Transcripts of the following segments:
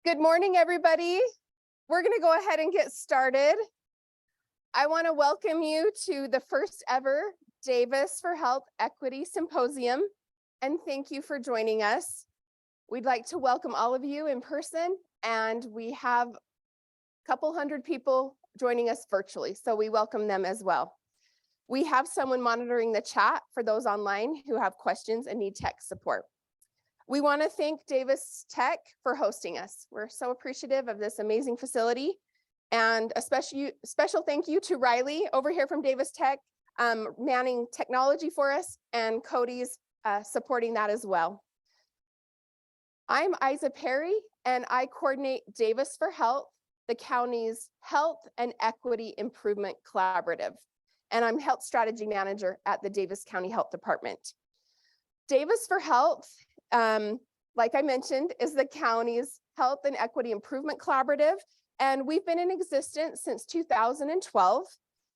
Good morning, everybody. We're going to go ahead and get started. I want to welcome you to the first ever Davis for Health Equity Symposium, and thank you for joining us. We'd like to welcome all of you in person, and we have a couple hundred people joining us virtually, so we welcome them as well. We have someone monitoring the chat for those online who have questions and need tech support. We want to thank Davis Tech for hosting us. We're so appreciative of this amazing facility, and a special thank you to Riley over here from Davis Tech, manning technology for us, and Cody's supporting that as well. I'm Isa Perry, and I coordinate Davis for Health, the county's Health and Equity Improvement Collaborative, and I'm Health Strategy Manager at the Davis County Health Department. Davis for Health, like I mentioned, is the county's Health and Equity Improvement Collaborative, and we've been in existence since 2012.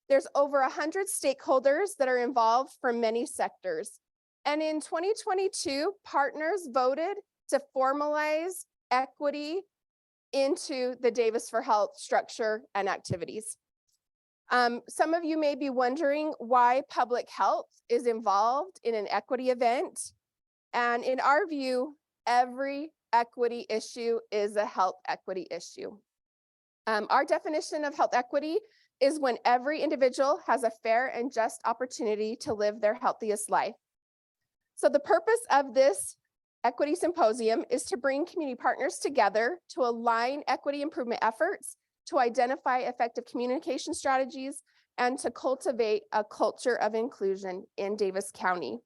There's over 100 stakeholders that are involved from many sectors. And in 2022, partners voted to formalize equity into the Davis for Health structure and activities. Some of you may be wondering why public health is involved in an equity event. And in our view, every equity issue is a health equity issue. Our definition of health equity is when every individual has a fair and just opportunity to live their healthiest life. So the purpose of this Equity Symposium is to bring community partners together to align equity improvement efforts, to identify effective communication strategies, and to cultivate a culture of inclusion in Davis County.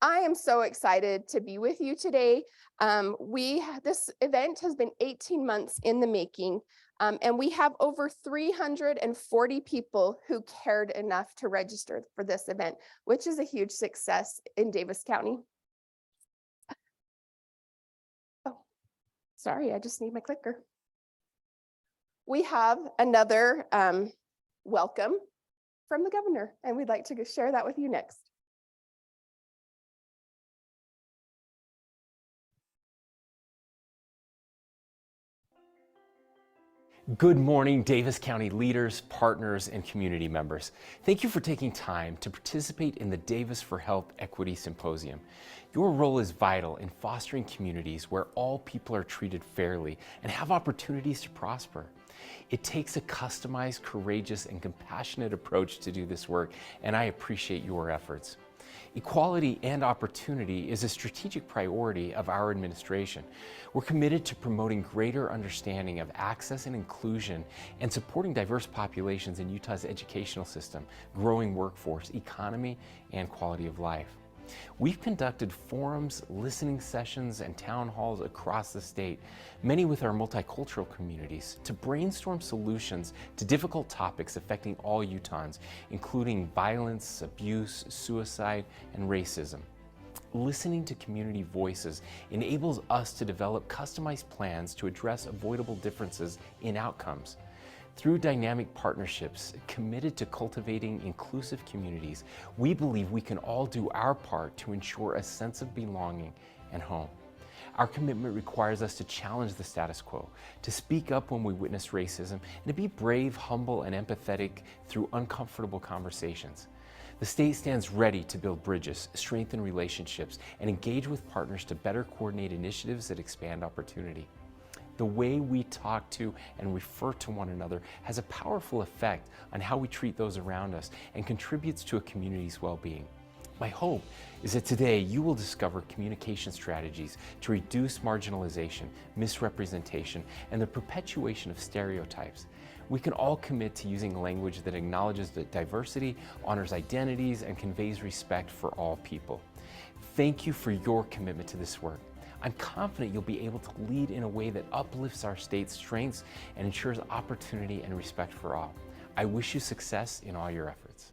I am so excited to be with you today. This event has been 18 months in the making, and we have over 340 people who cared enough to register for this event, which is a huge success in Davis County. Oh, sorry, I just need my clicker. We have another welcome from the governor, and we'd like to share that with you next. Good morning, Davis County leaders, partners, and community members. Thank you for taking time to participate in the Davis for Health Equity Symposium. Your role is vital in fostering communities where all people are treated fairly and have opportunities to prosper. It takes a customized, courageous, and compassionate approach to do this work, and I appreciate your efforts. Equality and opportunity is a strategic priority of our administration. We're committed to promoting greater understanding of access and inclusion and supporting diverse populations in Utah's educational system, growing workforce, economy, and quality of life. We've conducted forums, listening sessions, and town halls across the state, many with our multicultural communities, to brainstorm solutions to difficult topics affecting all Utahns, including violence, abuse, suicide, and racism. Listening to community voices enables us to develop customized plans to address avoidable differences in outcomes. Through dynamic partnerships committed to cultivating inclusive communities, we believe we can all do our part to ensure a sense of belonging and home. Our commitment requires us to challenge the status quo, to speak up when we witness racism, and to be brave, humble, and empathetic through uncomfortable conversations. The state stands ready to build bridges, strengthen relationships, and engage with partners to better coordinate initiatives that expand opportunity. The way we talk to and refer to one another has a powerful effect on how we treat those around us and contributes to a community's well-being. My hope is that today you will discover communication strategies to reduce marginalization, misrepresentation, and the perpetuation of stereotypes. We can all commit to using language that acknowledges the diversity, honors identities, and conveys respect for all people. Thank you for your commitment to this work. I'm confident you'll be able to lead in a way that uplifts our state's strengths and ensures opportunity and respect for all. I wish you success in all your efforts.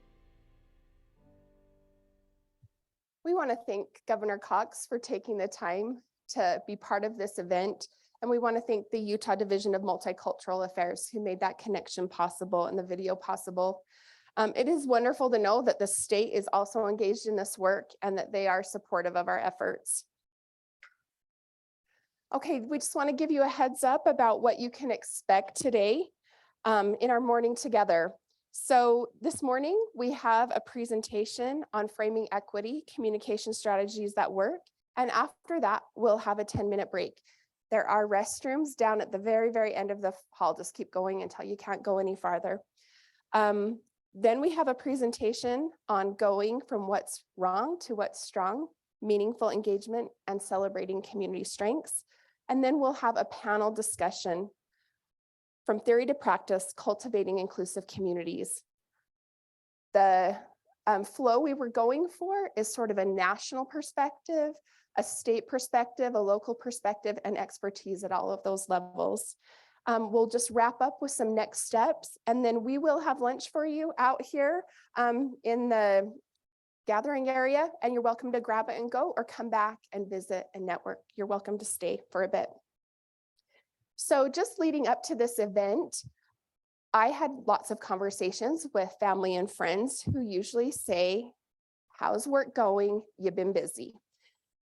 We want to thank Governor Cox for taking the time to be part of this event. And we want to thank the Utah Division of Multicultural Affairs who made that connection possible and the video possible. It is wonderful to know that the state is also engaged in this work and that they are supportive of our efforts. Okay, we just want to give you a heads up about what you can expect today in our morning together. So this morning, we have a presentation on framing equity, communication strategies that work. And after that, we'll have a 10-minute break. There are restrooms down at the very, very end of the hall. Just keep going until you can't go any farther. Then we have a presentation on going from what's wrong to what's strong, meaningful engagement, and celebrating community strengths. And then we'll have a panel discussion from theory to practice, cultivating inclusive communities. The flow we were going for is sort of a national perspective, a state perspective, a local perspective, and expertise at all of those levels. We'll just wrap up with some next steps, and then we will have lunch for you out here in the gathering area, and you're welcome to grab it and go, or come back and visit and network. You're welcome to stay for a bit. So just leading up to this event, I had lots of conversations with family and friends who usually say, "How's work going? You've been busy."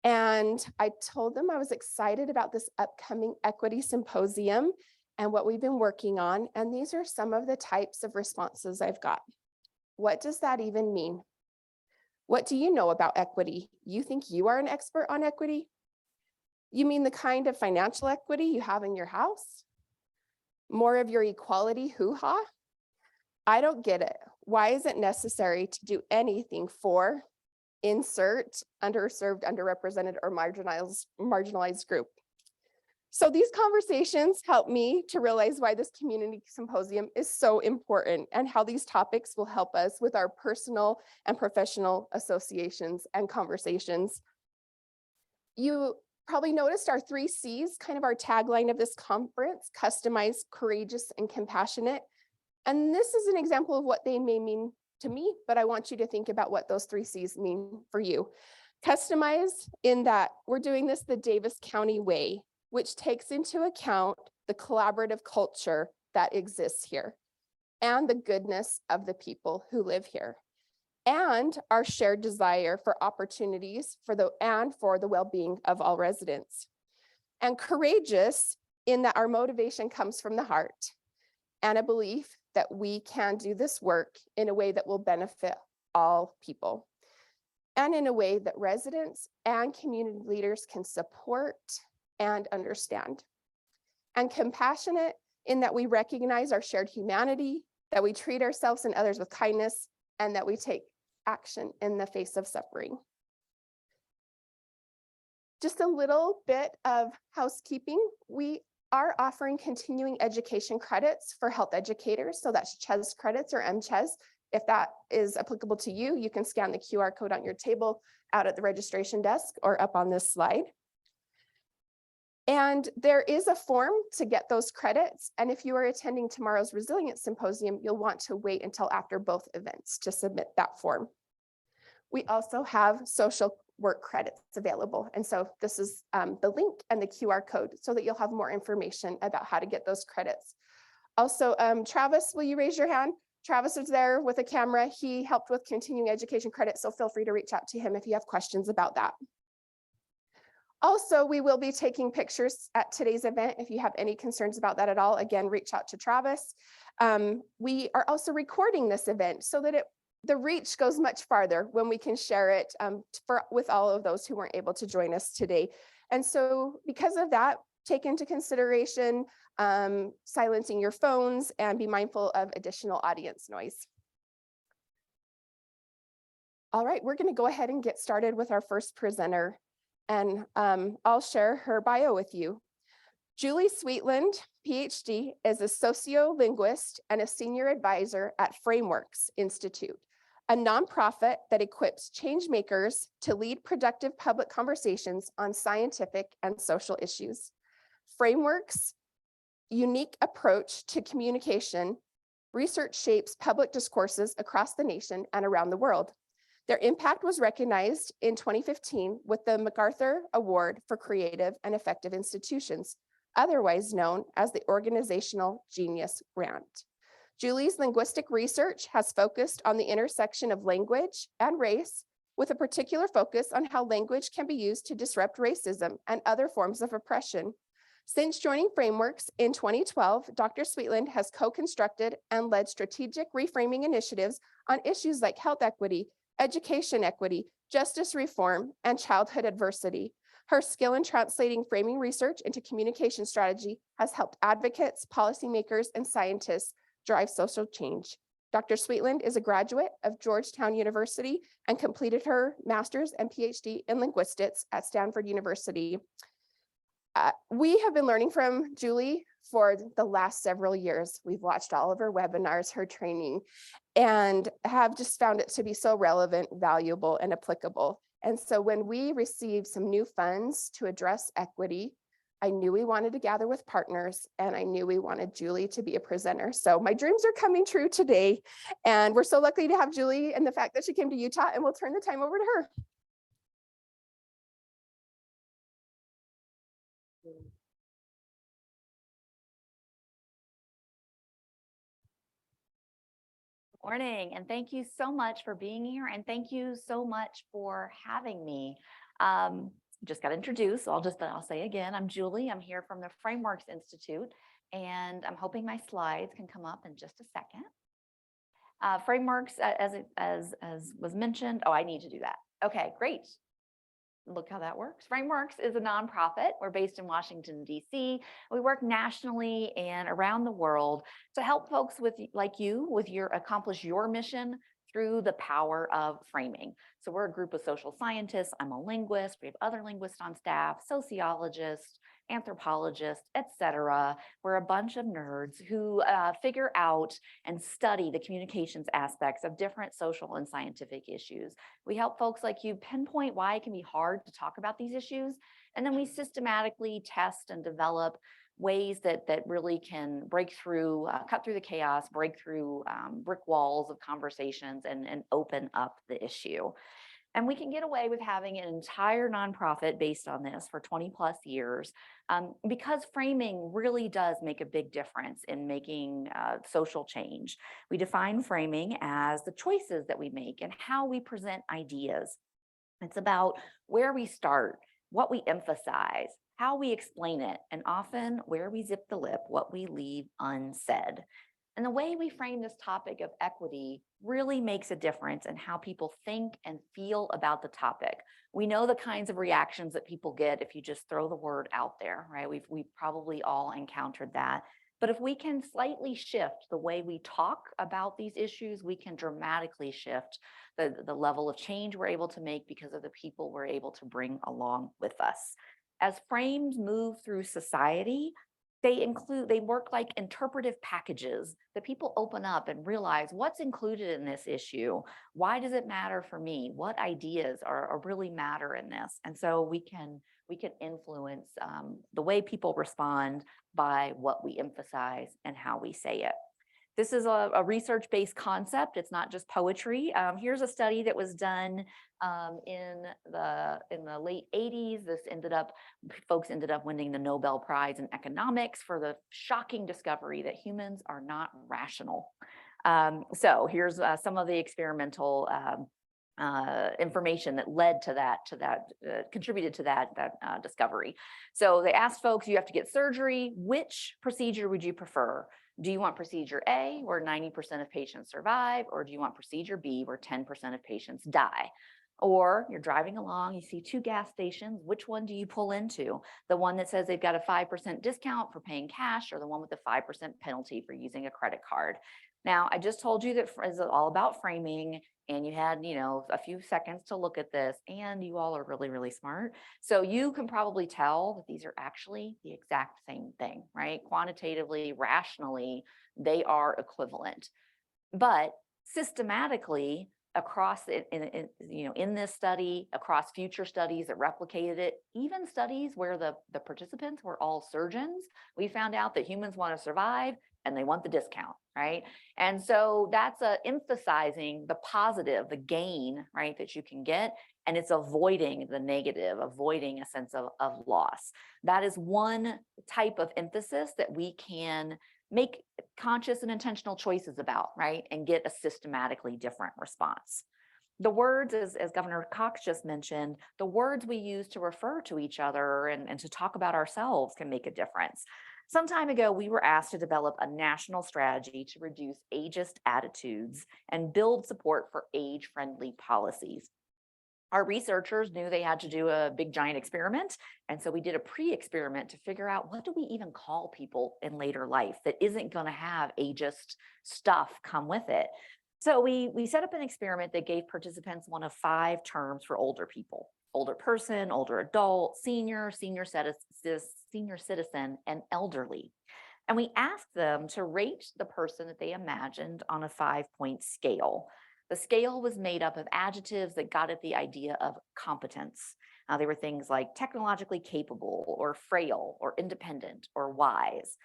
And I told them I was excited about this upcoming Equity Symposium and what we've been working on. And these are some of the types of responses I've got. What does that even mean? What do you know about equity? You think you are an expert on equity? You mean the kind of financial equity you have in your house? More of your equality hoo-ha? I don't get it. Why is it necessary to do anything for, insert, underserved, underrepresented, or marginalized group? So these conversations help me to realize why this community symposium is so important and how these topics will help us with our personal and professional associations and conversations. You probably noticed our 3 C's, kind of our tagline of this conference: customized, courageous, and compassionate. And this is an example of what they may mean to me, but I want you to think about what those 3 C's mean for you. Customize, in that we're doing this the Davis County way, which takes into account the collaborative culture that exists here and the goodness of the people who live here, and our shared desire for opportunities for the well-being of all residents. And courageous, in that our motivation comes from the heart and a belief that we can do this work in a way that will benefit all people, and in a way that residents and community leaders can support and understand. And compassionate, in that we recognize our shared humanity, that we treat ourselves and others with kindness, and that we take action in the face of suffering. Just a little bit of housekeeping. We are offering continuing education credits for health educators. So that's CHES credits or MCHES. If that is applicable to you, you can scan the QR code on your table out at the registration desk or up on this slide. And there is a form to get those credits. And if you are attending tomorrow's Resilience Symposium, you'll want to wait until after both events to submit that form. We also have social work credits available. And so this is the link and the QR code so that you'll have more information about how to get those credits. Also, Travis, will you raise your hand? Travis is there with a camera. He helped with continuing education credits, so feel free to reach out to him if you have questions about that. Also, we will be taking pictures at today's event. If you have any concerns about that at all, again, reach out to Travis. We are also recording this event so that the reach goes much farther when we can share it with all of those who weren't able to join us today. And so because of that, take into consideration silencing your phones and be mindful of additional audience noise. All right, we're going to go ahead and get started with our first presenter. And I'll share her bio with you. Julie Sweetland, PhD, is a sociolinguist and a senior advisor at Frameworks Institute, a nonprofit that equips change makers to lead productive public conversations on scientific and social issues. Frameworks' unique approach to communication research shapes public discourses across the nation and around the world. Their impact was recognized in 2015 with the MacArthur Award for Creative and Effective Institutions, otherwise known as the Organizational Genius Grant. Julie's linguistic research has focused on the intersection of language and race with a particular focus on how language can be used to disrupt racism and other forms of oppression. Since joining Frameworks in 2012, Dr. Sweetland has co-constructed and led strategic reframing initiatives on issues like health equity, education equity, justice reform, and childhood adversity. Her skill in translating framing research into communication strategy has helped advocates, policymakers, and scientists drive social change. Dr. Sweetland is a graduate of Georgetown University and completed her master's and PhD in linguistics at Stanford University. We have been learning from Julie for the last several years. We've watched all of her webinars, her training, and have just found it to be so relevant, valuable, and applicable. And so when we received some new funds to address equity, I knew we wanted to gather with partners, and I knew we wanted Julie to be a presenter. So my dreams are coming true today, and we're so lucky to have Julie and the fact that she came to Utah, and we'll turn the time over to her. Morning, and thank you so much for being here, and thank you so much for having me. Just got introduced, so I'll say again, I'm Julie. I'm here from the Frameworks Institute, and I'm hoping my slides can come up in just a second. Frameworks, as was mentioned, oh, I need to do that. Okay, great. Look how that works. Frameworks is a nonprofit. We're based in Washington, D.C. We work nationally and around the world to help folks like you accomplish your mission through the power of framing. So we're a group of social scientists. I'm a linguist. We have other linguists on staff, sociologists, anthropologists, etc. We're a bunch of nerds who figure out and study the communications aspects of different social and scientific issues. We help folks like you pinpoint why it can be hard to talk about these issues, and then we systematically test and develop ways that really can break through, cut through the chaos, break through brick walls of conversations, and open up the issue. And we can get away with having an entire nonprofit based on this for 20 plus years because framing really does make a big difference in making social change. We define framing as the choices that we make and how we present ideas. It's about where we start, what we emphasize, how we explain it, and often where we zip the lip, what we leave unsaid. And the way we frame this topic of equity really makes a difference in how people think and feel about the topic. We know the kinds of reactions that people get if you just throw the word out there, right? We've probably all encountered that. But if we can slightly shift the way we talk about these issues, we can dramatically shift the level of change we're able to make because of the people we're able to bring along with us. As frames move through society, they work like interpretive packages that people open up and realize what's included in this issue. Why does it matter for me? What ideas are really matter in this? And so we can influence the way people respond by what we emphasize and how we say it. This is a research-based concept. It's not just poetry. Here's a study that was done in the late 80s. Folks ended up winning the Nobel Prize in economics for the shocking discovery that humans are not rational. So here's some of the experimental information that led to that, contributed to that discovery. So they asked folks, you have to get surgery. Which procedure would you prefer? Do you want procedure A, where 90% of patients survive, or do you want procedure B, where 10% of patients die? Or you're driving along, you see two gas stations, which one do you pull into? The one that says they've got a 5% discount for paying cash, or the one with the 5% penalty for using a credit card? Now, I just told you that it's all about framing, and you had, a few seconds to look at this, and you all are really, really smart. So you can probably tell that these are actually the exact same thing, right? Quantitatively, rationally, they are equivalent. But systematically, across in this study, across future studies that replicated it, even studies where the participants were all surgeons, we found out that humans want to survive and they want the discount, right? And so that's emphasizing the positive, the gain, right, that you can get, and it's avoiding the negative, avoiding a sense of loss. That is one type of emphasis that we can make conscious and intentional choices about, right, and get a systematically different response. the words, as Governor Cox just mentioned, the words we use to refer to each other and to talk about ourselves can make a difference. Some time ago, we were asked to develop a national strategy to reduce ageist attitudes and build support for age-friendly policies. Our researchers knew they had to do a big giant experiment. And so we did a pre-experiment to figure out, what do we even call people in later life that isn't going to have ageist stuff come with it? So we set up an experiment that gave participants one of 5 terms for older people: older person, older adult, senior, senior citizen, and elderly. And we asked them to rate the person that they imagined on a 5-point scale. The scale was made up of adjectives that got at the idea of competence. They were things like technologically capable, or frail, or independent, or wise.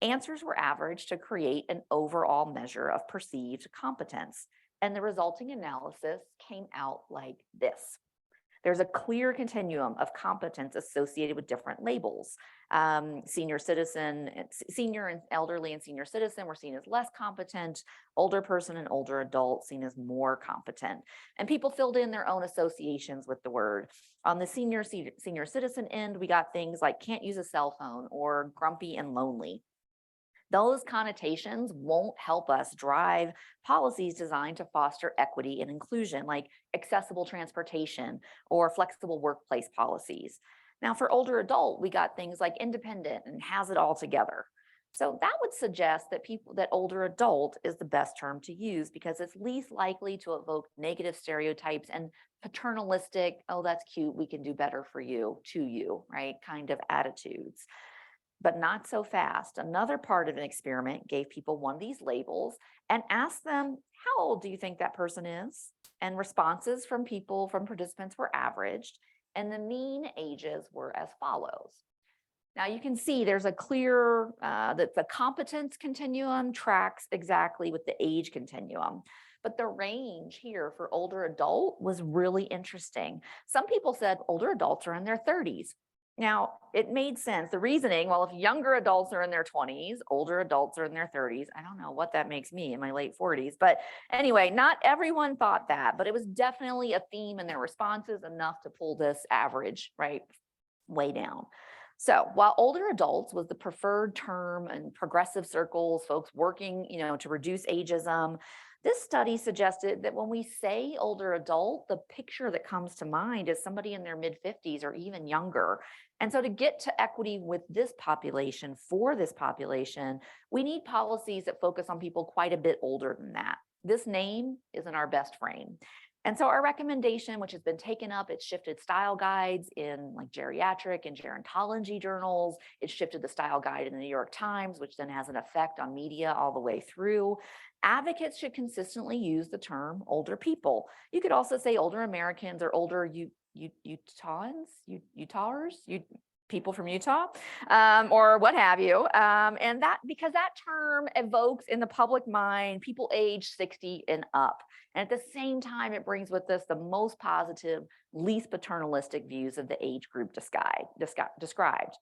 Answers were averaged to create an overall measure of perceived competence, and the resulting analysis came out like this. There's a clear continuum of competence associated with different labels. Senior and elderly and senior citizen were seen as less competent. Older person and older adult seen as more competent. And people filled in their own associations with the word. On the senior citizen end, we got things like can't use a cell phone or grumpy and lonely. Those connotations won't help us drive policies designed to foster equity and inclusion, like accessible transportation or flexible workplace policies. Now, for older adult, we got things like independent and has it all together. So that would suggest that older adult is the best term to use, because it's least likely to evoke negative stereotypes and paternalistic, oh, that's cute, we can do better for you, to you, right, kind of attitudes. But not so fast. Another part of an experiment gave people one of these labels and asked them, how old do you think that person is? And responses from participants were averaged, and the mean ages were as follows. Now you can see there's a clear, that the competence continuum tracks exactly with the age continuum. But the range here for older adult was really interesting. Some people said older adults are in their 30s. Now, it made sense. The reasoning, well, if younger adults are in their 20s, older adults are in their 30s. I don't know what that makes me in my late 40s. But anyway, not everyone thought that, but it was definitely a theme in their responses, enough to pull this average, right, way down. So while older adults was the preferred term in progressive circles, folks working, to reduce ageism, this study suggested that when we say older adult, the picture that comes to mind is somebody in their mid-50s or even younger. And so to get to equity with this population, for this population, we need policies that focus on people quite a bit older than that. This name isn't our best frame. And so our recommendation, which has been taken up, it's shifted style guides in like geriatric and gerontology journals. It's shifted the style guide in the New York Times, which then has an effect on media all the way through. Advocates should consistently use the term older people. You could also say older Americans or older Utahers, people from Utah, or what have you. And that, because that term evokes in the public mind people age 60 and up. And at the same time, it brings with us the most positive, least paternalistic views of the age group described.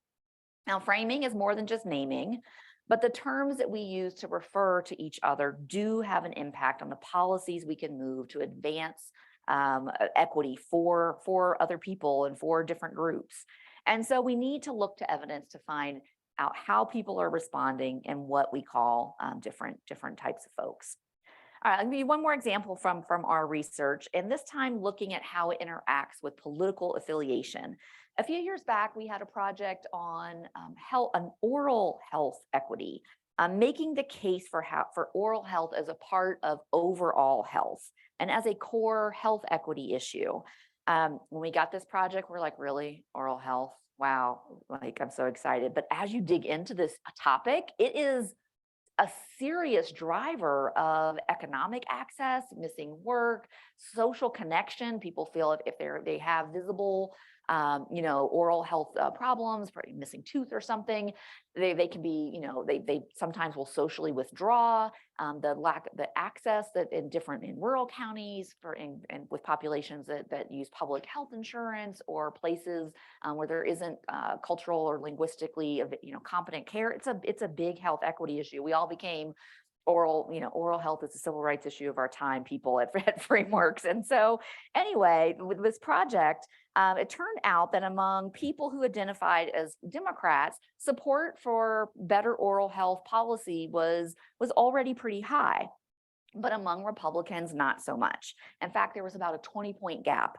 Now, framing is more than just naming, but the terms that we use to refer to each other do have an impact on the policies we can move to advance equity for other people and for different groups. And so we need to look to evidence to find out how people are responding and what we call different types of folks. All right, I'll give you one more example from our research, and this time looking at how it interacts with political affiliation. A few years back, we had a project on oral health equity, making the case for oral health as a part of overall health and as a core health equity issue. When we got this project, we're like, really, oral health? Wow, like I'm so excited. But as you dig into this topic, it is a serious driver of economic access, missing work, social connection. People feel if they have visible, oral health problems, missing tooth or something, they can be, they sometimes will socially withdraw. The access that in rural counties and with populations that use public health insurance, or places where there isn't cultural or linguistically, competent care. It's a big health equity issue. We all became oral health is a civil rights issue of our time, people at Frameworks. And so anyway, with this project, it turned out that among people who identified as Democrats, support for better oral health policy was already pretty high. But among Republicans, not so much. In fact, there was about a 20-point gap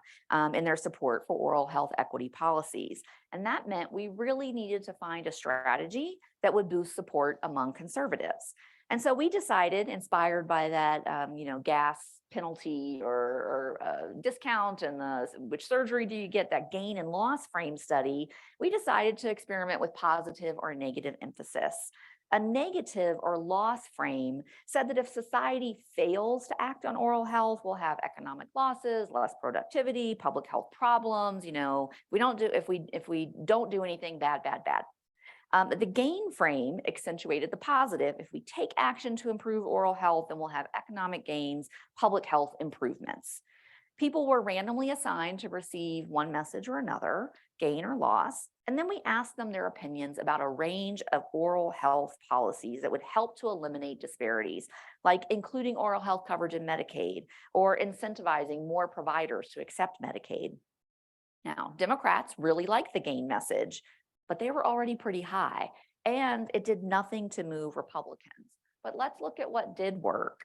in their support for oral health equity policies. And that meant we really needed to find a strategy that would boost support among conservatives. And so we decided, inspired by that, gas penalty or discount and which surgery do you get, that gain and loss frame study, we decided to experiment with positive or negative emphasis. A negative or loss frame said that if society fails to act on oral health, we'll have economic losses, less productivity, public health problems. If we don't do anything, bad. The gain frame accentuated the positive. If we take action to improve oral health, then we'll have economic gains, public health improvements. People were randomly assigned to receive one message or another, gain or loss, and then we asked them their opinions about a range of oral health policies that would help to eliminate disparities, like including oral health coverage in Medicaid or incentivizing more providers to accept Medicaid. Now, Democrats really liked the gain message, but they were already pretty high, and it did nothing to move Republicans. But let's look at what did work.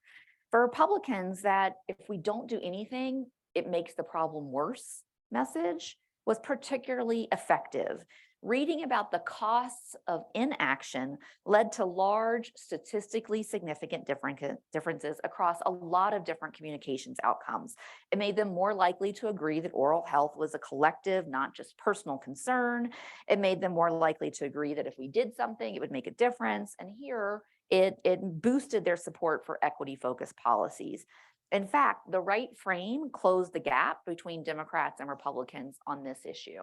For Republicans, that if we don't do anything, it makes the problem worse message was particularly effective. Reading about the costs of inaction led to large, statistically significant differences across a lot of different communications outcomes. It made them more likely to agree that oral health was a collective, not just personal concern. It made them more likely to agree that if we did something, it would make a difference. And here, it boosted their support for equity-focused policies. In fact, the right frame closed the gap between Democrats and Republicans on this issue.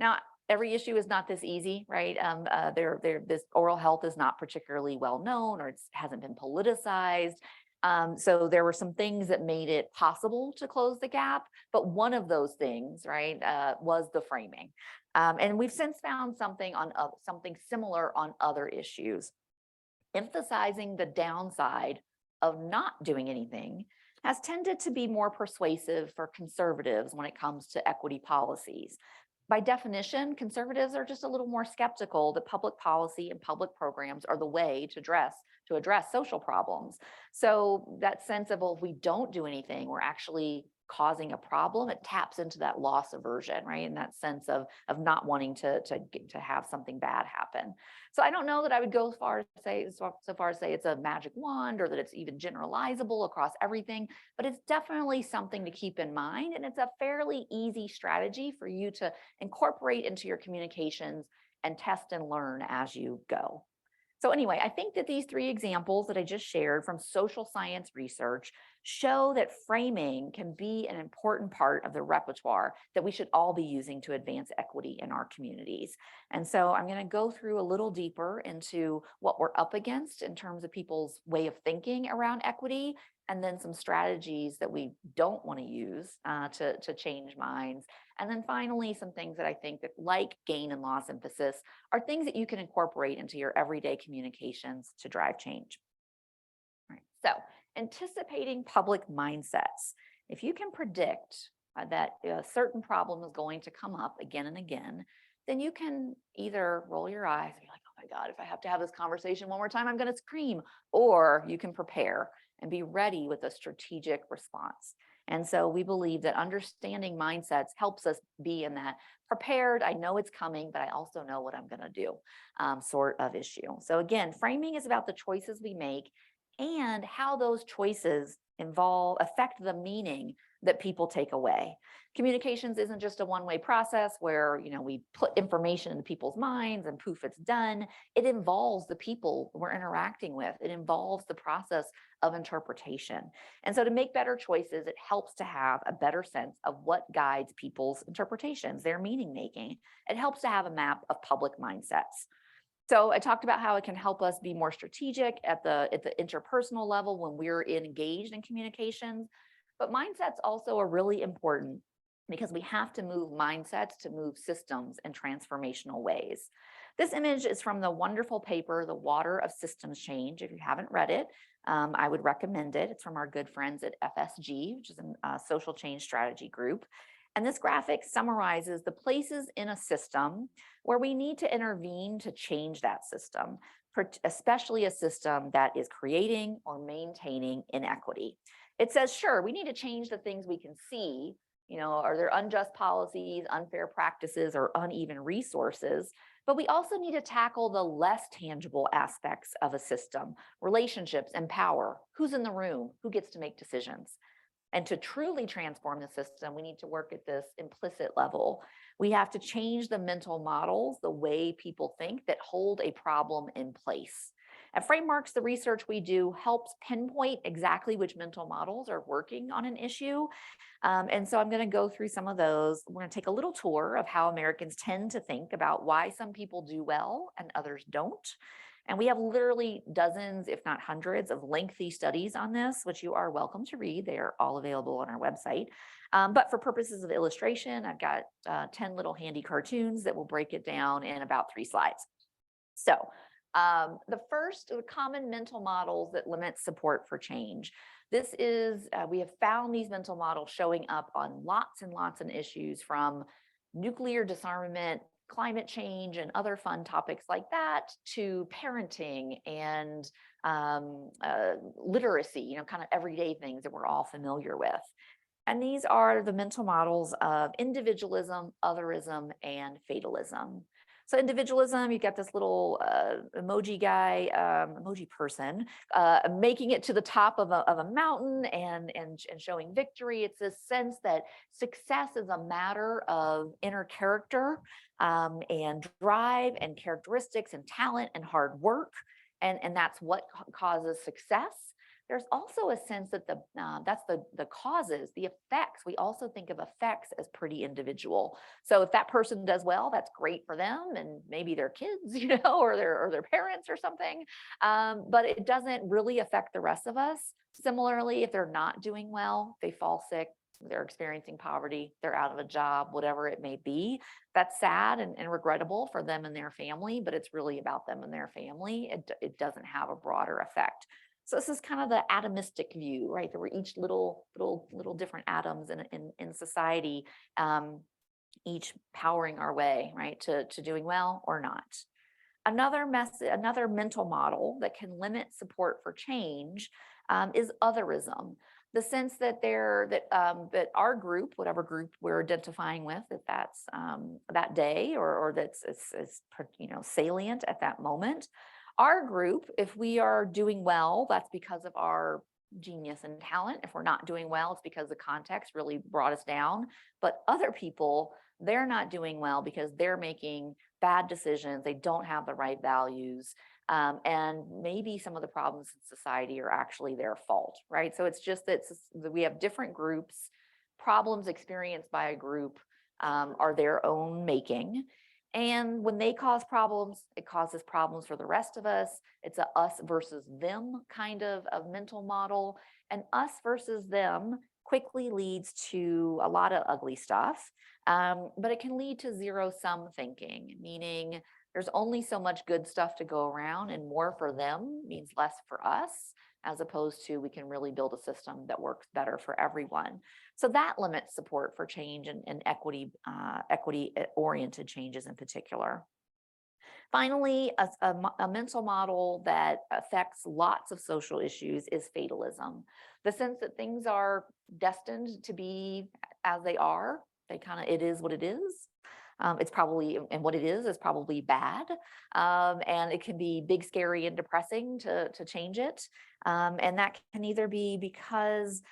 Now, every issue is not this easy, right? This oral health is not particularly well known, or it hasn't been politicized. So there were some things that made it possible to close the gap, but one of those things, right, was the framing. And we've since found something similar on other issues. Emphasizing the downside of not doing anything has tended to be more persuasive for conservatives when it comes to equity policies. By definition, conservatives are just a little more skeptical that public policy and public programs are the way to address social problems. So that sense of, well, if we don't do anything, we're actually causing a problem, it taps into that loss aversion, right? And that sense of not wanting to have something bad happen. So I don't know that I would go so far as say it's a magic wand or that it's even generalizable across everything, but it's definitely something to keep in mind. And it's a fairly easy strategy for you to incorporate into your communications and test and learn as you go. So anyway, I think that these three examples that I just shared from social science research show that framing can be an important part of the repertoire that we should all be using to advance equity in our communities. And so I'm going to go through a little deeper into what we're up against in terms of people's way of thinking around equity, and then some strategies that we don't want to use to change minds. And then finally, some things that I think that, like gain and loss emphasis, are things that you can incorporate into your everyday communications to drive change. All right, so anticipating public mindsets. If you can predict that a certain problem is going to come up again and again, then you can either roll your eyes and be like, oh my God, if I have to have this conversation one more time, I'm going to scream, or you can prepare and be ready with a strategic response. And so we believe that understanding mindsets helps us be in that prepared, I know it's coming, but I also know what I'm going to do sort of issue. So again, framing is about the choices we make and how those choices affect the meaning that people take away. Communications isn't just a one-way process where, we put information into people's minds and poof, it's done. It involves the people we're interacting with. It involves the process of interpretation. And so to make better choices, it helps to have a better sense of what guides people's interpretations, their meaning making. It helps to have a map of public mindsets. So I talked about how it can help us be more strategic at the interpersonal level when we're engaged in communications. But mindsets also are really important because we have to move mindsets to move systems in transformational ways. This image is from the wonderful paper, The Water of Systems Change. If you haven't read it, I would recommend it. It's from our good friends at FSG, which is a social change strategy group. And this graphic summarizes the places in a system where we need to intervene to change that system, especially a system that is creating or maintaining inequity. It says, sure, we need to change the things we can see. Are there unjust policies, unfair practices, or uneven resources? But we also need to tackle the less tangible aspects of a system, relationships and power. Who's in the room? Who gets to make decisions? And to truly transform the system, we need to work at this implicit level. We have to change the mental models, the way people think, that hold a problem in place. At Frameworks, the research we do helps pinpoint exactly which mental models are working on an issue. And so I'm going to go through some of those. We're going to take a little tour of how Americans tend to think about why some people do well and others don't. And we have literally dozens, if not hundreds, of lengthy studies on this, which you are welcome to read. They are all available on our website. But for purposes of illustration, I've got 10 little handy cartoons that will break it down in about 3 slides. So the first, the common mental models that limit support for change. This is, we have found these mental models showing up on lots and lots of issues, from nuclear disarmament, climate change, and other fun topics like that, to parenting and literacy, kind of everyday things that we're all familiar with. And these are the mental models of individualism, otherism, and fatalism. So individualism, you get this little emoji guy, emoji person, making it to the top of a mountain and showing victory. It's this sense that success is a matter of inner character and drive and characteristics and talent and hard work. And that's what causes success. There's also a sense that that's the causes, the effects. We also think of effects as pretty individual. So if that person does well, that's great for them and maybe their kids, or their parents or something. But it doesn't really affect the rest of us. Similarly, if they're not doing well, they fall sick, they're experiencing poverty, they're out of a job, whatever it may be. That's sad and regrettable for them and their family, but it's really about them and their family. It doesn't have a broader effect. So this is kind of the atomistic view, right? That we're each little different atoms in society, each powering our way, right, to doing well or not. Another mental model that can limit support for change is otherism. The sense that that our group, whatever group we're identifying with, if that's that day or that's salient at that moment. Our group, if we are doing well, that's because of our genius and talent. If we're not doing well, it's because the context really brought us down. But other people, they're not doing well because they're making bad decisions. They don't have the right values. And maybe some of the problems in society are actually their fault, right? So it's just that we have different groups. Problems experienced by a group are their own making. And when they cause problems, it causes problems for the rest of us. It's a us versus them kind of mental model. And us versus them quickly leads to a lot of ugly stuff. But it can lead to zero-sum thinking, meaning there's only so much good stuff to go around, and more for them means less for us, as opposed to we can really build a system that works better for everyone. So that limits support for change and equity-oriented changes in particular. Finally, a mental model that affects lots of social issues is fatalism. The sense that things are destined to be as they are. It is what it is. It's probably, and what it is probably bad. And it can be big, scary, and depressing to change it. And that can either be because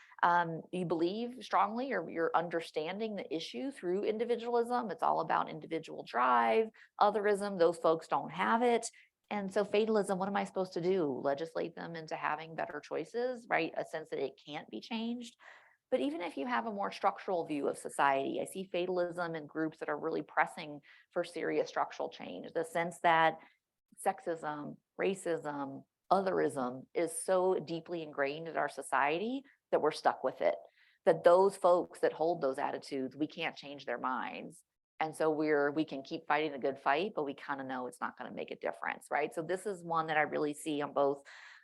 you believe strongly or you're understanding the issue through individualism. It's all about individual drive, otherism. Those folks don't have it. And so fatalism, what am I supposed to do? Legislate them into having better choices, right? A sense that it can't be changed. But even if you have a more structural view of society, I see fatalism in groups that are really pressing for serious structural change. The sense that sexism, racism, otherism is so deeply ingrained in our society that we're stuck with it. That those folks that hold those attitudes, we can't change their minds. And so we can keep fighting the good fight, but we kind of know it's not going to make a difference, right? So this is one that I really see on both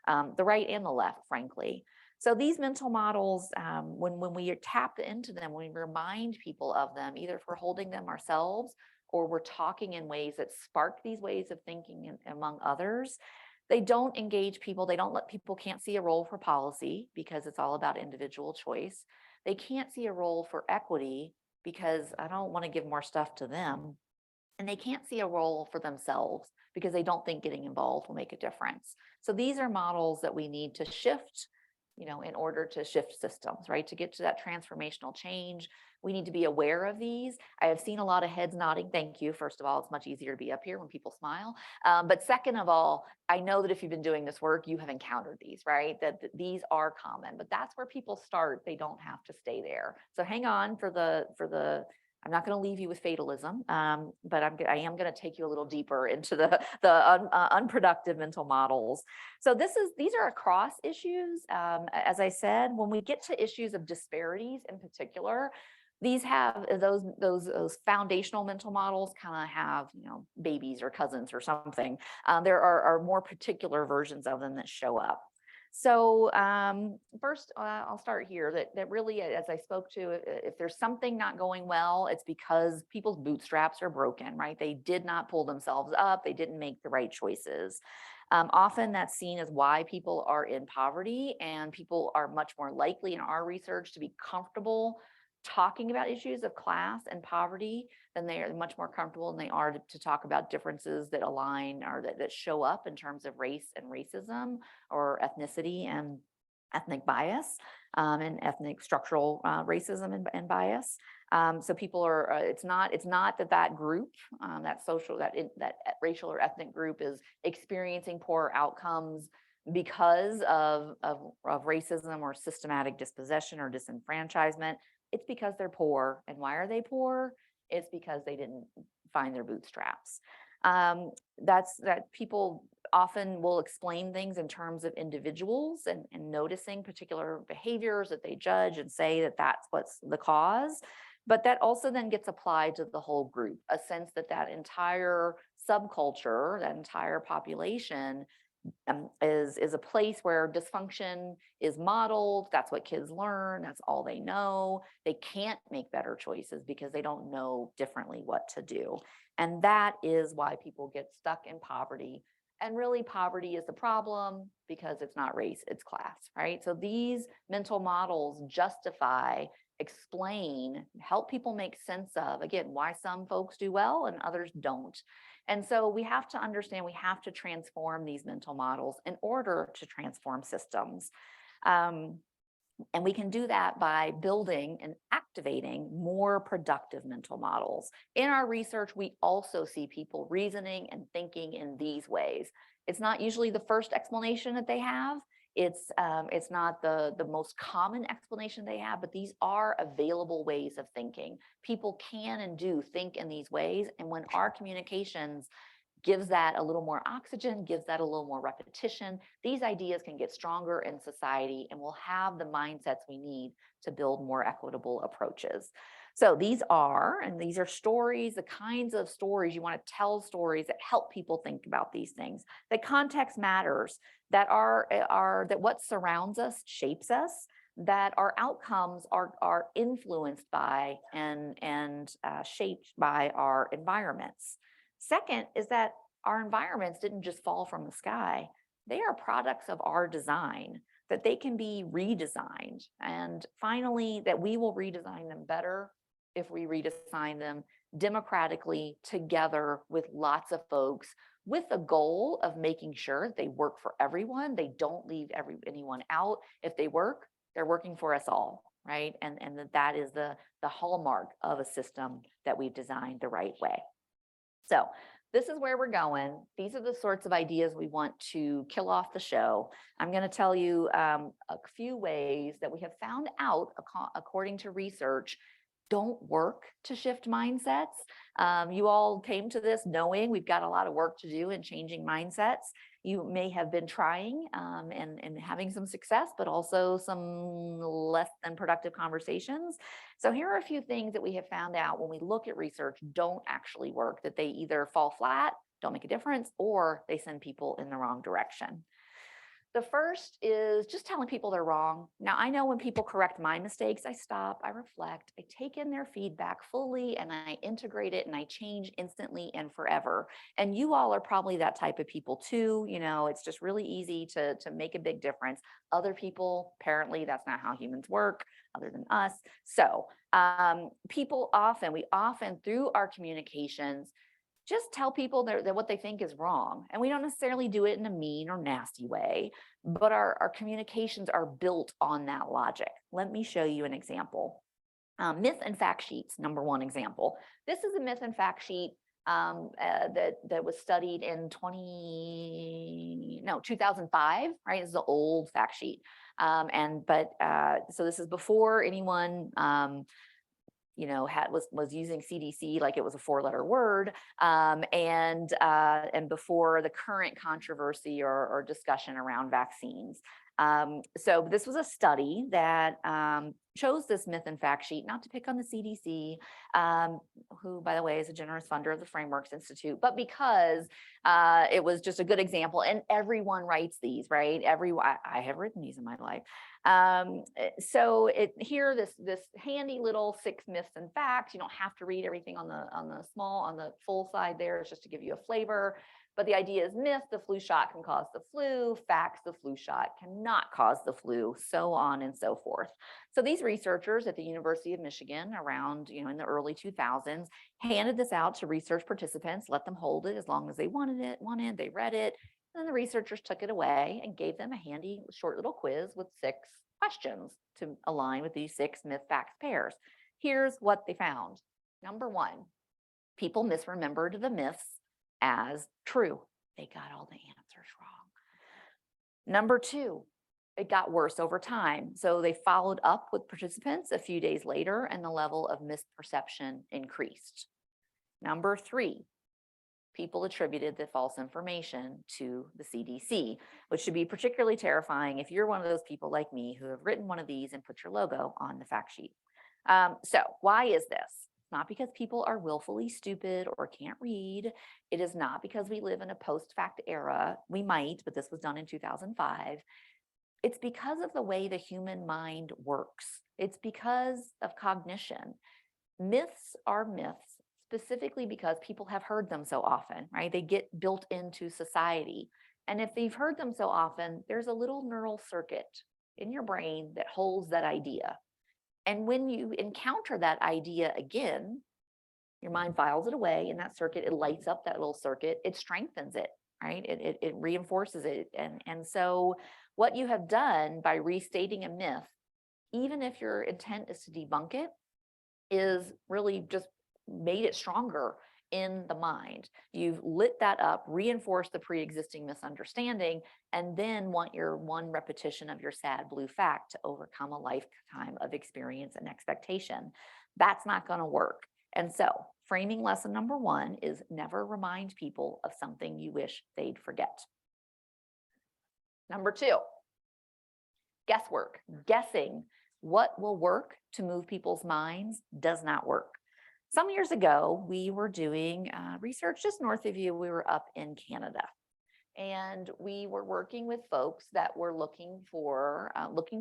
the right and the left, frankly. So these mental models, when we tap into them, when we remind people of them, either if we're holding them ourselves or we're talking in ways that spark these ways of thinking among others, they don't engage people. They don't let people can't see a role for policy because it's all about individual choice. They can't see a role for equity because I don't want to give more stuff to them. And they can't see a role for themselves because they don't think getting involved will make a difference. So these are models that we need to shift, in order to shift systems, right? To get to that transformational change, we need to be aware of these. I have seen a lot of heads nodding. Thank you. First of all, it's much easier to be up here when people smile. But second of all, I know that if you've been doing this work, you have encountered these, right? That these are common, but that's where people start. They don't have to stay there. So hang on for the I'm not going to leave you with fatalism, but I am going to take you a little deeper into the unproductive mental models. So these are across issues. As I said, when we get to issues of disparities in particular, these have those foundational mental models kind of have babies or cousins or something. There are more particular versions of them that show up. So first, I'll start here that really, as I spoke to, if there's something not going well, it's because people's bootstraps are broken, right? They did not pull themselves up. They didn't make the right choices. Often that's seen as why people are in poverty, and people are much more likely in our research to be comfortable talking about issues of class and poverty than they are much more comfortable than they are to talk about differences that align or that show up in terms of race and racism or ethnicity and ethnic bias and ethnic structural racism and bias. So people are, it's not that group, that racial or ethnic group is experiencing poor outcomes because of racism or systematic dispossession or disenfranchisement. It's because they're poor. And why are they poor? It's because they didn't find their bootstraps. That people often will explain things in terms of individuals and noticing particular behaviors that they judge and say that that's what's the cause. But that also then gets applied to the whole group, a sense that entire subculture, that entire population is a place where dysfunction is modeled. That's what kids learn. That's all they know. They can't make better choices because they don't know differently what to do. And that is why people get stuck in poverty. And really, poverty is the problem because it's not race, it's class, right? So these mental models justify, explain, help people make sense of, again, why some folks do well and others don't. And so we have to understand, we have to transform these mental models in order to transform systems. And we can do that by building and activating more productive mental models. In our research, we also see people reasoning and thinking in these ways. It's not usually the first explanation that they have. It's not the most common explanation they have, but these are available ways of thinking. People can and do think in these ways. And when our communications gives that a little more oxygen, gives that a little more repetition, these ideas can get stronger in society and we'll have the mindsets we need to build more equitable approaches. So these are stories, the kinds of stories you want to tell, stories that help people think about these things, that context matters, that that what surrounds us shapes us, that our outcomes are influenced by and shaped by our environments. Second is that our environments didn't just fall from the sky. They are products of our design, that they can be redesigned. And finally, that we will redesign them better if we redesign them democratically together with lots of folks, with the goal of making sure they work for everyone. They don't leave anyone out. If they work, they're working for us all, right? And that is the hallmark of a system that we've designed the right way. So this is where we're going. These are the sorts of ideas we want to kill off the show. I'm going to tell you a few ways that we have found out, according to research, don't work to shift mindsets. You all came to this knowing we've got a lot of work to do in changing mindsets. You may have been trying and having some success, but also some less than productive conversations. So here are a few things that we have found out when we look at research don't actually work, that they either fall flat, don't make a difference, or they send people in the wrong direction. The first is just telling people they're wrong. Now, I know when people correct my mistakes, I stop, I reflect, I take in their feedback fully, and I integrate it, and I change instantly and forever. And you all are probably that type of people too. You know, it's just really easy to make a big difference. Other people, apparently, that's not how humans work, other than us. So we often, through our communications, just tell people that what they think is wrong. And we don't necessarily do it in a mean or nasty way, but our communications are built on that logic. Let me show you an example. Myth and fact sheets, number one example. This is a myth and fact sheet that was studied in 2005, right? This is an old fact sheet. So this is before anyone was using CDC like it was a 4-letter word, and before the current controversy or discussion around vaccines. So this was a study that chose this myth and fact sheet, not to pick on the CDC, who, by the way, is a generous funder of the Frameworks Institute, but because it was just a good example, and everyone writes these, right? I have written these in my life. So this handy little 6 myths and facts. You don't have to read everything on the full side there. It's just to give you a flavor. But the idea is myth, the flu shot can cause the flu, facts, the flu shot cannot cause the flu, so on and so forth. So these researchers at the University of Michigan around, in the early 2000s, handed this out to research participants, let them hold it as long as they wanted, they read it. And then the researchers took it away and gave them a handy short little quiz with 6 questions to align with these 6 myth facts pairs. Here's what they found. Number 1, people misremembered the myths as true. They got all the answers wrong. Number 2, it got worse over time. So they followed up with participants a few days later, and the level of misperception increased. Number 3, people attributed the false information to the CDC, which should be particularly terrifying if you're one of those people like me who have written one of these and put your logo on the fact sheet. So why is this? Not because people are willfully stupid or can't read. It is not because we live in a post-fact era. We might, but this was done in 2005. It's because of the way the human mind works. It's because of cognition. Myths are myths specifically because people have heard them so often, right? They get built into society. And if they've heard them so often, there's a little neural circuit in your brain that holds that idea. And when you encounter that idea again, your mind files it away in that circuit, it lights up that little circuit, it strengthens it, right? It reinforces it. And so what you have done by restating a myth, even if your intent is to debunk it, is really just made it stronger in the mind. You've lit that up, reinforced the pre-existing misunderstanding, and then want your one repetition of your sad blue fact to overcome a lifetime of experience and expectation. That's not going to work. And so framing lesson number 1 is never remind people of something you wish they'd forget. Number 2, guesswork. Guessing what will work to move people's minds does not work. Some years ago, we were doing research just north of you. We were up in Canada, and we were working with folks that were looking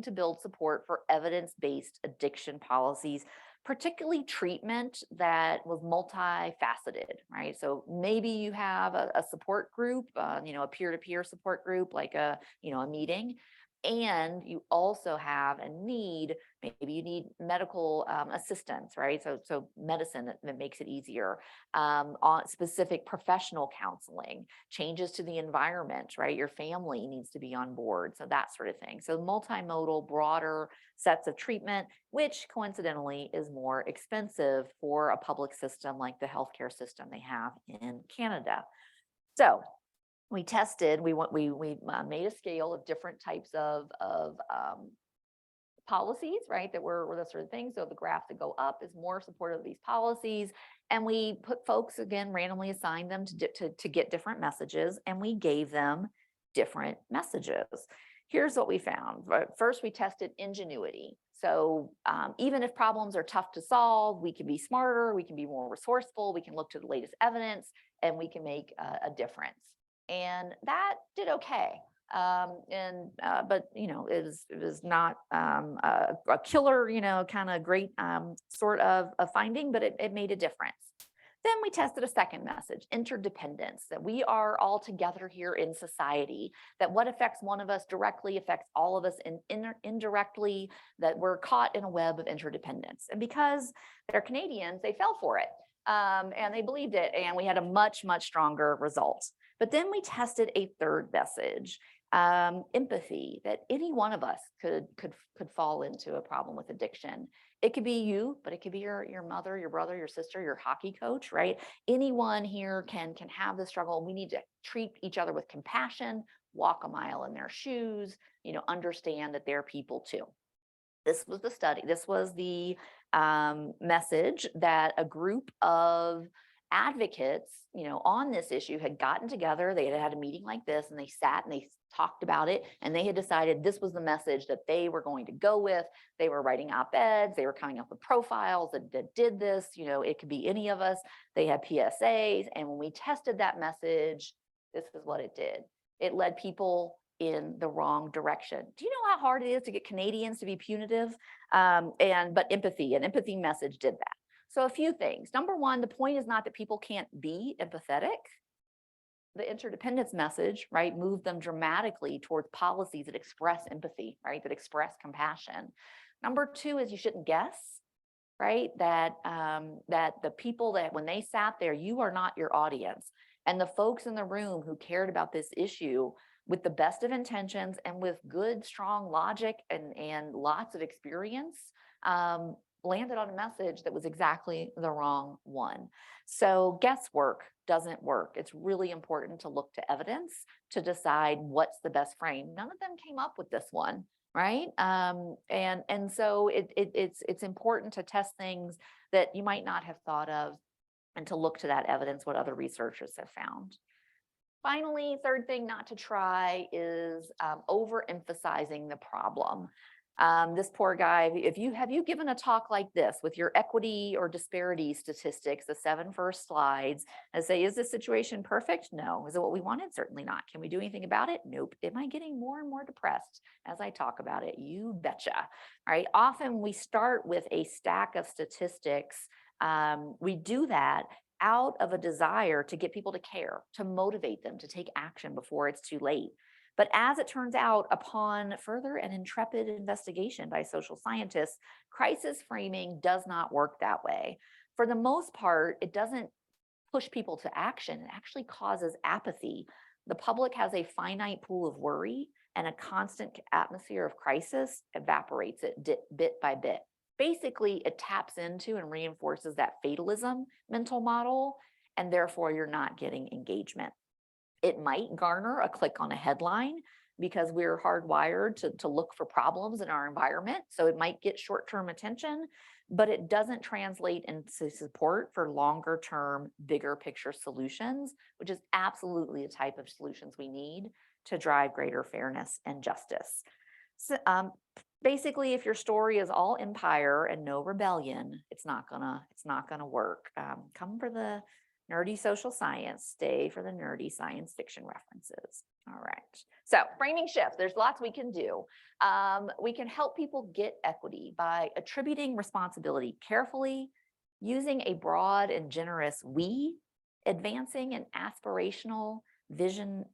to build support for evidence-based addiction policies, particularly treatment that was multifaceted, right? So maybe you have a support group, a peer-to-peer support group, like a meeting. And you also have a need, maybe you need medical assistance, right? So medicine that makes it easier, on specific professional counseling, changes to the environment, right? Your family needs to be on board, so that sort of thing. So multimodal, broader sets of treatment, which coincidentally is more expensive for a public system like the healthcare system they have in Canada. So we tested, we made a scale of different types of policies, right? That were the sort of things. So the graph that go up is more supportive of these policies. And we put folks, again, randomly assigned them to get different messages, and we gave them different messages. Here's what we found. First, we tested ingenuity. So even if problems are tough to solve, we can be smarter, we can be more resourceful, we can look to the latest evidence, and we can make a difference. And that did okay. But it was not a killer, kind of great sort of a finding, but it made a difference. Then we tested a second message, interdependence, that we are all together here in society, that what affects one of us directly affects all of us indirectly, that we're caught in a web of interdependence. And because they're Canadians, they fell for it. And they believed it, and we had a much, much stronger result. But then we tested a third message, empathy, that any one of us could fall into a problem with addiction. It could be you, but it could be your mother, your brother, your sister, your hockey coach, right? Anyone here can have this struggle. We need to treat each other with compassion, walk a mile in their shoes, understand that they're people too. This was the study. This was the message that a group of advocates, on this issue had gotten together. They had a meeting like this, and they sat and they talked about it, and they had decided this was the message that they were going to go with. They were writing op-eds. They were coming up with profiles that did this. It could be any of us. They had PSAs, and when we tested that message, this is what it did. It led people in the wrong direction. Do you know how hard it is to get Canadians to be punitive? But an empathy message did that. So a few things. Number one, the point is not that people can't be empathetic. The interdependence message, right, moved them dramatically towards policies that express empathy, right, that express compassion. Number two is you shouldn't guess, right, that the people that when they sat there, you are not your audience. And the folks in the room who cared about this issue with the best of intentions and with good, strong logic and lots of experience, landed on a message that was exactly the wrong one. So guesswork doesn't work. It's really important to look to evidence to decide what's the best frame. None of them came up with this one, right? And so it's important to test things that you might not have thought of and to look to that evidence, what other researchers have found. Finally, third thing not to try is overemphasizing the problem. This poor guy, have you given a talk like this with your equity or disparity statistics, the 7 first slides, and say, is this situation perfect? No. Is it what we wanted? Certainly not. Can we do anything about it? Nope. Am I getting more and more depressed as I talk about it? You betcha. All right. Often we start with a stack of statistics. We do that out of a desire to get people to care, to motivate them to take action before it's too late. But as it turns out, upon further and intrepid investigation by social scientists, crisis framing does not work that way. For the most part, it doesn't push people to action. It actually causes apathy. The public has a finite pool of worry, and a constant atmosphere of crisis evaporates it bit by bit. Basically, it taps into and reinforces that fatalism mental model, and therefore you're not getting engagement. It might garner a click on a headline because we're hardwired to look for problems in our environment. So it might get short-term attention, but it doesn't translate into support for longer term, bigger picture solutions, which is absolutely the type of solutions we need to drive greater fairness and justice. So, basically, if your story is all empire and no rebellion, it's not gonna work. Come for the nerdy social science, stay for the nerdy science fiction references. All right. So framing shift, there's lots we can do. We can help people get equity by attributing responsibility carefully, using a broad and generous we, advancing an aspirational vision,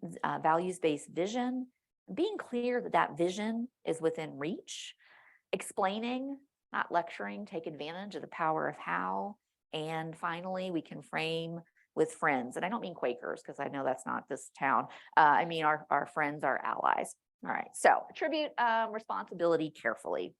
values-based vision, being clear that that vision is within reach, explaining, not lecturing, take advantage of the power of how. And finally, we can frame with friends. And I don't mean Quakers, because I know that's not this town. I mean our friends, our allies. All right, so attribute responsibility carefully.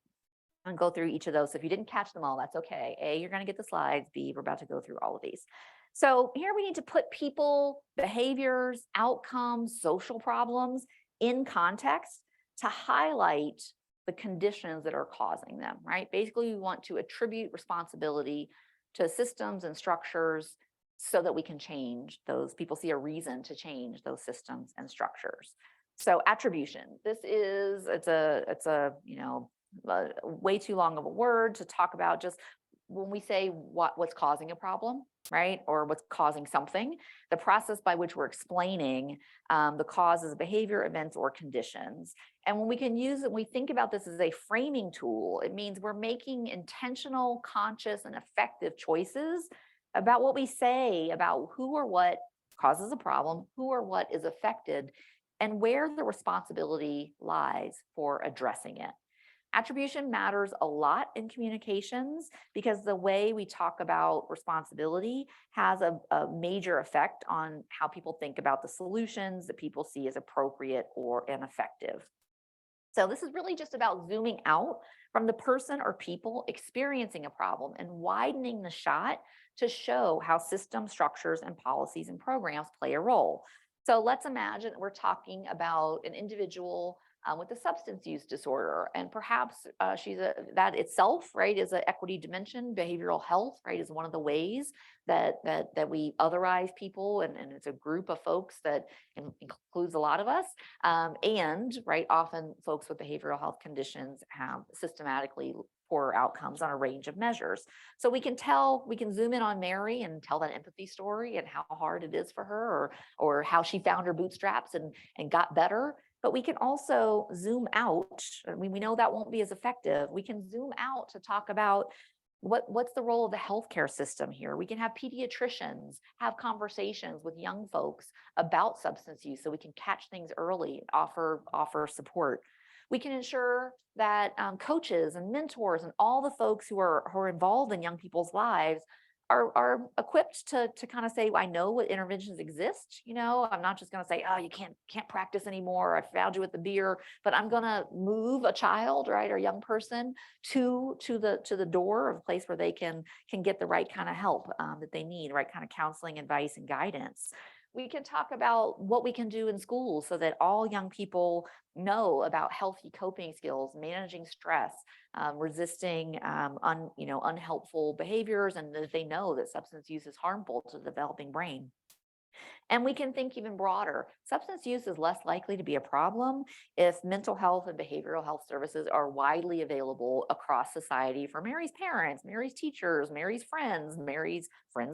And go through each of those. So if you didn't catch them all, that's okay. A, you're gonna get the slides. B, we're about to go through all of these. So here we need to put people, behaviors, outcomes, social problems in context to highlight the conditions that are causing them, right? Basically, we want to attribute responsibility to systems and structures so that we can change those. People see a reason to change those systems and structures. So attribution, it's a way too long of a word to talk about. Just when we say what's causing a problem, right? Or what's causing something, the process by which we're explaining the causes, behavior, events, or conditions. And when we can use it, we think about this as a framing tool, it means we're making intentional, conscious, and effective choices about what we say, about who or what causes a problem, who or what is affected, and where the responsibility lies for addressing it. Attribution matters a lot in communications because the way we talk about responsibility has a major effect on how people think about the solutions that people see as appropriate or ineffective. So this is really just about zooming out from the person or people experiencing a problem and widening the shot to show how system structures and policies and programs play a role. So let's imagine that we're talking about an individual with a substance use disorder, and perhaps that itself, right, is an equity dimension. Behavioral health, right, is one of the ways that we otherize people, and it's a group of folks that includes a lot of us. And right, often folks with behavioral health conditions have systematically poorer outcomes on a range of measures. So we can zoom in on Mary and tell that empathy story and how hard it is for her, or how she found her bootstraps and got better. But we can also zoom out. I mean, we know that won't be as effective. We can zoom out to talk about what's the role of the healthcare system here. We can have pediatricians have conversations with young folks about substance use so we can catch things early, offer support. We can ensure that coaches and mentors and all the folks who are involved in young people's lives are equipped to kind of say, I know what interventions exist. You know, I'm not just going to say, oh, you can't practice anymore. I found you with the beer, but I'm going to move a child, right, or young person to the door of a place where they can get the right kind of help that they need, right kind of counseling, advice, and guidance. We can talk about what we can do in schools so that all young people know about healthy coping skills, managing stress, resisting unhelpful behaviors, and that they know that substance use is harmful to the developing brain. And we can think even broader. Substance use is less likely to be a problem if mental health and behavioral health services are widely available across society for Mary's parents, Mary's teachers, Mary's friends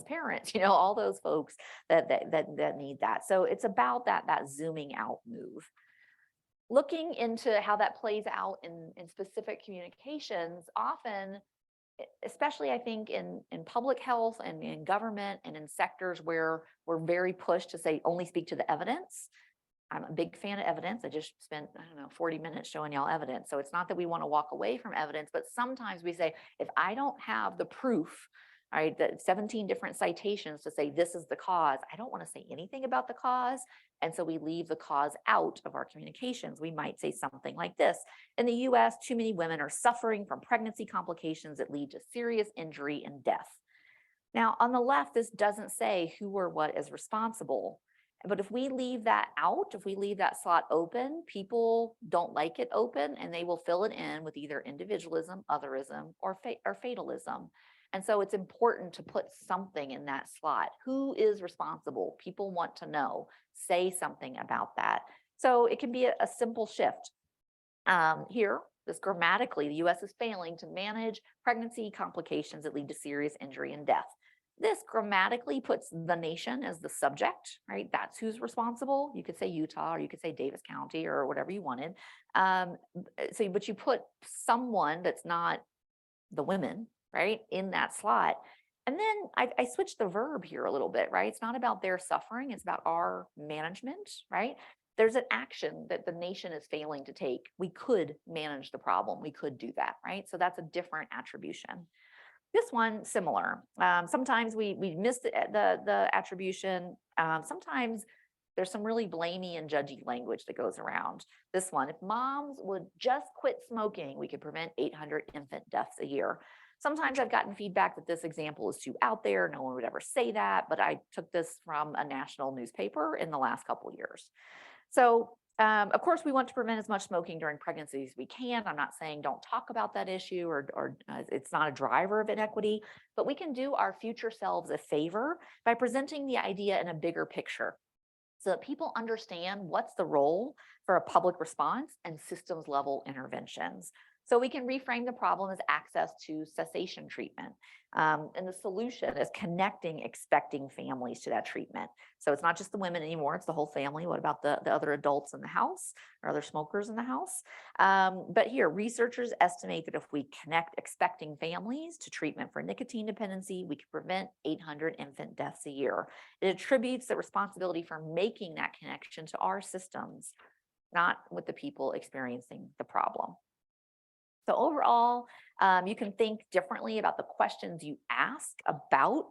parents, all those folks that need that. So it's about that zooming out move. Looking into how that plays out in specific communications, often, especially I think in public health and in government and in sectors where we're very pushed to say only speak to the evidence. I'm a big fan of evidence. I just spent, 40 minutes showing y'all evidence. So it's not that we want to walk away from evidence, but sometimes we say, if I don't have the proof, right, that 17 different citations to say this is the cause, I don't want to say anything about the cause. And so we leave the cause out of our communications. We might say something like this: in the US, too many women are suffering from pregnancy complications that lead to serious injury and death. Now, on the left, this doesn't say who or what is responsible. But if we leave that out, if we leave that slot open, people don't like it open, and they will fill it in with either individualism, otherism, or fatalism. And so it's important to put something in that slot. Who is responsible? People want to know. Say something about that. So it can be a simple shift. Here, this grammatically, the US is failing to manage pregnancy complications that lead to serious injury and death. This grammatically puts the nation as the subject, right? That's who's responsible. You could say Utah, or you could say Davis County, or whatever you wanted. But you put someone that's not the women, right, in that slot. And then I switched the verb here a little bit, right? It's not about their suffering, it's about our management, right? There's an action that the nation is failing to take. We could manage the problem. We could do that, right? So that's a different attribution. This one, similar. Sometimes we miss the attribution. Sometimes there's some really blamey and judgy language that goes around. This one: if moms would just quit smoking, we could prevent 800 infant deaths a year. Sometimes I've gotten feedback that this example is too out there. No one would ever say that, but I took this from a national newspaper in the last couple of years. So of course, we want to prevent as much smoking during pregnancy as we can. I'm not saying don't talk about that issue, or it's not a driver of inequity, but we can do our future selves a favor by presenting the idea in a bigger picture so that people understand what's the role for a public response and systems level interventions. So we can reframe the problem as access to cessation treatment. And the solution is connecting expecting families to that treatment. So it's not just the women anymore, it's the whole family. What about the other adults in the house or other smokers in the house? But here, researchers estimate that if we connect expecting families to treatment for nicotine dependency, we can prevent 800 infant deaths a year. It attributes the responsibility for making that connection to our systems, not with the people experiencing the problem. So overall, you can think differently about the questions you ask about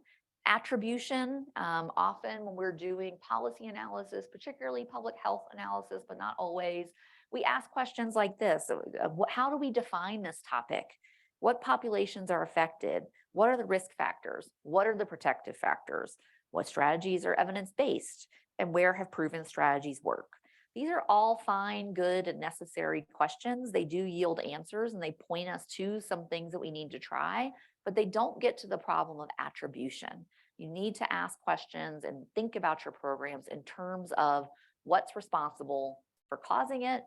attribution. Often when we're doing policy analysis, particularly public health analysis, but not always, we ask questions like this. How do we define this topic? What populations are affected? What are the risk factors? What are the protective factors? What strategies are evidence-based? And where have proven strategies work? These are all fine, good, and necessary questions. They do yield answers and they point us to some things that we need to try, but they don't get to the problem of attribution. You need to ask questions and think about your programs in terms of what's responsible for causing it,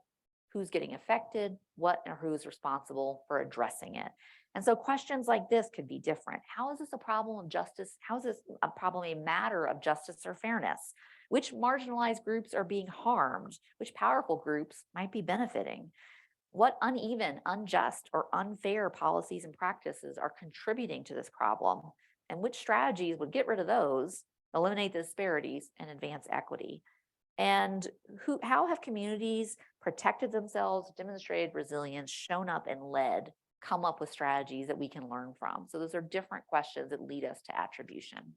who's getting affected, what or who's responsible for addressing it. And so questions like this could be different. How is this a problem of justice? How is this a problem, a matter of justice or fairness? Which marginalized groups are being harmed? Which powerful groups might be benefiting? What uneven, unjust, or unfair policies and practices are contributing to this problem? And which strategies would get rid of those, eliminate the disparities, and advance equity? And how have communities protected themselves, demonstrated resilience, shown up and led, come up with strategies that we can learn from? So those are different questions that lead us to attribution.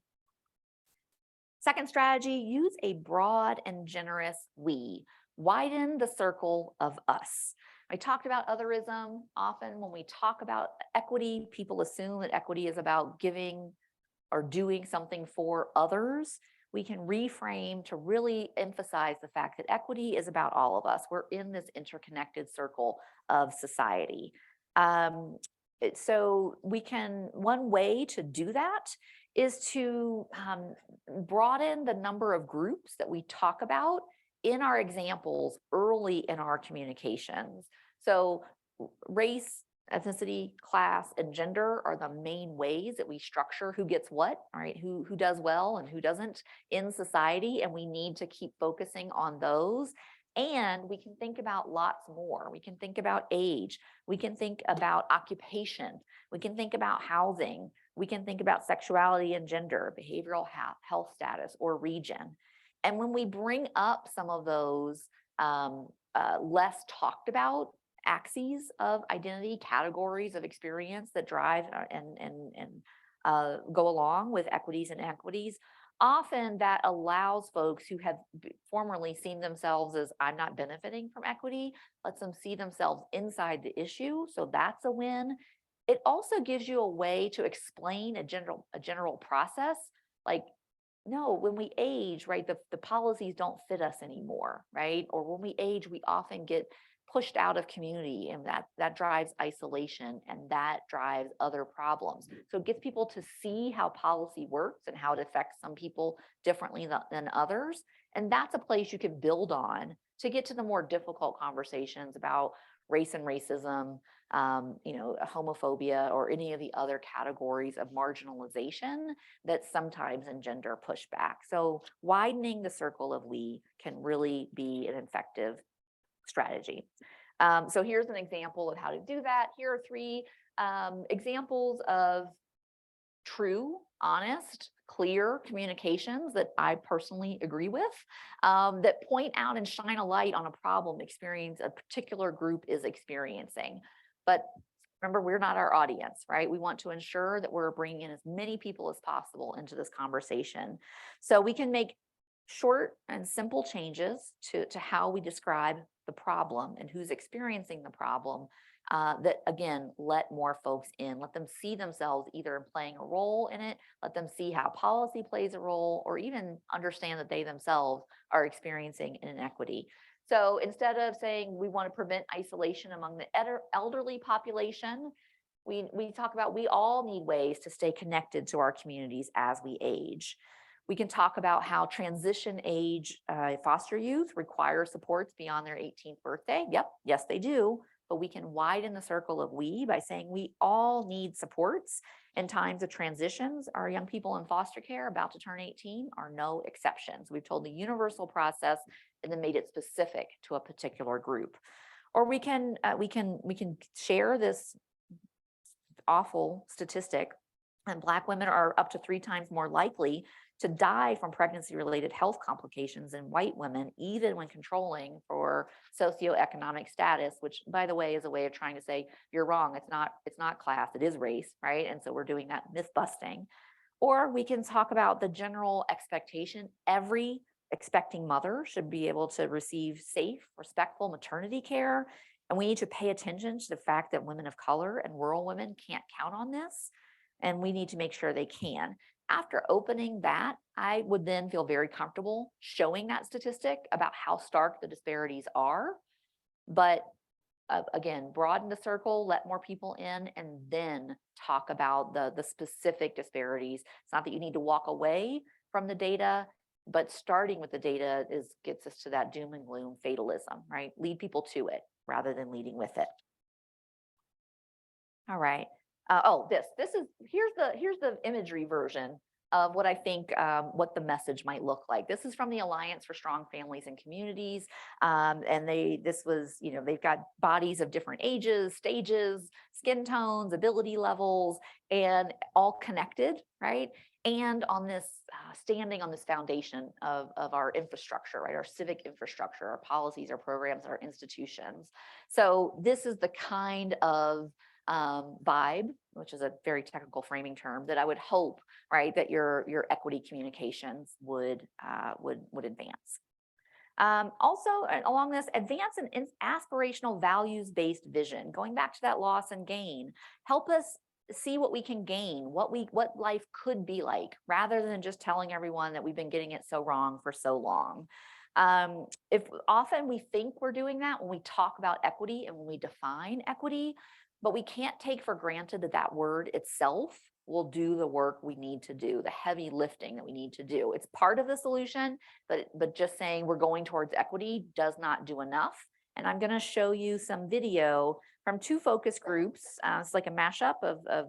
Second strategy, use a broad and generous we. Widen the circle of us. I talked about otherism. Often when we talk about equity, people assume that equity is about giving or doing something for others. We can reframe to really emphasize the fact that equity is about all of us. We're in this interconnected circle of society. So one way to do that is to broaden the number of groups that we talk about in our examples early in our communications. So race, ethnicity, class, and gender are the main ways that we structure who gets what, right? Who does well and who doesn't in society, and we need to keep focusing on those. And we can think about lots more. We can think about age. We can think about occupation. We can think about housing. We can think about sexuality and gender, behavioral health status, or region. And when we bring up some of those less talked about axes of identity, categories of experience that drive and go along with equities and inequities, often that allows folks who have formerly seen themselves as I'm not benefiting from equity, lets them see themselves inside the issue. So that's a win. It also gives you a way to explain a general process. Like, no, when we age, right, the policies don't fit us anymore, right? Or when we age, we often get pushed out of community, and that drives isolation, and that drives other problems. So it gets people to see how policy works and how it affects some people differently than others. And that's a place you can build on to get to the more difficult conversations about race and racism, homophobia, or any of the other categories of marginalization that sometimes engender pushback. So widening the circle of we can really be an effective strategy. So here's an example of how to do that. Here are 3 examples of true, honest, clear communications that I personally agree with, that point out and shine a light on a problem a particular group is experiencing. But remember, we're not our audience, right? We want to ensure that we're bringing in as many people as possible into this conversation. So we can make short and simple changes to how we describe the problem and who's experiencing the problem, that again, let more folks in, let them see themselves either playing a role in it, let them see how policy plays a role, or even understand that they themselves are experiencing an inequity. So instead of saying we want to prevent isolation among the elderly population, we talk about we all need ways to stay connected to our communities as we age. We can talk about how transition age foster youth require supports beyond their 18th birthday. Yep, yes, they do. but we can widen the circle of we by saying we all need supports in times of transitions. Our young people in foster care about to turn 18 are no exceptions. We've told the universal process and then made it specific to a particular group. Or we can share this awful statistic, and Black women are up to 3 times more likely to die from pregnancy-related health complications than white women, even when controlling for socioeconomic status, which, by the way, is a way of trying to say you're wrong. It's not class, it is race, right? And so we're doing that myth busting. Or we can talk about the general expectation. Every expecting mother should be able to receive safe, respectful maternity care. And we need to pay attention to the fact that women of color and rural women can't count on this. And we need to make sure they can. After opening that, I would then feel very comfortable showing that statistic about how stark the disparities are. But again, broaden the circle, let more people in, and then talk about the specific disparities. It's not that you need to walk away from the data, but starting with the data gets us to that doom and gloom fatalism, right? Lead people to it rather than leading with it. All right. Here's the imagery version of what I think what the message might look like. This is from the Alliance for Strong Families and Communities, and they've got bodies of different ages, stages, skin tones, ability levels, and all connected, right? And on this standing on this foundation of our infrastructure, right? Our civic infrastructure, our policies, our programs, our institutions. So this is the kind of vibe, which is a very technical framing term, that I would hope, right, that your equity communications would advance. Also, along this, advance an aspirational values-based vision. Going back to that loss and gain, help us see what we can gain, what life could be like, rather than just telling everyone that we've been getting it so wrong for so long. If often we think we're doing that when we talk about equity and when we define equity, but we can't take for granted that that word itself will do the work we need to do, the heavy lifting that we need to do. It's part of the solution, but just saying we're going towards equity does not do enough. And I'm going to show you some video from 2 focus groups. It's like a mashup of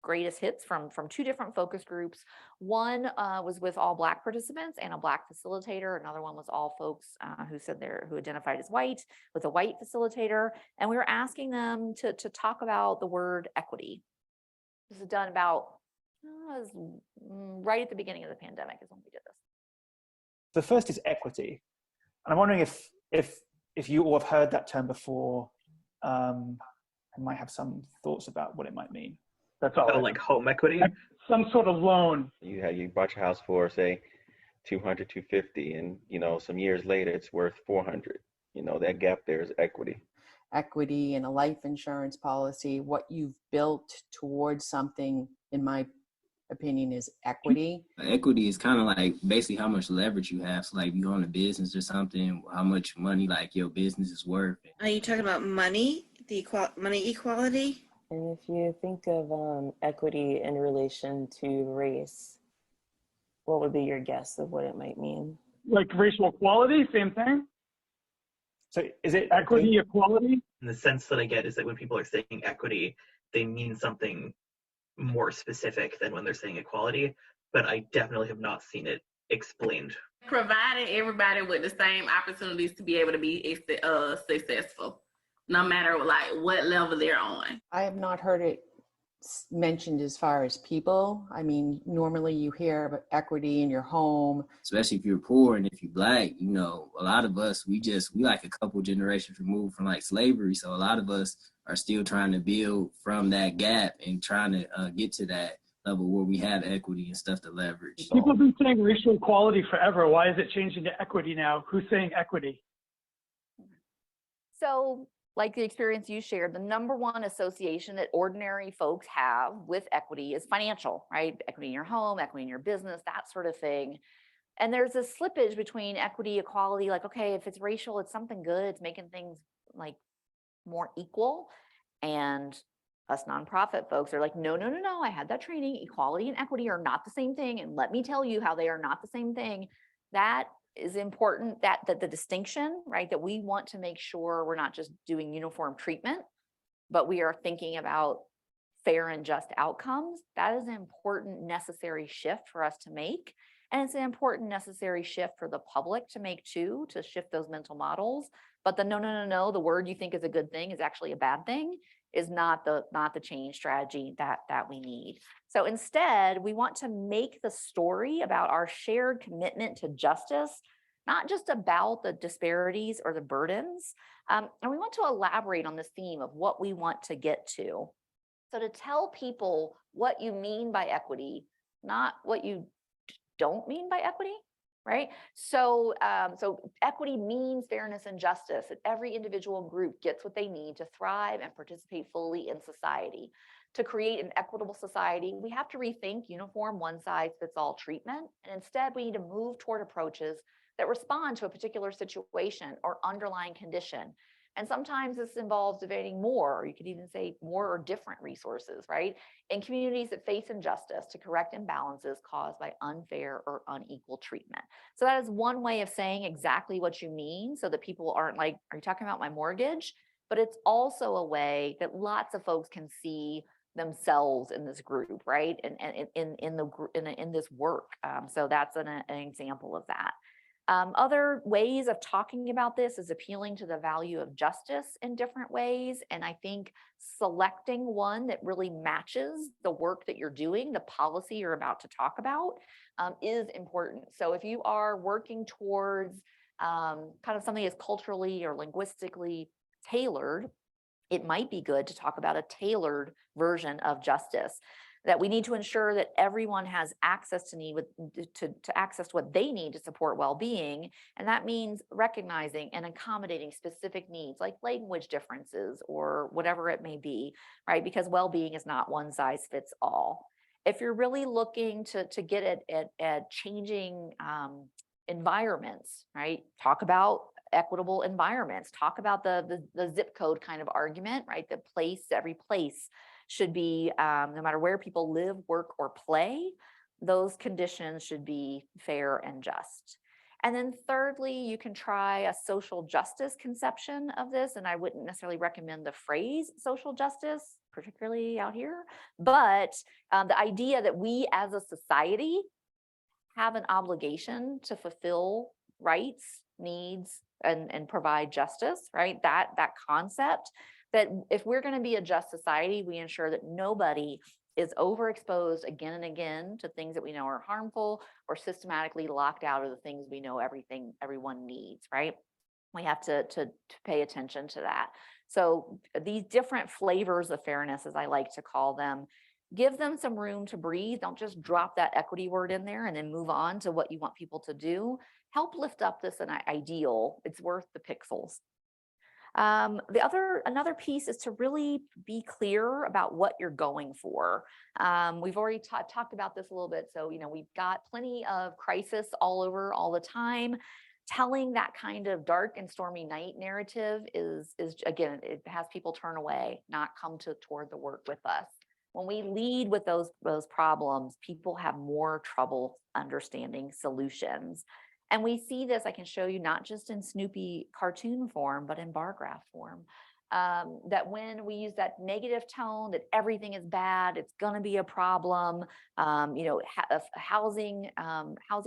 greatest hits from 2 different focus groups. One was with all Black participants and a Black facilitator. Another one was all folks who identified as white with a white facilitator. And we were asking them to talk about the word equity. This is done about right at the beginning of the pandemic is when we did this. The first is equity. And I'm wondering if you all have heard that term before, and might have some thoughts about what it might mean. That's all. Like home equity? Some sort of loan. You bought your house for, say, 200, 250, and some years later it's worth 400. That gap there is equity. Equity in a life insurance policy, what you've built towards something, in my opinion, is equity. Equity is kind of like basically how much leverage you have. So like if you own a business or something, how much money like your business is worth. Are you talking about money, money equality? And if you think of equity in relation to race, what would be your guess of what it might mean? Like racial equality, same thing? So is it equity, equality? And the sense that I get is that when people are saying equity, they mean something more specific than when they're saying equality, but I definitely have not seen it explained. Providing everybody with the same opportunities to be able to be successful, no matter like what level they're on. I have not heard it mentioned as far as people. I mean, normally you hear about equity in your home. Especially if you're poor and if you're Black, a lot of us, we like a couple generations removed from like slavery. So a lot of us are still trying to build from that gap and trying to get to that level where we have equity and stuff to leverage. People have been saying racial equality forever. Why is it changing to equity now? Who's saying equity? So, like the experience you shared, the number one association that ordinary folks have with equity is financial, right? Equity in your home, equity in your business, that sort of thing. And there's a slippage between equity, equality, like, okay, if it's racial, it's something good, it's making things like more equal. And us nonprofit folks are like, no, I had that training. Equality and equity are not the same thing. And let me tell you how they are not the same thing. That is important, that the distinction, right, that we want to make sure we're not just doing uniform treatment, but we are thinking about fair and just outcomes. That is an important, necessary shift for us to make. And it's an important, necessary shift for the public to make too, to shift those mental models. But the no, the word you think is a good thing is actually a bad thing, is not the change strategy that we need. So instead, we want to make the story about our shared commitment to justice, not just about the disparities or the burdens. And we want to elaborate on this theme of what we want to get to. So to tell people what you mean by equity, not what you don't mean by equity, right? So, so equity means fairness and justice, that every individual group gets what they need to thrive and participate fully in society. To create an equitable society, we have to rethink uniform one-size-fits-all treatment, and instead we need to move toward approaches that respond to a particular situation or underlying condition. And sometimes this involves debating more, or you could even say more or different resources, right? In communities that face injustice to correct imbalances caused by unfair or unequal treatment. So that is one way of saying exactly what you mean, so that people aren't like, are you talking about my mortgage? But it's also a way that lots of folks can see themselves in this group, right? And in this work. So that's an example of that. Other ways of talking about this is appealing to the value of justice in different ways. And I think selecting one that really matches the work that you're doing, the policy you're about to talk about, is important. So if you are working towards kind of something that's culturally or linguistically tailored, it might be good to talk about a tailored version of justice, that we need to ensure that everyone has access to access what they need to support well-being. And that means recognizing and accommodating specific needs like language differences or whatever it may be, right? Because well-being is not one size fits all. If you're really looking to get at changing environments, right? Talk about equitable environments, talk about the zip code kind of argument, right? The place, every place should be, no matter where people live, work, or play, those conditions should be fair and just. And then thirdly, you can try a social justice conception of this. And I wouldn't necessarily recommend the phrase social justice, particularly out here, but the idea that we as a society have an obligation to fulfill rights, needs, and provide justice, right? That concept, that if we're going to be a just society, we ensure that nobody is overexposed again and again to things that we know are harmful, or systematically locked out of the things we know everyone needs, right? We have to pay attention to that. So these different flavors of fairness, as I like to call them, give them some room to breathe. Don't just drop that equity word in there and then move on to what you want people to do. Help lift up this an ideal. It's worth the pixels. Another piece is to really be clear about what you're going for. We've already talked about this a little bit. So, we've got plenty of crisis all over all the time. Telling that kind of dark and stormy night narrative is again, it has people turn away, not come toward the work with us. When we lead with those problems, people have more trouble understanding solutions. And we see this, I can show you, not just in Snoopy cartoon form, but in bar graph form. That when we use that negative tone, that everything is bad, it's going to be a problem. Housing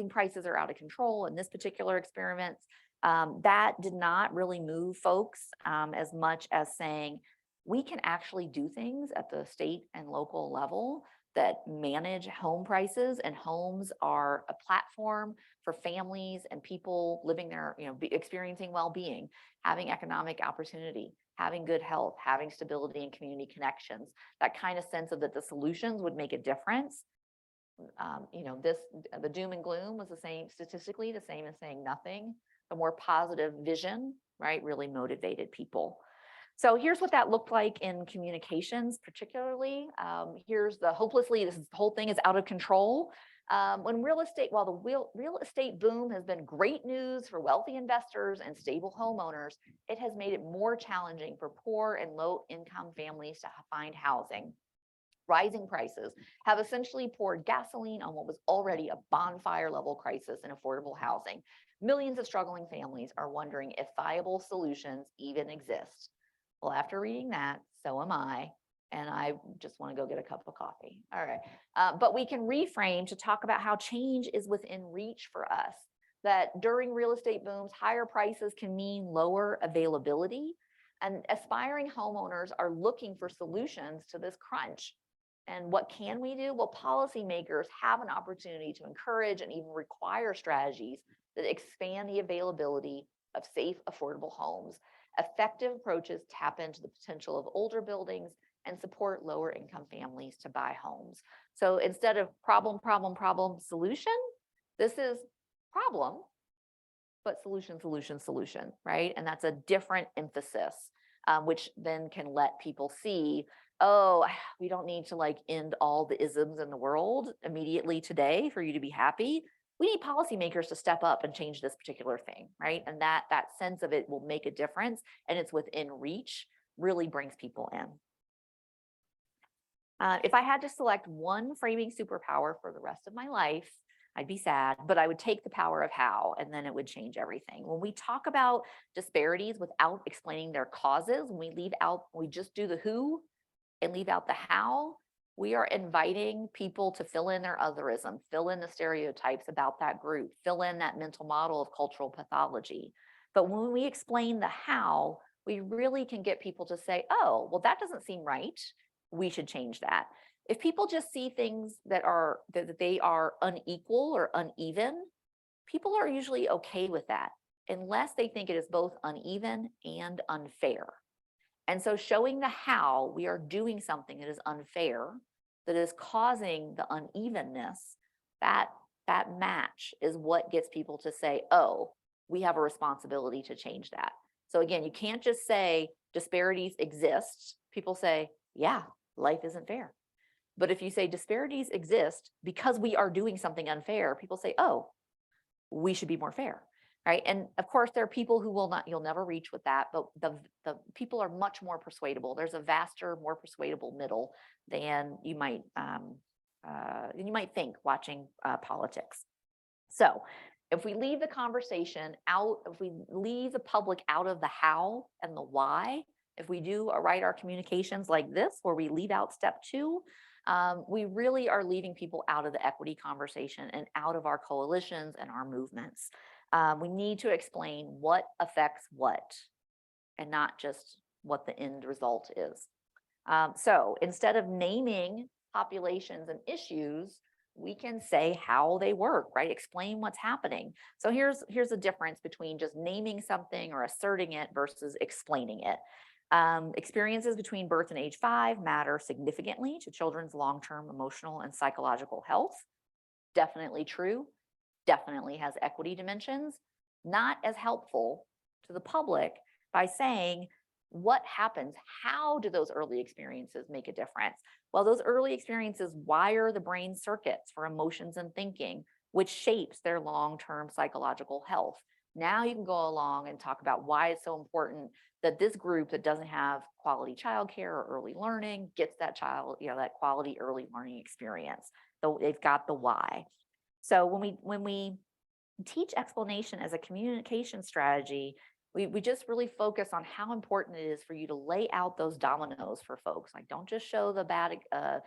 prices are out of control in this particular experiment. That did not really move folks as much as saying, we can actually do things at the state and local level that manage home prices, and homes are a platform for families and people living there, experiencing well-being, having economic opportunity, having good health, having stability and community connections. That kind of sense of that the solutions would make a difference. The doom and gloom was the same, statistically the same as saying nothing. The more positive vision, right, really motivated people. So here's what that looked like in communications, particularly. Here's the hopelessly, this whole thing is out of control. When real estate, while the real estate boom has been great news for wealthy investors and stable homeowners, it has made it more challenging for poor and low income families to find housing. rising prices have essentially poured gasoline on what was already a bonfire level crisis in affordable housing. Millions of struggling families are wondering if viable solutions even exist. Well, after reading that, so am I. And I just want to go get a cup of coffee. All right. But we can reframe to talk about how change is within reach for us. That during real estate booms, higher prices can mean lower availability. And aspiring homeowners are looking for solutions to this crunch. And what can we do? Well, policymakers have an opportunity to encourage and even require strategies that expand the availability of safe, affordable homes. Effective approaches tap into the potential of older buildings and support lower income families to buy homes. So instead of problem, problem, problem, solution, this is problem, but solution, solution, solution, right? And that's a different emphasis, which then can let people see, oh, we don't need to like end all the isms in the world immediately today for you to be happy. We need policymakers to step up and change this particular thing, right? And that sense of it will make a difference, and it's within reach, really brings people in. If I had to select one framing superpower for the rest of my life, I'd be sad, but I would take the power of how, and then it would change everything. When we talk about disparities without explaining their causes, when we just do the who and leave out the how, we are inviting people to fill in their otherism, fill in the stereotypes about that group, fill in that mental model of cultural pathology. But when we explain the how, we really can get people to say, oh, well, that doesn't seem right. We should change that. If people just see things that they are unequal or uneven, people are usually okay with that, unless they think it is both uneven and unfair. And so showing the how we are doing something that is unfair, that is causing the unevenness, that match is what gets people to say, oh, we have a responsibility to change that. So again, you can't just say disparities exist. People say, yeah, life isn't fair. But if you say disparities exist because we are doing something unfair, people say, oh, we should be more fair, right? And of course, there are people who you'll never reach with that, but the people are much more persuadable. There's a vaster, more persuadable middle than you might think watching politics. So if we leave the conversation out, if we leave the public out of the how and the why, if we do write our communications like this, where we leave out step 2, we really are leaving people out of the equity conversation and out of our coalitions and our movements. We need to explain what affects what, and not just what the end result is. So instead of naming populations and issues, we can say how they work, right? Explain what's happening. So here's a difference between just naming something or asserting it versus explaining it. Experiences between birth and age 5 matter significantly to children's long-term emotional and psychological health. Definitely true. Definitely has equity dimensions. Not as helpful to the public by saying what happens, how do those early experiences make a difference? Well, those early experiences wire the brain circuits for emotions and thinking, which shapes their long-term psychological health. Now you can go along and talk about why it's so important that this group that doesn't have quality childcare or early learning gets that child, that quality early learning experience. So they've got the why. So when we teach explanation as a communication strategy, we just really focus on how important it is for you to lay out those dominoes for folks. Like, don't just show the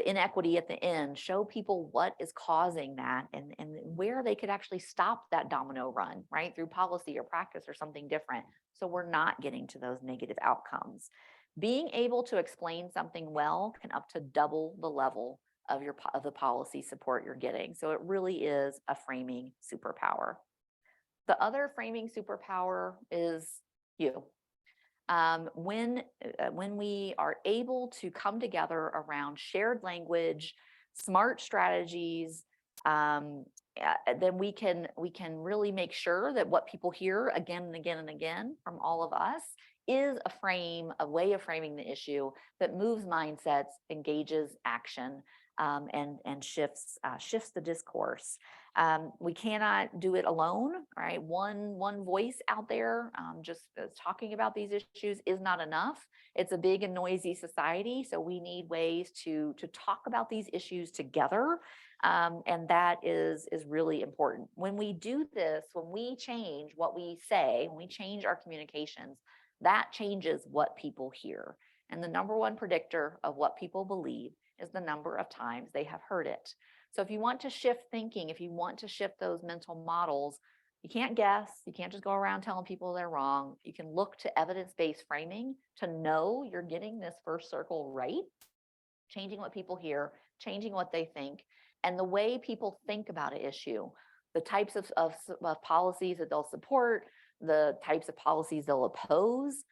inequity at the end. Show people what is causing that and where they could actually stop that domino run, right? Through policy or practice or something different. So we're not getting to those negative outcomes. Being able to explain something well can up to double the level of the policy support you're getting. So it really is a framing superpower. The other framing superpower is you. When we are able to come together around shared language, smart strategies, then we can really make sure that what people hear again and again and again from all of us is a way of framing the issue that moves mindsets, engages action, and shifts the discourse. We cannot do it alone, right? One voice out there just talking about these issues is not enough. It's a big and noisy society, so we need ways to talk about these issues together, and that is really important. When we do this, when we change what we say, when we change our communications, that changes what people hear. And the number one predictor of what people believe is the number of times they have heard it. So if you want to shift thinking, if you want to shift those mental models, you can't guess, you can't just go around telling people they're wrong. You can look to evidence-based framing to know you're getting this first circle right, changing what people hear, changing what they think, and the way people think about an issue, the types of policies that they'll support, the types of policies they'll oppose.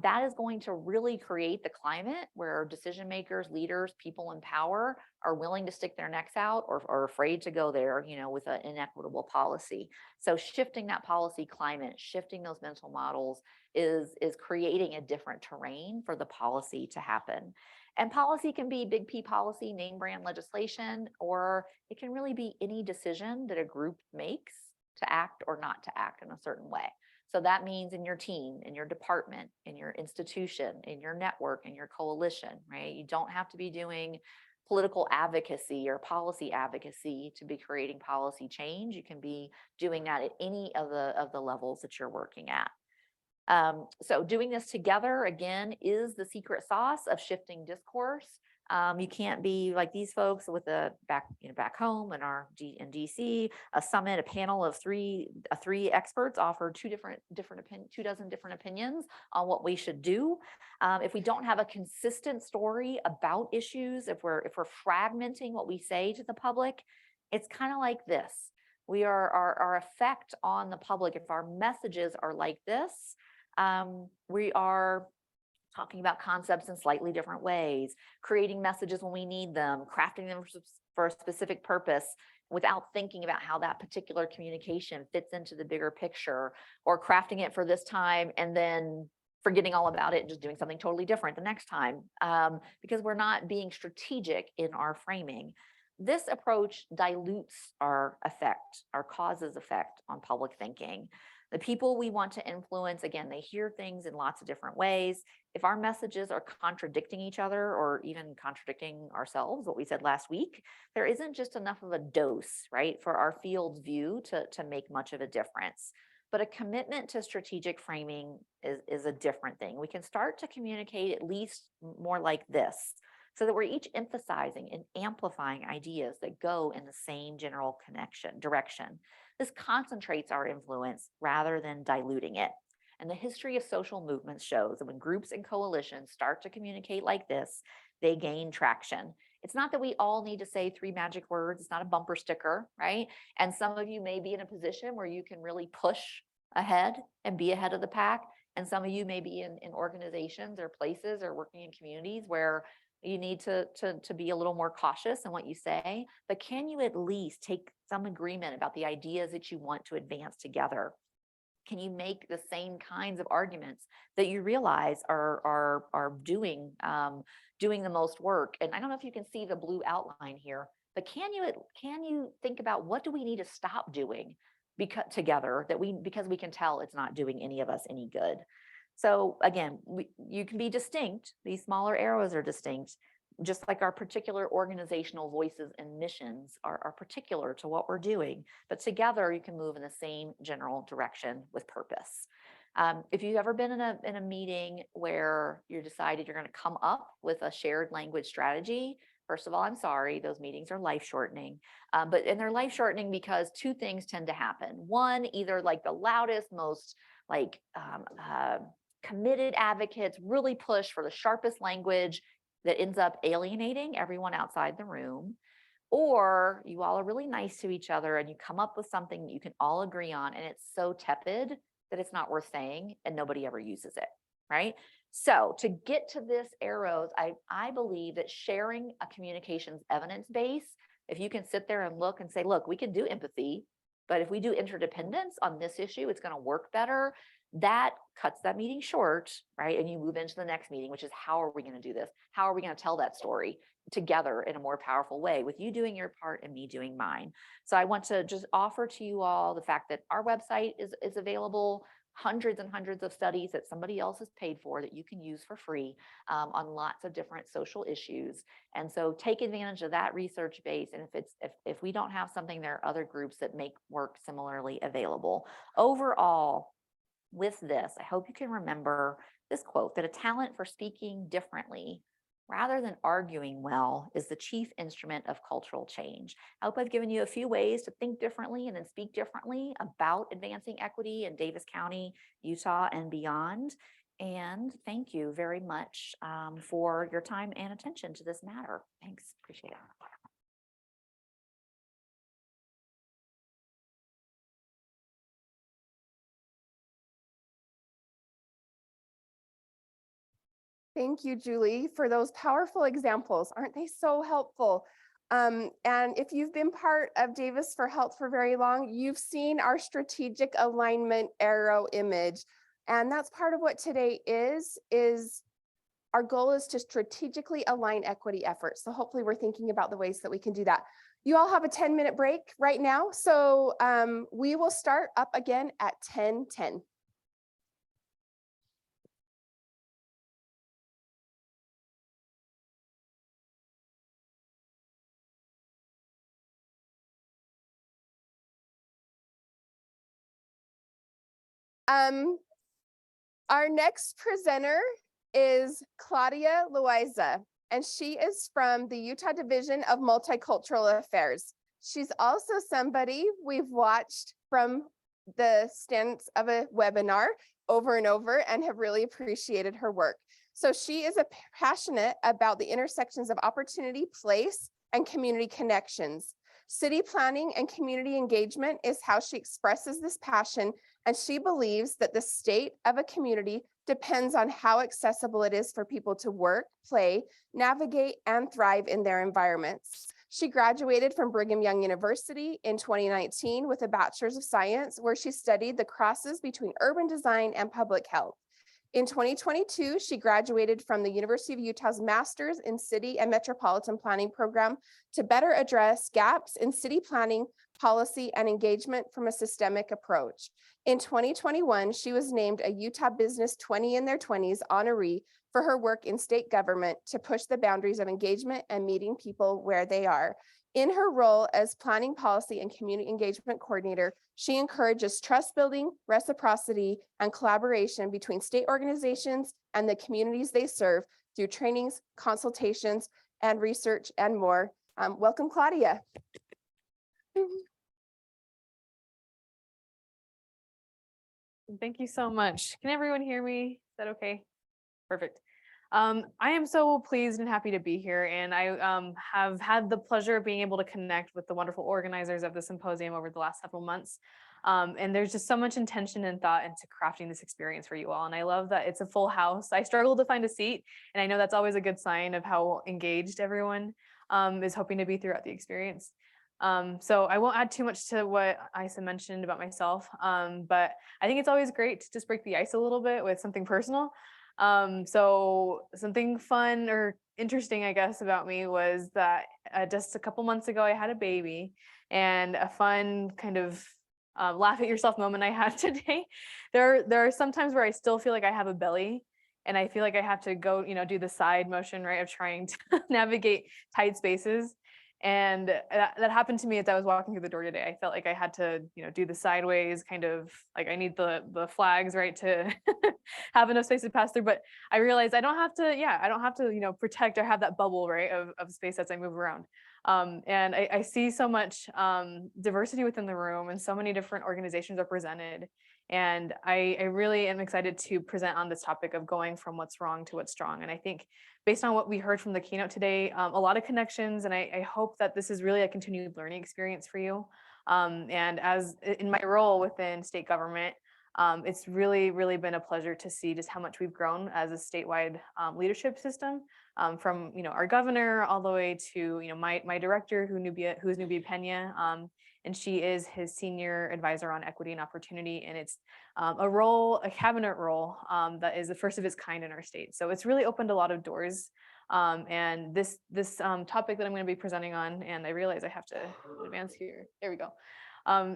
That is going to really create the climate where decision makers, leaders, people in power are willing to stick their necks out or are afraid to go there, with an inequitable policy. So shifting that policy climate, shifting those mental models is creating a different terrain for the policy to happen. And policy can be big P policy, name brand legislation, or it can really be any decision that a group makes to act or not to act in a certain way. So that means in your team, in your department, in your institution, in your network, in your coalition, right? You don't have to be doing political advocacy or policy advocacy to be creating policy change. You can be doing that at any of the levels that you're working at. So doing this together, again, is the secret sauce of shifting discourse. You can't be like these folks with back home in DC, a summit, a panel of three experts offer two dozen different opinions on what we should do. If we don't have a consistent story about issues, if we're fragmenting what we say to the public, it's kind of like this. We are our effect on the public. If our messages are like this, we are talking about concepts in slightly different ways, creating messages when we need them, crafting them for a specific purpose without thinking about how that particular communication fits into the bigger picture, or crafting it for this time and then forgetting all about it and just doing something totally different the next time, because we're not being strategic in our framing. This approach dilutes our causes effect on public thinking. The people we want to influence, again, they hear things in lots of different ways. If our messages are contradicting each other or even contradicting ourselves, what we said last week, there isn't just enough of a dose, right, for our field's view to make much of a difference. But a commitment to strategic framing is a different thing. We can start to communicate at least more like this, so that we're each emphasizing and amplifying ideas that go in the same general direction. This concentrates our influence rather than diluting it. And the history of social movements shows that when groups and coalitions start to communicate like this, they gain traction. It's not that we all need to say 3 magic words. It's not a bumper sticker, right? And some of you may be in a position where you can really push ahead and be ahead of the pack. And some of you may be in organizations or places or working in communities where you need to be a little more cautious in what you say, but can you at least take some agreement about the ideas that you want to advance together? Can you make the same kinds of arguments that you realize are doing the most work? And I don't know if you can see the blue outline here, but can you think about what do we need to stop doing together because we can tell it's not doing any of us any good? So again, you can be distinct. These smaller arrows are distinct, just like our particular organizational voices and missions are particular to what we're doing. But together, you can move in the same general direction with purpose. If you've ever been in a meeting where you decided you're going to come up with a shared language strategy, first of all, I'm sorry, those meetings are life shortening. And they're life shortening because 2 things tend to happen. One, either like the loudest, most committed advocates really push for the sharpest language that ends up alienating everyone outside the room, or you all are really nice to each other and you come up with something that you can all agree on and it's so tepid that it's not worth saying and nobody ever uses it, right? So to get to this arrows, I believe that sharing a communications evidence base, if you can sit there and look and say, look, we can do empathy, but if we do interdependence on this issue, it's going to work better. That cuts that meeting short, right? And you move into the next meeting, which is how are we going to do this? How are we going to tell that story? together in a more powerful way, with you doing your part and me doing mine. So I want to just offer to you all the fact that our website is available, hundreds and hundreds of studies that somebody else has paid for that you can use for free on lots of different social issues. And so take advantage of that research base. And if we don't have something, there are other groups that make work similarly available. Overall, with this, I hope you can remember this quote, that a talent for speaking differently rather than arguing well is the chief instrument of cultural change. I hope I've given you a few ways to think differently and then speak differently about advancing equity in Davis County, Utah, and beyond. And thank you very much for your time and attention to this matter. Thanks, appreciate it. Thank you, Julie, for those powerful examples. Aren't they so helpful? And if you've been part of Davis for Health for very long, you've seen our strategic alignment arrow image. And that's part of what today is our goal is to strategically align equity efforts. So hopefully we're thinking about the ways that we can do that. You all have a 10-minute break right now. So we will start up again at 10:10. Our next presenter is Claudia Loaiza, and she is from the Utah Division of Multicultural Affairs. She's also somebody we've watched from the stands of a webinar over and over and have really appreciated her work. So she is passionate about the intersections of opportunity, place, and community connections. City planning and community engagement is how she expresses this passion, and she believes that the state of a community depends on how accessible it is for people to work, play, navigate, and thrive in their environments. She graduated from Brigham Young University in 2019 with a Bachelor's of Science, where she studied the crosses between urban design and public health. In 2022, she graduated from the University of Utah's Masters in City and Metropolitan Planning program to better address gaps in city planning, policy, and engagement from a systemic approach. In 2021, she was named a Utah Business 20 in their 20s honoree for her work in state government to push the boundaries of engagement and meeting people where they are. In her role as Planning Policy and Community Engagement Coordinator, she encourages trust building, reciprocity, and collaboration between state organizations and the communities they serve through trainings, consultations, and research and more. Welcome, Claudia. Thank you so much. Can everyone hear me? Is that okay? Perfect. I am so pleased and happy to be here, and I have had the pleasure of being able to connect with the wonderful organizers of the symposium over the last several months. And there's just so much intention and thought into crafting this experience for you all. And I love that it's a full house. I struggled to find a seat, and I know that's always a good sign of how engaged everyone is hoping to be throughout the experience. So I won't add too much to what Isa mentioned about myself, but I think it's always great to just break the ice a little bit with something personal. So something fun or interesting, I guess, about me was that just a couple months ago, I had a baby, and a fun kind of laugh at yourself moment I had today. There are some times where I still feel like I have a belly, and I feel like I have to go, do the side motion, right, of trying to navigate tight spaces. And that happened to me as I was walking through the door today. I felt like I had to, do the sideways, kind of like I need the flags, right, to have enough space to pass through. But I realized I don't have to, protect or have that bubble, right, of space as I move around. And I see so much diversity within the room, and so many different organizations are represented. And I really am excited to present on this topic of going from what's wrong to what's strong. And I think based on what we heard from the keynote today, a lot of connections, and I hope that this is really a continued learning experience for you. And as in my role within state government, it's really, really been a pleasure to see just how much we've grown as a statewide leadership system, from our governor all the way to my director, who's Nubia Pena, and she is his senior advisor on equity and opportunity, and it's a cabinet role that is the first of its kind in our state. So it's really opened a lot of doors And this topic that I'm going to be presenting on, and I realize I have to advance here. There we go.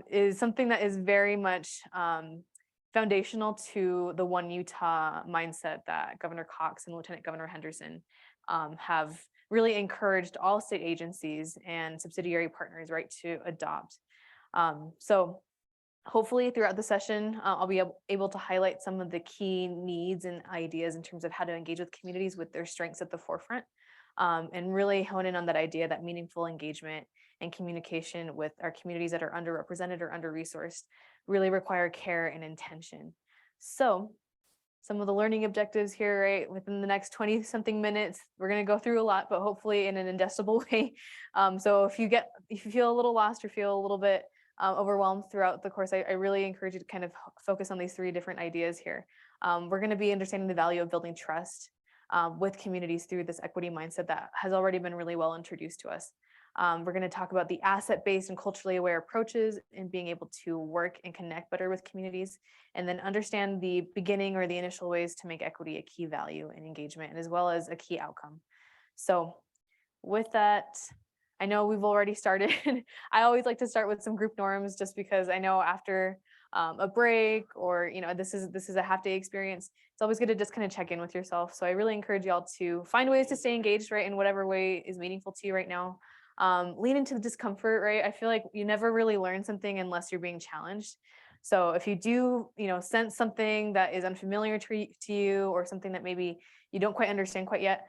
Is something that is very much foundational to the One Utah mindset that Governor Cox and Lieutenant Governor Henderson have really encouraged all state agencies and subsidiary partners, right, to adopt. So hopefully throughout the session, I'll be able to highlight some of the key needs and ideas in terms of how to engage with communities with their strengths at the forefront, and really hone in on that idea that meaningful engagement and communication with our communities that are underrepresented or under-resourced really require care and intention. So some of the learning objectives here, right, within the next 20 something minutes, we're going to go through a lot, but hopefully in an ingestible way. So if you feel a little lost or feel a little bit overwhelmed throughout the course, I really encourage you to kind of focus on these 3 different ideas here. We're going to be understanding the value of building trust with communities through this equity mindset that has already been really well introduced to us. We're going to talk about the asset-based and culturally aware approaches and being able to work and connect better with communities, and then understand the beginning or the initial ways to make equity a key value in engagement, and as well as a key outcome. So with that, I know we've already started. I always like to start with some group norms, just because I know after a break, or this is a half-day experience, it's always good to just kind of check in with yourself. So I really encourage y'all to find ways to stay engaged, right, in whatever way is meaningful to you right now. Lean into the discomfort, right? I feel like you never really learn something unless you're being challenged. So if you do, sense something that is unfamiliar to you, or something that maybe you don't quite understand quite yet,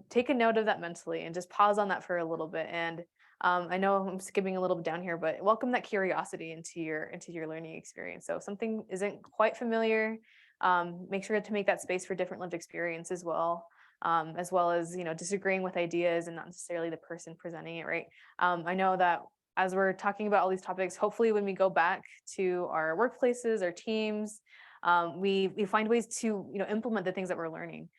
take a note of that mentally and just pause on that for a little bit. And I know I'm skipping a little bit down here, but welcome that curiosity into your learning experience. So if something isn't quite familiar, make sure to make that space for different lived experience as well as disagreeing with ideas and not necessarily the person presenting it, right? I know that as we're talking about all these topics, hopefully when we go back to our workplaces, our teams, we find ways to implement the things that we're learning.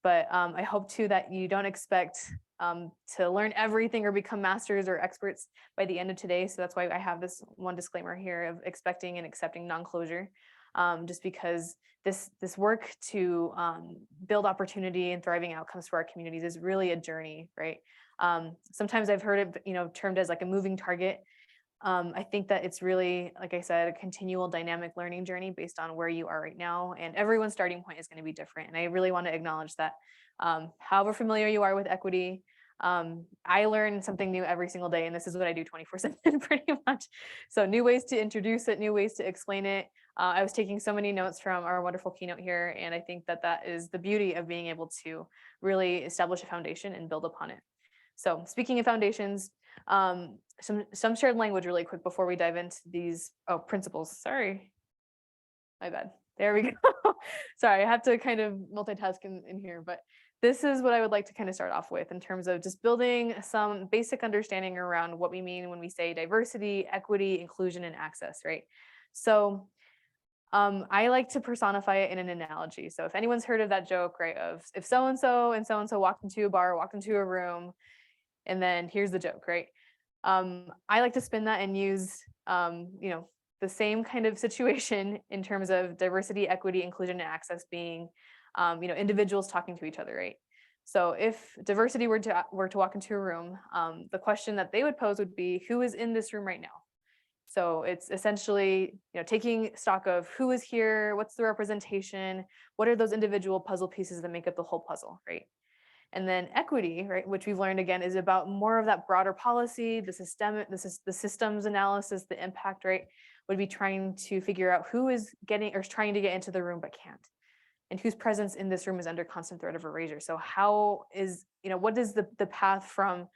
But I hope too that you don't expect to learn everything or become masters or experts by the end of today. So that's why I have this one disclaimer here of expecting and accepting non-closure, just because this work to build opportunity and thriving outcomes for our communities is really a journey, right? Sometimes I've heard it termed as like a moving target. I think that it's really, like I said, a continual dynamic learning journey based on where you are right now, and everyone's starting point is going to be different. And I really want to acknowledge that however familiar you are with equity, I learn something new every single day, and this is what I do 24/7 pretty much. So new ways to introduce it, new ways to explain it. I was taking so many notes from our wonderful keynote here, and I think that that is the beauty of being able to really establish a foundation and build upon it. So speaking of foundations, some shared language really quick before we dive into these principles. Sorry, my bad. There we go. Sorry, I have to kind of multitask in here, but this is what I would like to kind of start off with in terms of just building some basic understanding around what we mean when we say diversity, equity, inclusion, and access, right? So I like to personify it in an analogy. So if anyone's heard of that joke, right, of if so-and-so and so-and-so walked into a bar, walked into a room, and then here's the joke, right? I like to spin that and use, the same kind of situation in terms of diversity, equity, inclusion, and access being, individuals talking to each other, right? So if diversity were to walk into a room, the question that they would pose would be, who is in this room right now? So it's essentially, taking stock of who is here, what's the representation, what are those individual puzzle pieces that make up the whole puzzle, right? And then equity, right, which we've learned again is about more of that broader policy, the systems analysis, the impact, right, would be trying to figure out who is getting or trying to get into the room but can't, and whose presence in this room is under constant threat of erasure. So how is, what is the path from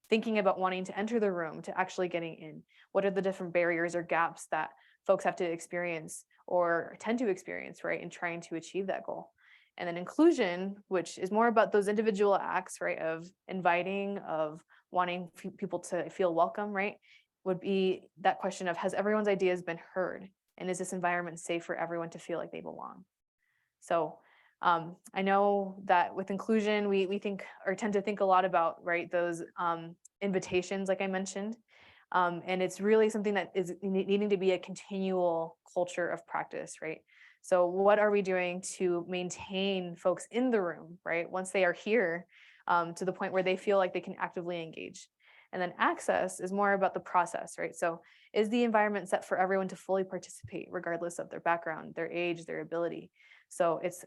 thinking about wanting to enter the room to actually getting in? What are the different barriers or gaps that folks have to experience or tend to experience, right, in trying to achieve that goal? And then inclusion, which is more about those individual acts, right, of inviting, of wanting people to feel welcome, right, would be that question of, has everyone's ideas been heard? And is this environment safe for everyone to feel like they belong? So I know that with inclusion, we think or tend to think a lot about, right, those invitations, like I mentioned. And it's really something that is needing to be a continual culture of practice, right? So what are we doing to maintain folks in the room, right? Once they are here, to the point where they feel like they can actively engage. And then access is more about the process, right? So is the environment set for everyone to fully participate regardless of their background, their age, their ability? So it's,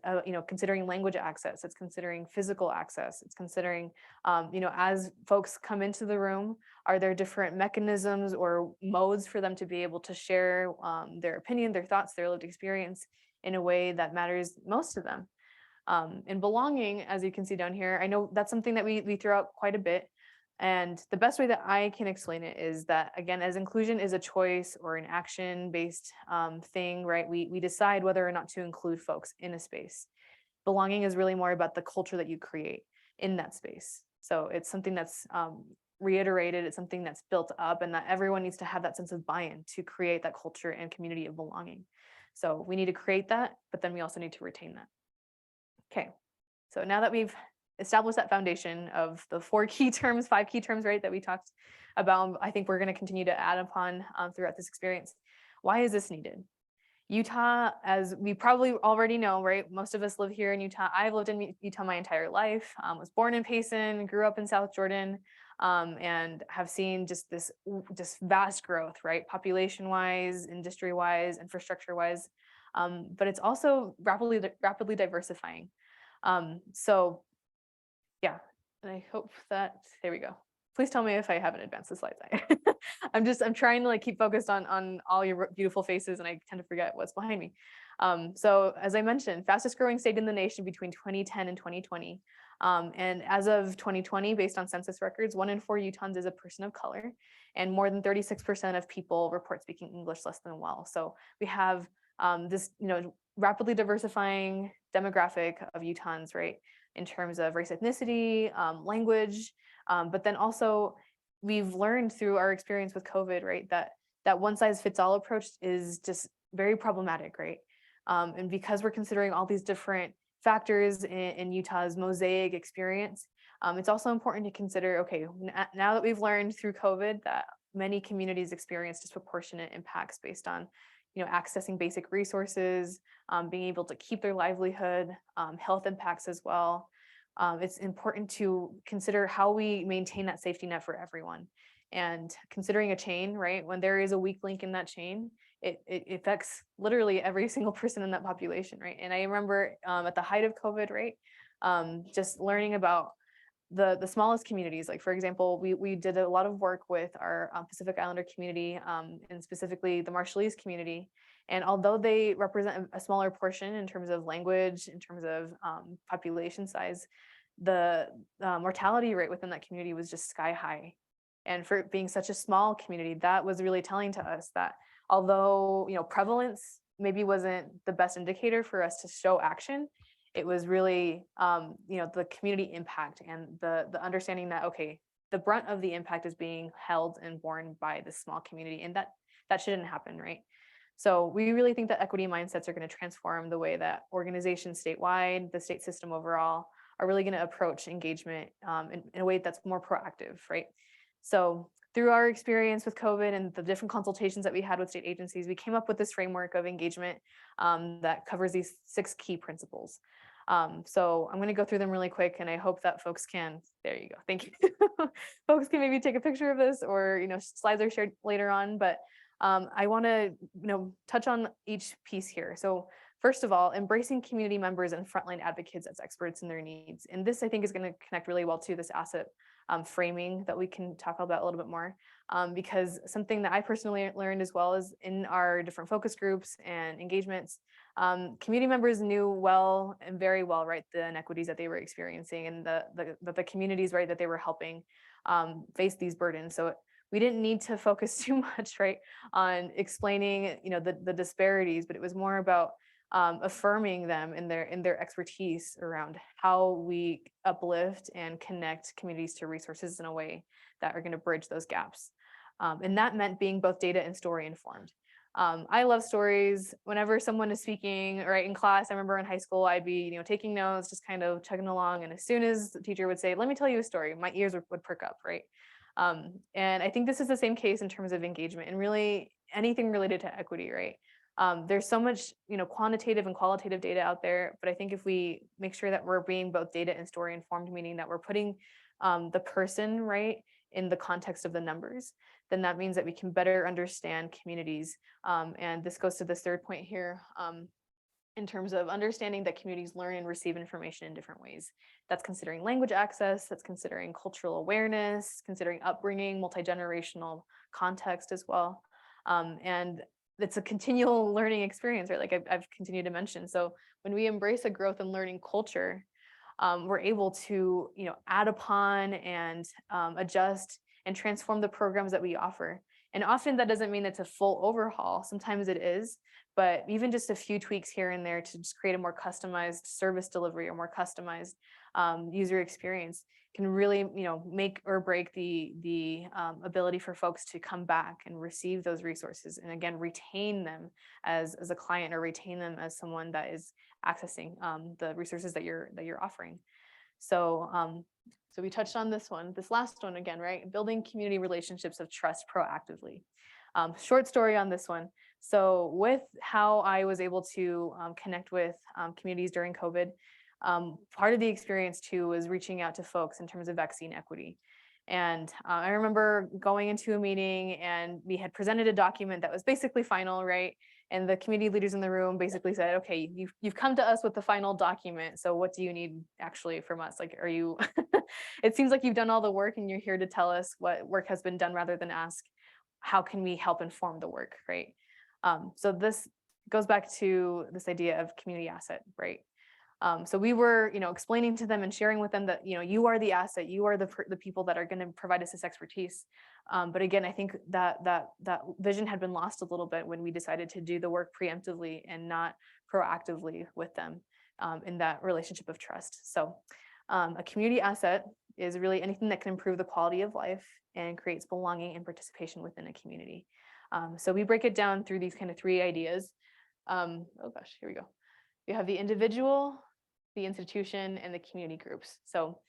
considering language access, it's considering physical access, it's considering, as folks come into the room, are there different mechanisms or modes for them to be able to share their opinion, their thoughts, their lived experience in a way that matters most to them? And belonging, as you can see down here, I know that's something that we throw out quite a bit. And the best way that I can explain it is that, again, as inclusion is a choice or an action-based thing, right? We decide whether or not to include folks in a space. Belonging is really more about the culture that you create in that space. So it's something that's reiterated, it's something that's built up, and that everyone needs to have that sense of buy-in to create that culture and community of belonging. So we need to create that, but then we also need to retain that. Okay, so now that we've established that foundation of the 5 key terms, right, that we talked about, I think we're going to continue to add upon throughout this experience. Why is this needed? Utah, as we probably already know, right? Most of us live here in Utah. I've lived in Utah my entire life, was born in Payson, grew up in South Jordan, and have seen just this vast growth, right? Population-wise, industry-wise, infrastructure-wise, but it's also rapidly diversifying. So yeah, and I hope that, there we go. Please tell me if I haven't advanced the slides. I'm trying to keep focused on all your beautiful faces, and I tend to forget what's behind me. So as I mentioned, fastest growing state in the nation between 2010 and 2020. And as of 2020, based on census records, 1 in 4 Utahns is a person of color, and more than 36% of people report speaking English less than well. So we have this, rapidly diversifying demographic of Utahns, right? In terms of race, ethnicity, language, but then also we've learned through our experience with COVID, right, that one size fits all approach is just very problematic, right? And because we're considering all these different factors in Utah's mosaic experience, it's also important to consider, okay, now that we've learned through COVID that many communities experience disproportionate impacts based on accessing basic resources, being able to keep their livelihood, health impacts as well. It's important to consider how we maintain that safety net for everyone. And considering a chain, right? When there is a weak link in that chain, it affects literally every single person in that population, right? And I remember at the height of COVID, right? Just learning about the smallest communities, like for example, we did a lot of work with our Pacific Islander community, and specifically the Marshallese community. And although they represent a smaller portion in terms of language, in terms of population size, the mortality rate within that community was just sky high. And for it being such a small community, that was really telling to us that although prevalence maybe wasn't the best indicator for us to show action, it was really, the community impact and the understanding that, okay, the brunt of the impact is being held and borne by this small community, and that shouldn't happen, right? So we really think that equity mindsets are going to transform the way that organizations statewide, the state system overall, are really going to approach engagement in a way that's more proactive, right? So through our experience with COVID and the different consultations that we had with state agencies, we came up with this framework of engagement that covers these 6 key principles. So I'm going to go through them really quick, and I hope that folks can, there you go, thank you. Folks can maybe take a picture of this, or slides are shared later on, but I want to touch on each piece here. So first of all, embracing community members and frontline advocates as experts in their needs. And this, I think, is going to connect really well to this asset framing that we can talk about a little bit more, because something that I personally learned as well is in our different focus groups and engagements, community members knew well and very well, right, the inequities that they were experiencing and the communities, right, that they were helping face these burdens. So we didn't need to focus too much, right, on explaining, the disparities, but it was more about affirming them in their expertise around how we uplift and connect communities to resources in a way that are going to bridge those gaps. And that meant being both data and story informed. I love stories. Whenever someone is speaking, right, in class, I remember in high school, I'd be, taking notes, just kind of chugging along. And as soon as the teacher would say, "Let me tell you a story," my ears would perk up, right? And I think this is the same case in terms of engagement and really anything related to equity, right? There's so much, quantitative and qualitative data out there, but I think if we make sure that we're being both data and story informed, meaning that we're putting the person right in the context of the numbers, then that means that we can better understand communities. And this goes to this third point here. In terms of understanding that communities learn and receive information in different ways. That's considering language access, that's considering cultural awareness, considering upbringing, multi-generational context as well. And it's a continual learning experience, right? Like I've continued to mention. So when we embrace a growth and learning culture, we're able to, add upon and adjust and transform the programs that we offer. And often that doesn't mean it's a full overhaul. Sometimes it is, but even just a few tweaks here and there to just create a more customized service delivery or more customized user experience can really, make or break the ability for folks to come back and receive those resources, and again retain them as a client, or retain them as someone that is accessing the resources that you're offering. So so we touched on this last one again, right? Building community relationships of trust proactively. Short story on this one. So with how I was able to connect with communities during COVID, part of the experience too was reaching out to folks in terms of vaccine equity. And I remember going into a meeting and we had presented a document that was basically final, right? And the community leaders in the room basically said, okay, you've come to us with the final document. So what do you need actually from us? Like, are you, it seems like you've done all the work and you're here to tell us what work has been done rather than ask, how can we help inform the work, right? So this goes back to this idea of community asset, right? So we were, explaining to them and sharing with them that, you are the asset, you are the people that are going to provide us this expertise. But again, I think that vision had been lost a little bit when we decided to do the work preemptively and not proactively with them in that relationship of trust. So a community asset is really anything that can improve the quality of life and creates belonging and participation within a community. So we break it down through these kind of three ideas. Oh gosh, here we go. You have the individual, the institution, and the community groups. So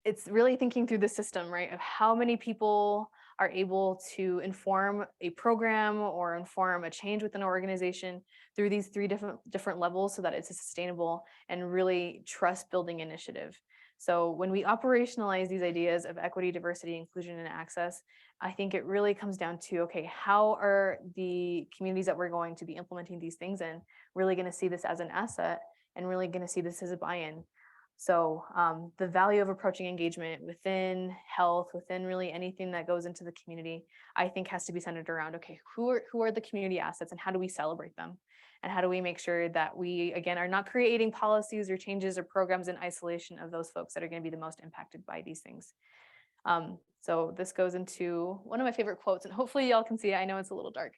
it's really thinking through the system, right, of how many people are able to inform a program or inform a change within an organization through these three different levels so that it's a sustainable and really trust building initiative. So when we operationalize these ideas of equity, diversity, inclusion, and access, I think it really comes down to, okay, how are the communities that we're going to be implementing these things in really going to see this as an asset and really going to see this as a buy-in? So the value of approaching engagement within health, within really anything that goes into the community, I think has to be centered around, okay, who are the community assets and how do we celebrate them? And how do we make sure that we, again, are not creating policies or changes or programs in isolation of those folks that are going to be the most impacted by these things? So this goes into one of my favorite quotes, and hopefully y'all can see it. I know it's a little dark.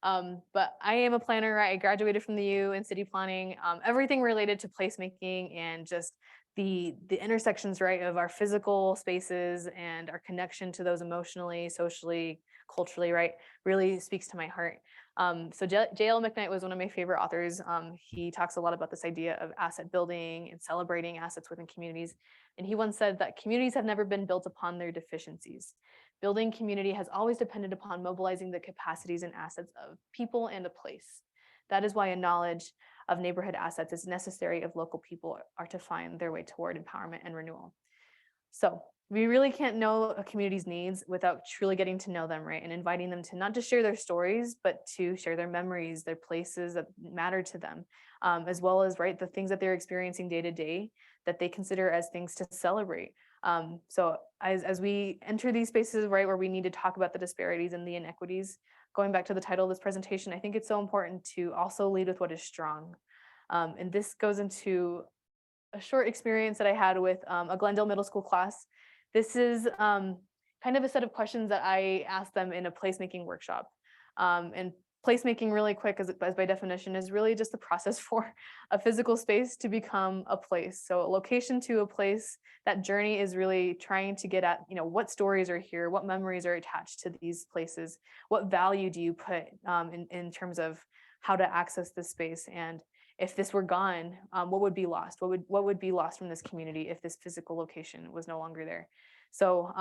But I am a planner. I graduated from the U in city planning, everything related to placemaking and just the intersections, right, of our physical spaces and our connection to those emotionally, socially, culturally, right, really speaks to my heart. So J.L. McKnight was one of my favorite authors. He talks a lot about this idea of asset building and celebrating assets within communities. And he once said that communities have never been built upon their deficiencies. Building community has always depended upon mobilizing the capacities and assets of people and a place. That is why a knowledge of neighborhood assets is necessary if local people are to find their way toward empowerment and renewal. So we really can't know a community's needs without truly getting to know them, right? And inviting them to not just share their stories, but to share their memories, their places that matter to them, as well as, right, the things that they're experiencing day to day that they consider as things to celebrate. So as we enter these spaces, right, where we need to talk about the disparities and the inequities, going back to the title of this presentation, I think it's so important to also lead with what is strong. And this goes into a short experience that I had with a Glendale Middle School class. This is kind of a set of questions that I asked them in a placemaking workshop. And placemaking, really quick, as by definition, is really just the process for a physical space to become a place. So a location to a place, that journey is really trying to get at, what stories are here, what memories are attached to these places, what value do you put in terms of how to access this space, and if this were gone, what would be lost? What would be lost from this community if this physical location was no longer there? So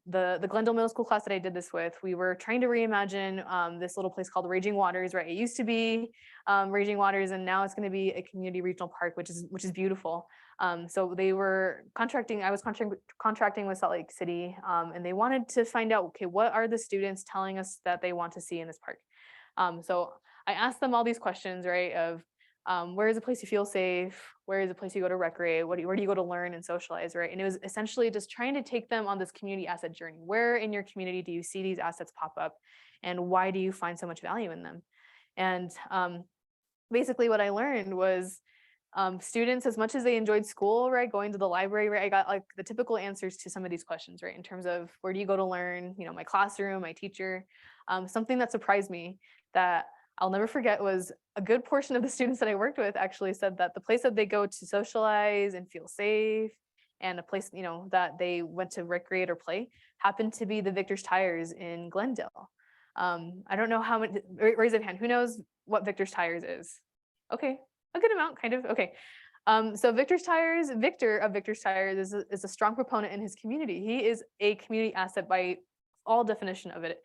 the Glendale Middle School class that I did this with, we were trying to reimagine this little place called Raging Waters, right? It used to be Raging Waters, and now it's going to be a community regional park, which is beautiful. So they were contracting, I was contracting with Salt Lake City, and they wanted to find out, okay, what are the students telling us that they want to see in this park? So I asked them all these questions, right, of where is a place you feel safe? Where is a place you go to recreate? Where do you go to learn and socialize, right? And it was essentially just trying to take them on this community asset journey. Where in your community do you see these assets pop up? And why do you find so much value in them? And basically what I learned was students, as much as they enjoyed school, right, going to the library, right, I got like the typical answers to some of these questions, right, in terms of where do you go to learn, you know, my classroom, my teacher. Something that surprised me that I'll never forget was a good portion of the students that I worked with actually said that the place that they go to socialize and feel safe, and a place, you know, that they went to recreate or play happened to be the Victor's Tires in Glendale. I don't know how many, raise a hand, who knows what Victor's Tires is? Okay, a good amount, kind of. Okay. So Victor of Victor's Tires is a strong proponent in his community. He is a community asset by all definition of it.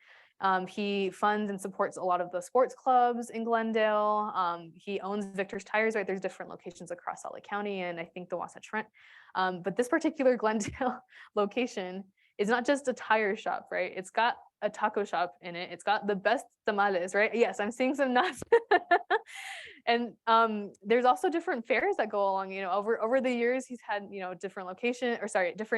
He funds and supports a lot of the sports clubs in Glendale. He owns Victor's Tires, right? There's different locations across Salt Lake County and I think the Wasatch Front. But this particular Glendale location is not just a tire shop, right? It's got a taco shop in it. It's got the best tamales, right? Yes, I'm seeing some nuts. And there's also different fairs that go along, you know, over the years, he's had, you know, different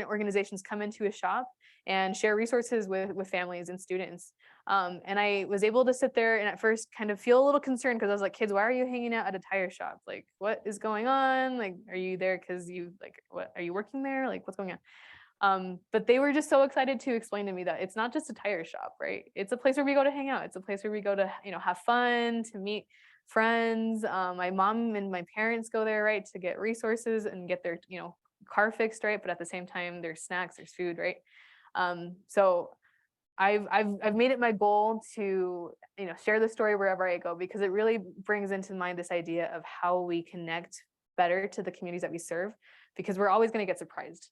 organizations come into his shop and share resources with families and students. And I was able to sit there and at first kind of feel a little concerned because I was like, kids, why are you hanging out at a tire shop? Like, what is going on? Like, are you there because you like, what are you working there? Like, what's going on? But they were just so excited to explain to me that it's not just a tire shop, right? It's a place where we go to hang out. It's a place where we go to, you know, have fun, to meet friends. My mom and my parents go there, right, to get resources and get their, you know, car fixed, right? But at the same time, there's snacks, there's food, right? So I've made it my goal to, you know, share the story wherever I go because it really brings into mind this idea of how we connect better to the communities that we serve because we're always going to get surprised.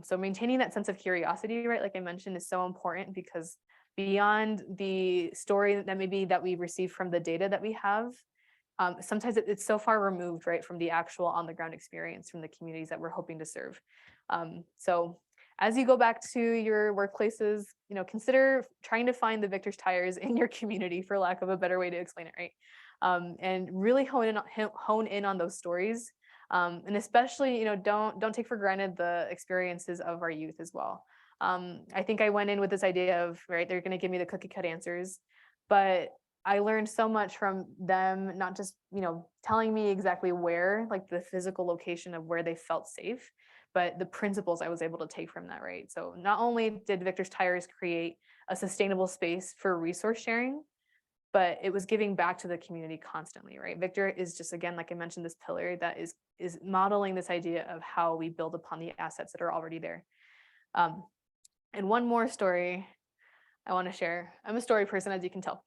So maintaining that sense of curiosity, right, like I mentioned, is so important because beyond the story that maybe that we receive from the data that we have, sometimes it's so far removed, right, from the actual on the ground experience from the communities that we're hoping to serve. So as you go back to your workplaces, you know, consider trying to find the Victor's Tires in your community, for lack of a better way to explain it, right? And really hone in on those stories. And especially, you know, don't take for granted the experiences of our youth as well. I think I went in with this idea of, right, they're going to give me the cookie cut answers, but I learned so much from them, not just, you know, telling me exactly where, like the physical location of where they felt safe, but the principles I was able to take from that, right? So not only did Victor's Tires create a sustainable space for resource sharing, but it was giving back to the community constantly, right? Victor is just, again, like I mentioned, this pillar that is modeling this idea of how we build upon the assets that are already there. And one more story I want to share. I'm a story person, as you can tell.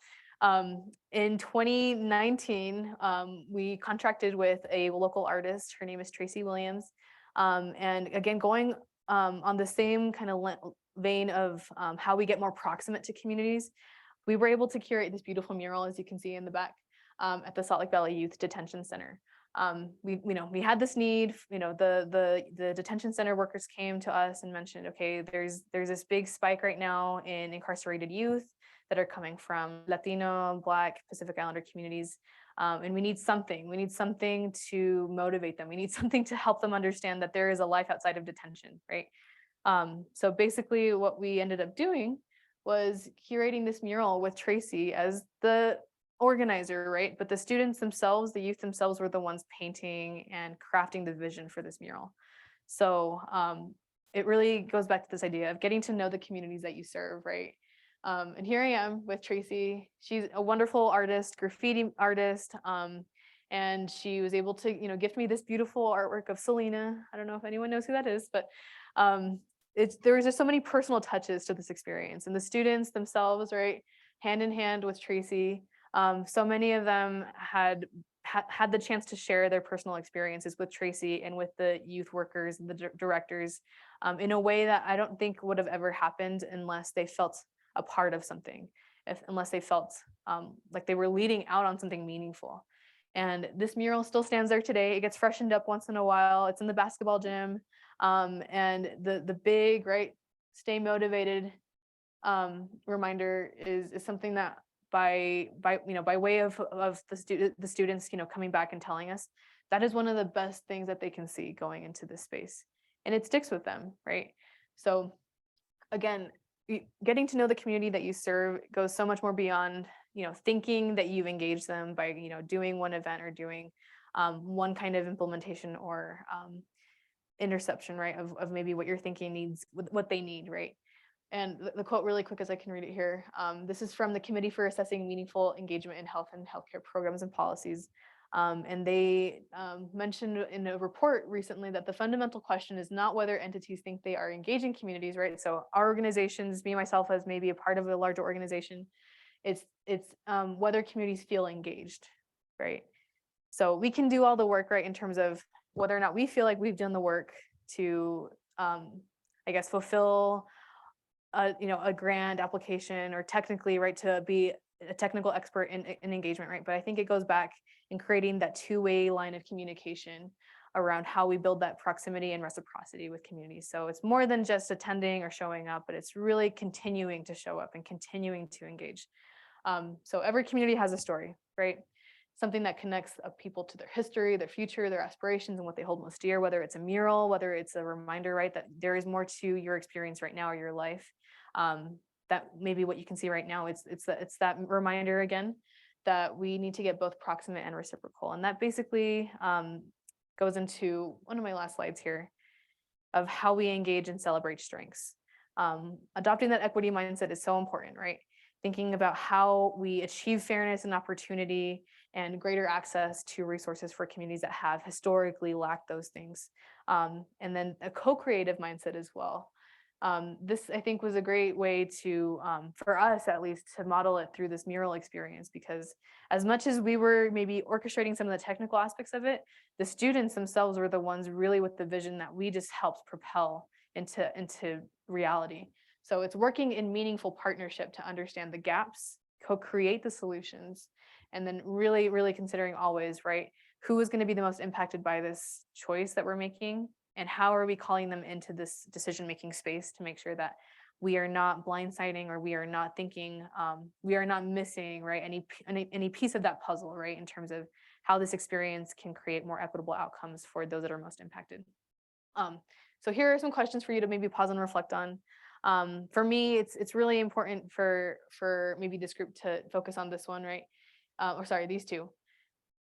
In 2019, we contracted with a local artist. Her name is Tracy Williams. And again, going on the same kind of vein of how we get more proximate to communities, we were able to curate this beautiful mural, as you can see in the back, at the Salt Lake Valley Youth Detention Center. We had this need, you know, the detention center workers came to us and mentioned, okay, there's this big spike right now in incarcerated youth that are coming from Latino, Black, Pacific Islander communities. And we need something to motivate them. We need something to help them understand that there is a life outside of detention, right? So basically what we ended up doing was curating this mural with Tracy as the organizer, right? But the students themselves, the youth themselves, were the ones painting and crafting the vision for this mural. So it really goes back to this idea of getting to know the communities that you serve, right? And here I am with Tracy. She's a wonderful artist, graffiti artist, and she was able to, you know, gift me this beautiful artwork of Selena. I don't know if anyone knows who that is, but there was just so many personal touches to this experience, and the students themselves, right, hand in hand with Tracy. So many of them had had the chance to share their personal experiences with Tracy and with the youth workers and the directors in a way that I don't think would have ever happened unless they felt a part of something, unless they felt like they were leading out on something meaningful. And this mural still stands there today. It gets freshened up once in a while. It's in the basketball gym. And the big, right, stay motivated reminder is something that by way of the students, coming back and telling us, that is one of the best things that they can see going into this space, and it sticks with them, right? So again, getting to know the community that you serve goes so much more beyond thinking that you've engaged them by doing one event or doing one kind of implementation or interception, right, of maybe what you're thinking needs, what they need, right? And the quote, really quick as I can read it here, this is from the Committee for Assessing Meaningful Engagement in Health and Healthcare Programs and Policies. And they mentioned in a report recently that the fundamental question is not whether entities think they are engaging communities, right? So our organizations, me, myself, as maybe a part of a larger organization, it's whether communities feel engaged, right? So we can do all the work, right, in terms of whether or not we feel like we've done the work to, I guess, fulfill a grant application, or technically, right, to be a technical expert in engagement, right? But I think it goes back in creating that two-way line of communication around how we build that proximity and reciprocity with communities. So it's more than just attending or showing up, but it's really continuing to show up and continuing to engage. So every community has a story, right? Something that connects people to their history, their future, their aspirations, and what they hold most dear, whether it's a mural, whether it's a reminder, right, that there is more to your experience right now or your life. That maybe what you can see right now, it's that reminder again, that we need to get both proximate and reciprocal. And that basically goes into one of my last slides here of how we engage and celebrate strengths. Adopting that equity mindset is so important, right? Thinking about how we achieve fairness and opportunity and greater access to resources for communities that have historically lacked those things. And then a co-creative mindset as well. This, I think, was a great way to, for us at least, to model it through this mural experience, because as much as we were maybe orchestrating some of the technical aspects of it, the students themselves were the ones really with the vision that we just helped propel into reality. So it's working in meaningful partnership to understand the gaps, co-create the solutions, and then really, really considering always, right, who is going to be the most impacted by this choice that we're making, and how are we calling them into this decision-making space to make sure that we are not blindsiding, or we are not thinking, we are not missing, right, any piece of that puzzle, right, in terms of how this experience can create more equitable outcomes for those that are most impacted. So here are some questions for you to maybe pause and reflect on. For me, it's really important for maybe this group to focus on this one, right? Or sorry, these two.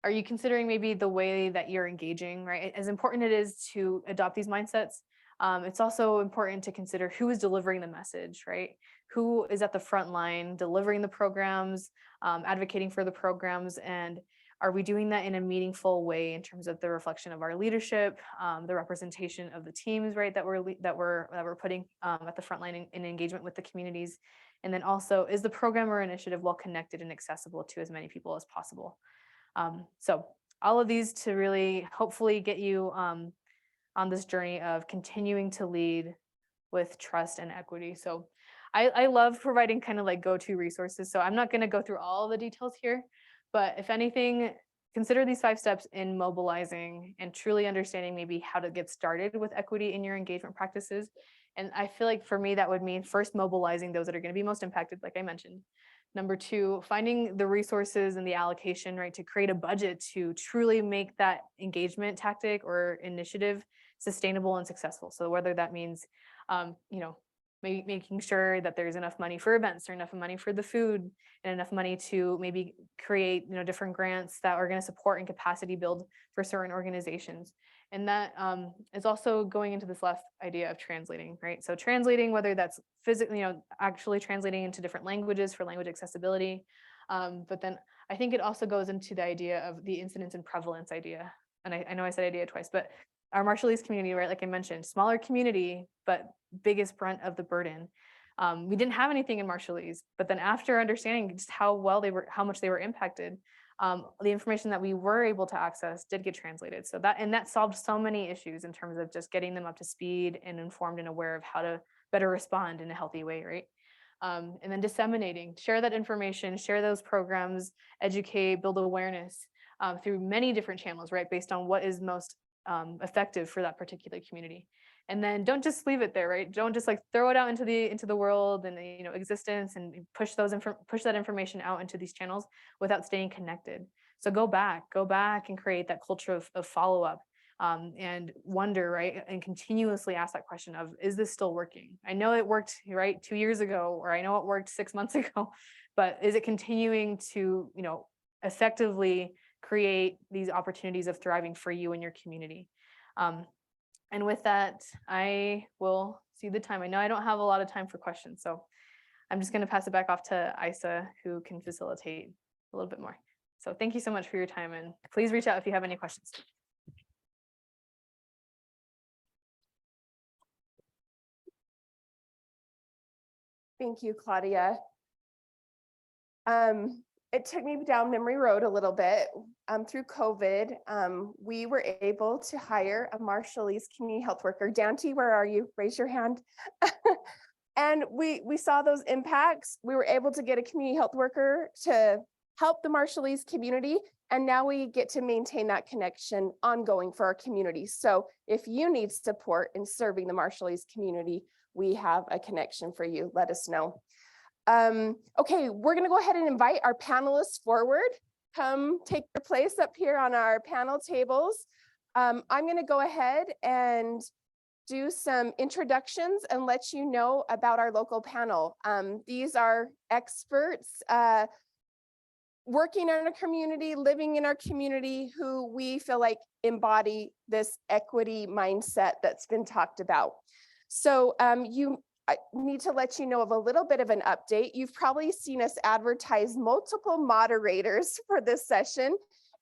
Are you considering maybe the way that you're engaging, right? As important it is to adopt these mindsets, it's also important to consider who is delivering the message, right? Who is at the front line delivering the programs, advocating for the programs, and are we doing that in a meaningful way in terms of the reflection of our leadership, the representation of the teams, right, that we're putting at the front line in engagement with the communities, and then also, is the program or initiative well connected and accessible to as many people as possible? So all of these to really hopefully get you on this journey of continuing to lead with trust and equity. So I love providing kind of like go-to resources. So I'm not going to go through all the details here, but if anything, consider these 5 steps in mobilizing and truly understanding maybe how to get started with equity in your engagement practices. And I feel like for me, that would mean first mobilizing those that are going to be most impacted, like I mentioned. Number 2, finding the resources and the allocation, right, to create a budget to truly make that engagement tactic or initiative sustainable and successful. So whether that means, making sure that there's enough money for events, or enough money for the food, and enough money to maybe create, different grants that are going to support and capacity build for certain organizations. And that is also going into this last idea of translating, right? So translating, whether that's physically, actually translating into different languages for language accessibility. But then I think it also goes into the idea of the incidence and prevalence idea. And I know I said idea twice, but our Marshallese community, right, like I mentioned, smaller community, but biggest brunt of the burden. We didn't have anything in Marshallese, but then after understanding just how much they were impacted, the information that we were able to access did get translated. So that solved so many issues in terms of just getting them up to speed and informed and aware of how to better respond in a healthy way, right? And then disseminating, share that information, share those programs, educate, build awareness through many different channels, right? Based on what is most effective for that particular community. And then don't just leave it there, right? Don't just like throw it out into the world and existence and push that information out into these channels without staying connected. So go back and create that culture of follow-up and wonder, right? And continuously ask that question of, is this still working? I know it worked, right, 2 years ago, or I know it worked 6 months ago, but is it continuing to, effectively create these opportunities of thriving for you and your community? And with that, I will see the time. I know I don't have a lot of time for questions, so I'm just going to pass it back off to Isa, who can facilitate a little bit more. So thank you so much for your time, and please reach out if you have any questions. Thank you, Claudia. It took me down memory road a little bit. Through COVID, we were able to hire a Marshallese community health worker. Dante, where are you? Raise your hand. And we saw those impacts. We were able to get a community health worker to help the Marshallese community. And now we get to maintain that connection ongoing for our community. So if you need support in serving the Marshallese community, we have a connection for you. Let us know. Okay, we're going to go ahead and invite our panelists forward. Come take your place up here on our panel tables. I'm going to go ahead and do some introductions and let you know about our local panel. These are experts working in our community, living in our community, who we feel like embody this equity mindset that's been talked about. So I need to let you know of a little bit of an update. You've probably seen us advertise multiple moderators for this session,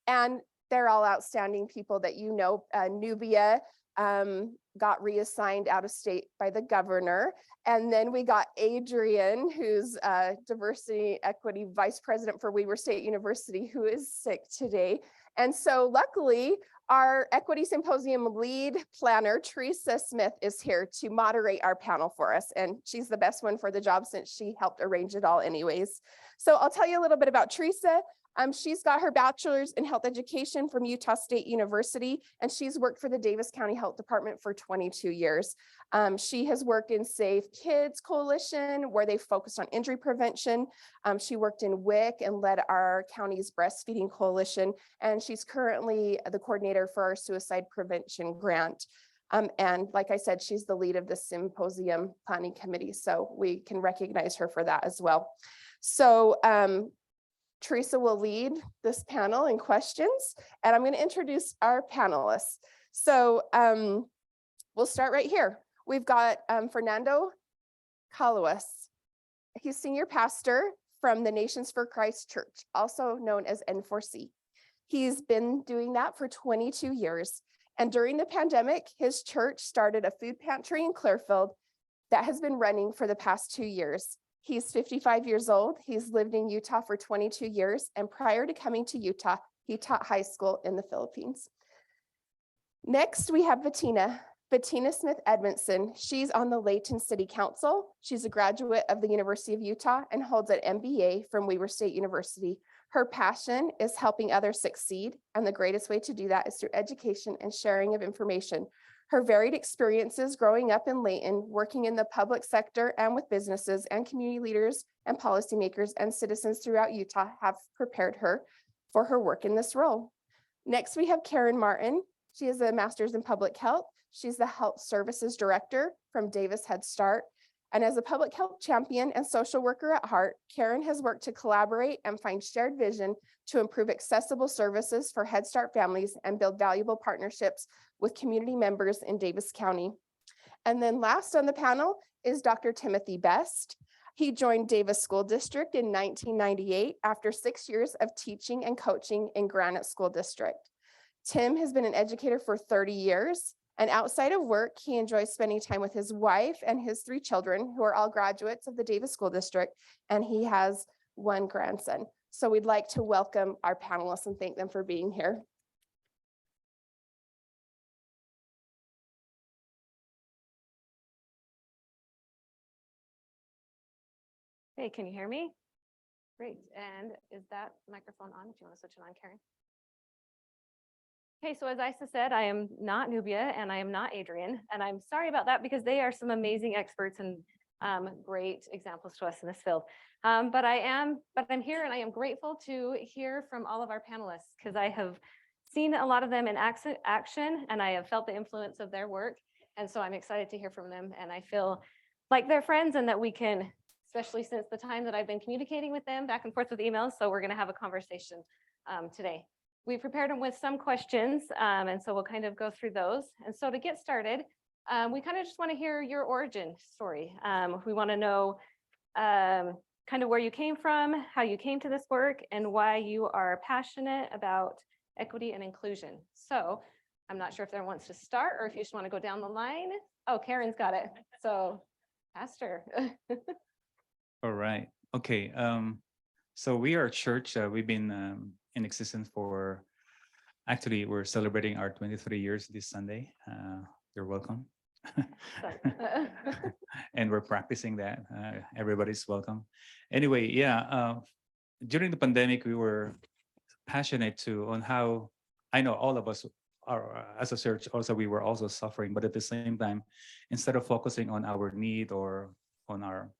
and they're all outstanding people that you know. Nubia got reassigned out of state by the governor. And then we got Adrian, who's Diversity Equity Vice President for Weber State University, who is sick today. And so luckily, our Equity Symposium lead planner, Teresa Smith, is here to moderate our panel for us. And she's the best one for the job since she helped arrange it all anyways. So I'll tell you a little bit about Teresa. She's got her bachelor's in health education from Utah State University, and she's worked for the Davis County Health Department for 22 years. She has worked in Safe Kids Coalition, where they focused on injury prevention. She worked in WIC and led our county's breastfeeding coalition, and she's currently the coordinator for our suicide prevention grant. And like I said, she's the lead of the symposium planning committee, so we can recognize her for that as well. So Teresa will lead this panel in questions, and I'm going to introduce our panelists. So we'll start right here. We've got Fernando Caluas. He's senior pastor from the Nations for Christ Church, also known as N4C. He's been doing that for 22 years. And during the pandemic, his church started a food pantry in Clearfield that has been running for the past 2 years. He's 55 years old. He's lived in Utah for 22 years. And prior to coming to Utah, he taught high school in the Philippines. Next, we have Bettina Smith Edmondson. She's on the Layton City Council. She's a graduate of the University of Utah and holds an MBA from Weber State University. Her passion is helping others succeed, and the greatest way to do that is through education and sharing of information. Her varied experiences growing up in Layton, working in the public sector and with businesses and community leaders and policymakers and citizens throughout Utah have prepared her for her work in this role. Next, we have Karen Martin. She has a master's in public health. She's the health services director from Davis Head Start. And as a public health champion and social worker at heart, Karen has worked to collaborate and find shared vision to improve accessible services for Head Start families and build valuable partnerships with community members in Davis County. And then last on the panel is Dr. Timothy Best. He joined Davis School District in 1998 after 6 years of teaching and coaching in Granite School District. Tim has been an educator for 30 years. And outside of work, he enjoys spending time with his wife and his 3 children, who are all graduates of the Davis School District, and he has 1 grandson. So we'd like to welcome our panelists and thank them for being here. Hey, can you hear me? Great. And is that microphone on? If you want to switch it on, Karen. Okay, so as Isa said, I am not Nubia and I am not Adrian, and I'm sorry about that because they are some amazing experts and great examples to us in this field. But I'm here and I am grateful to hear from all of our panelists because I have seen a lot of them in action and I have felt the influence of their work. And so I'm excited to hear from them and I feel like they're friends and that we can, especially since the time that I've been communicating with them back and forth with emails. So we're going to have a conversation today. We prepared them with some questions, and so we'll kind of go through those. And so to get started, we kind of just want to hear your origin story. We want to know kind of where you came from, how you came to this work, and why you are passionate about equity and inclusion. So I'm not sure if there wants to start or if you just want to go down the line. Oh, Karen's got it. So Pastor. All right. Okay. So we are a church. We've been in existence for, actually, we're celebrating our 23 years this Sunday. You're welcome. And we're practicing that. Everybody's welcome. Anyway, yeah. During the pandemic, we were passionate on how, I know all of us are, as a church, also we were also suffering, but at the same time, instead of focusing on our need or on our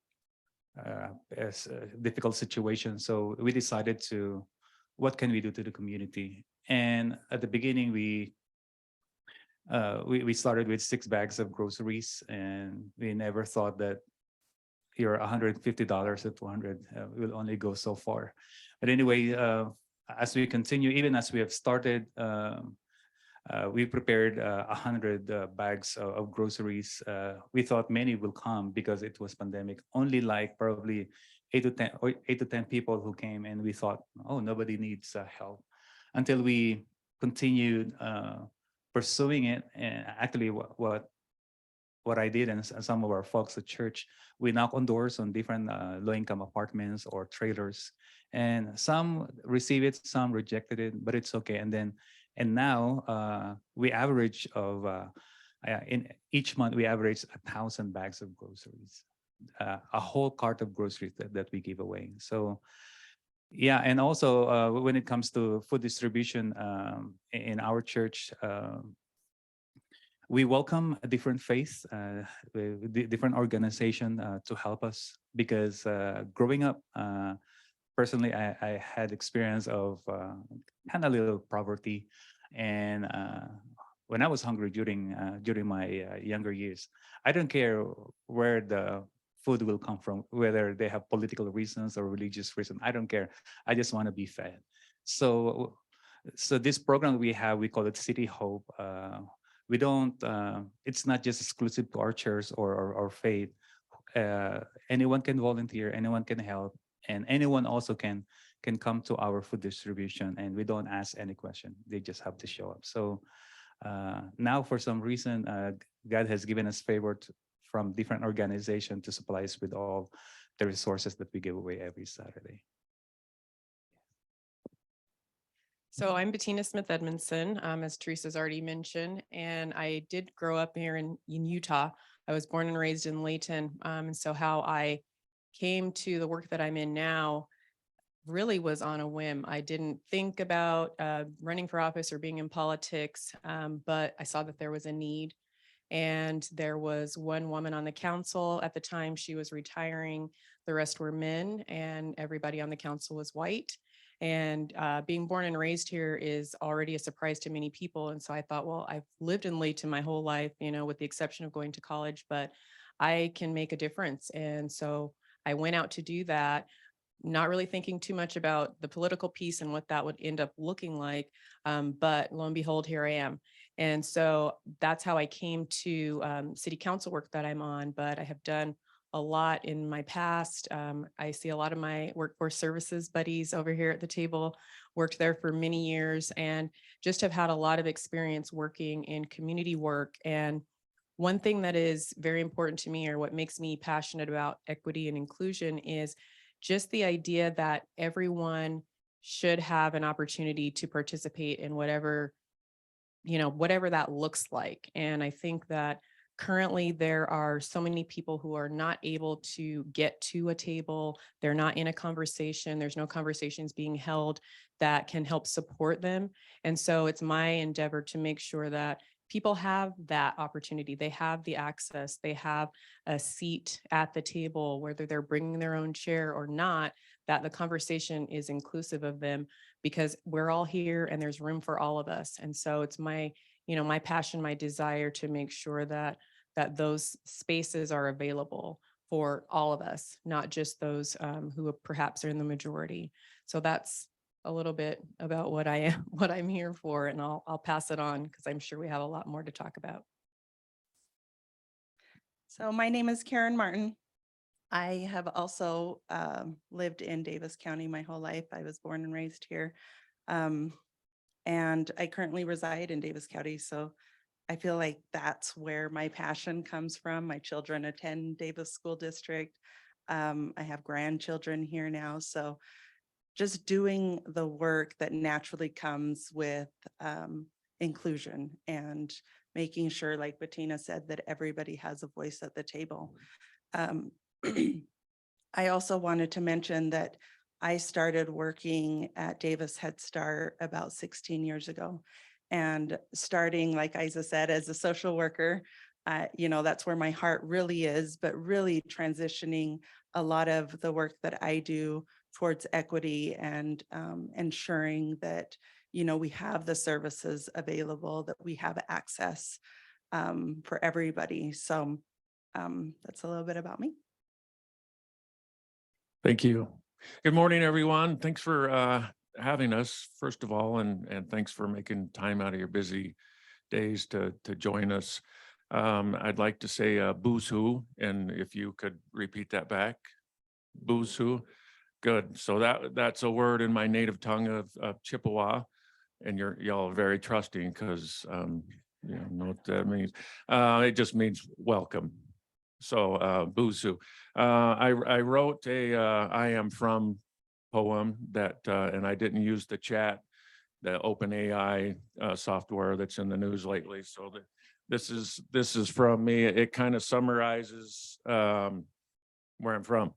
difficult situation. So we decided to, what can we do to the community? And at the beginning, we started with 6 bags of groceries, and we never thought that your $150 to 200 will only go so far. But anyway, as we continue, even as we have started, we prepared 100 bags of groceries. We thought many will come because it was pandemic. Only like probably 8 to 10 people who came, and we thought, oh, nobody needs help. Until we continued pursuing it, and actually, what I did and some of our folks at church, we knock on doors on different low-income apartments or trailers, and some receive it, some rejected it, but it's okay. And now we average of in each month we average 1,000 bags of groceries, a whole cart of groceries that we give away. So yeah, and also when it comes to food distribution in our church, we welcome a different faith, different organization to help us because growing up. Personally, I had experience of kind of little poverty, and when I was hungry during my younger years, I don't care where the food will come from, whether they have political reasons or religious reasons. I don't care. I just want to be fed. So this program we have, we call it City Hope. We don't. It's not just exclusive to our church or faith. Anyone can volunteer. Anyone can help. And anyone also can come to our food distribution, and we don't ask any question. They just have to show up. So now, for some reason, God has given us favor from different organizations to supply us with all the resources that we give away every Saturday. So I'm Bettina Smith Edmondson, as Teresa's already mentioned, and I did grow up here in Utah. I was born and raised in Layton, and so how I came to the work that I'm in now really was on a whim. I didn't think about running for office or being in politics, but I saw that there was a need. And there was one woman on the council at the time. She was retiring. The rest were men, and everybody on the council was white. And being born and raised here is already a surprise to many people. And so I thought, well, I've lived in Layton my whole life, with the exception of going to college, but I can make a difference. And so I went out to do that, not really thinking too much about the political piece and what that would end up looking like. But lo and behold, here I am. And so that's how I came to city council work that I'm on. But I have done a lot in my past. I see a lot of my workforce services buddies over here at the table, worked there for many years, and just have had a lot of experience working in community work. And one thing that is very important to me, or what makes me passionate about equity and inclusion, is just the idea that everyone should have an opportunity to participate in whatever, whatever that looks like. And I think that currently there are so many people who are not able to get to a table. They're not in a conversation. There's no conversations being held that can help support them. And so it's my endeavor to make sure that people have that opportunity. They have the access. They have a seat at the table, whether they're bringing their own chair or not, that the conversation is inclusive of them, because we're all here and there's room for all of us. And so it's my, my passion, my desire to make sure that those spaces are available for all of us, not just those who perhaps are in the majority. So that's a little bit about what I'm here for, and I'll pass it on because I'm sure we have a lot more to talk about. So my name is Karen Martin. I have also lived in Davis County my whole life. I was born and raised here. And I currently reside in Davis County. So I feel like that's where my passion comes from. My children attend Davis School District. I have grandchildren here now. So just doing the work that naturally comes with inclusion and making sure, like Bettina said, that everybody has a voice at the table. I also wanted to mention that I started working at Davis Head Start about 16 years ago. And starting, like Isa said, as a social worker, that's where my heart really is, but really transitioning a lot of the work that I do towards equity and ensuring that, we have the services available, that we have access for everybody. So that's a little bit about me. Thank you. Good morning, everyone. Thanks for having us, first of all, and thanks for making time out of your busy days to join us. I'd like to say booze hoo, and if you could repeat that back, booze hoo. Good. So that's a word in my native tongue of Chippewa, and y'all are very trusting because you know what that means. It just means welcome. So booze hoo. I wrote a I am from poem that and I didn't use the chat, the open AI software that's in the news lately. So this is from me. It kind of summarizes where I'm from.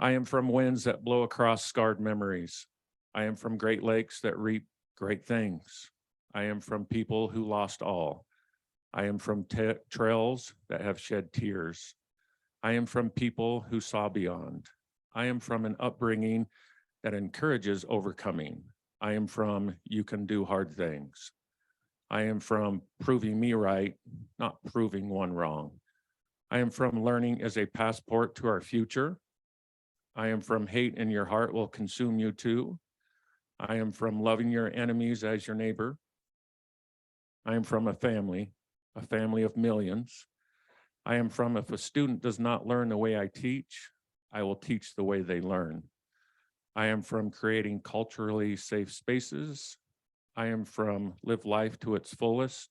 I am from winds that blow across scarred memories. I am from Great Lakes that reap great things. I am from people who lost all. I am from trails that have shed tears. I am from people who saw beyond. I am from an upbringing that encourages overcoming. I am from you can do hard things. I am from proving me right, not proving one wrong. I am from learning as a passport to our future. I am from hate in your heart will consume you too. I am from loving your enemies as your neighbor. I am from a family of millions. I am from if a student does not learn the way I teach, I will teach the way they learn. I am from creating culturally safe spaces. I am from live life to its fullest,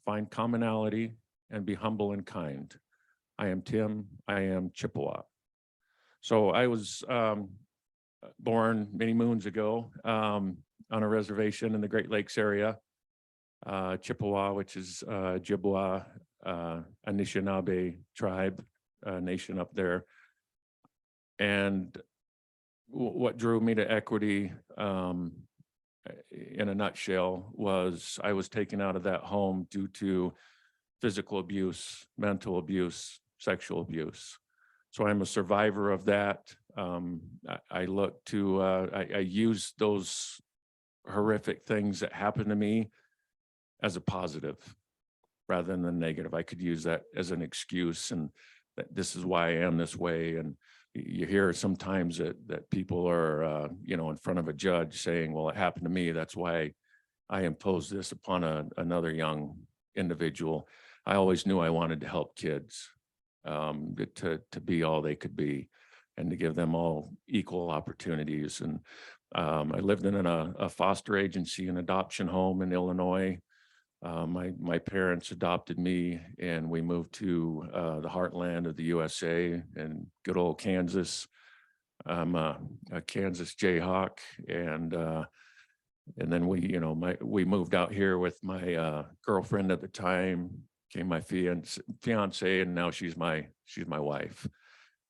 find commonality, and be humble and kind. I am Tim, I am Chippewa. So I was born many moons ago on a reservation in the Great Lakes area, Chippewa, which is Ojibwa, Anishinaabe tribe nation up there. And what drew me to equity in a nutshell was I was taken out of that home due to physical abuse, mental abuse, sexual abuse. So I'm a survivor of that. I look to, I use those horrific things that happened to me as a positive rather than the negative. I could use that as an excuse and that this is why I am this way. And you hear sometimes that people are, in front of a judge saying, well, it happened to me. That's why I imposed this upon another young individual. I always knew I wanted to help kids to be all they could be and to give them all equal opportunities. And I lived in a foster agency, an adoption home in Illinois. My parents adopted me and we moved to the heartland of the USA in good old Kansas. I'm a Kansas Jayhawk, and then we moved out here with my girlfriend at the time, became my fiance, and now she's my wife.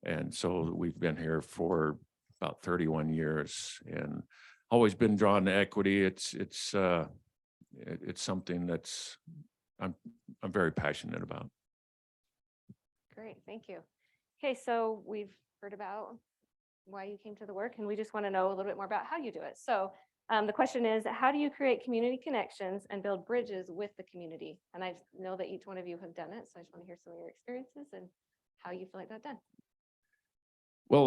And so we've been here for about 31 years, and always been drawn to equity. It's something that's I'm very passionate about. Great, thank you. Okay, so we've heard about why you came to the work, and we just want to know a little bit more about how you do it. So the question is, how do you create community connections and build bridges with the community? And I know that each one of you have done it, so I just want to hear some of your experiences and how you feel like that's done. Well,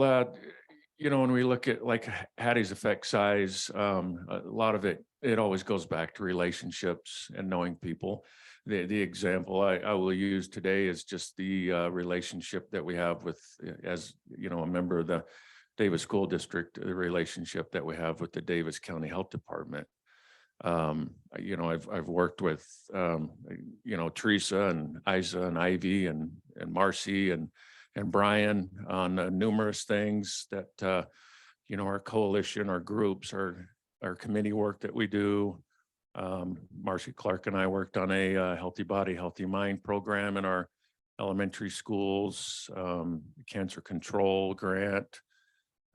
when we look at like Hattie's effect size, a lot of it always goes back to relationships and knowing people. The example I will use today is just the relationship that we have with, as a member of the Davis School District, the relationship that we have with the Davis County Health Department. I've worked with Teresa and Isa and Ivy and Marcy and Brian on numerous things that our coalition, our groups, our committee work that we do. Marcy Clark and I worked on a Healthy Body, Healthy Mind program in our elementary schools, cancer control grant,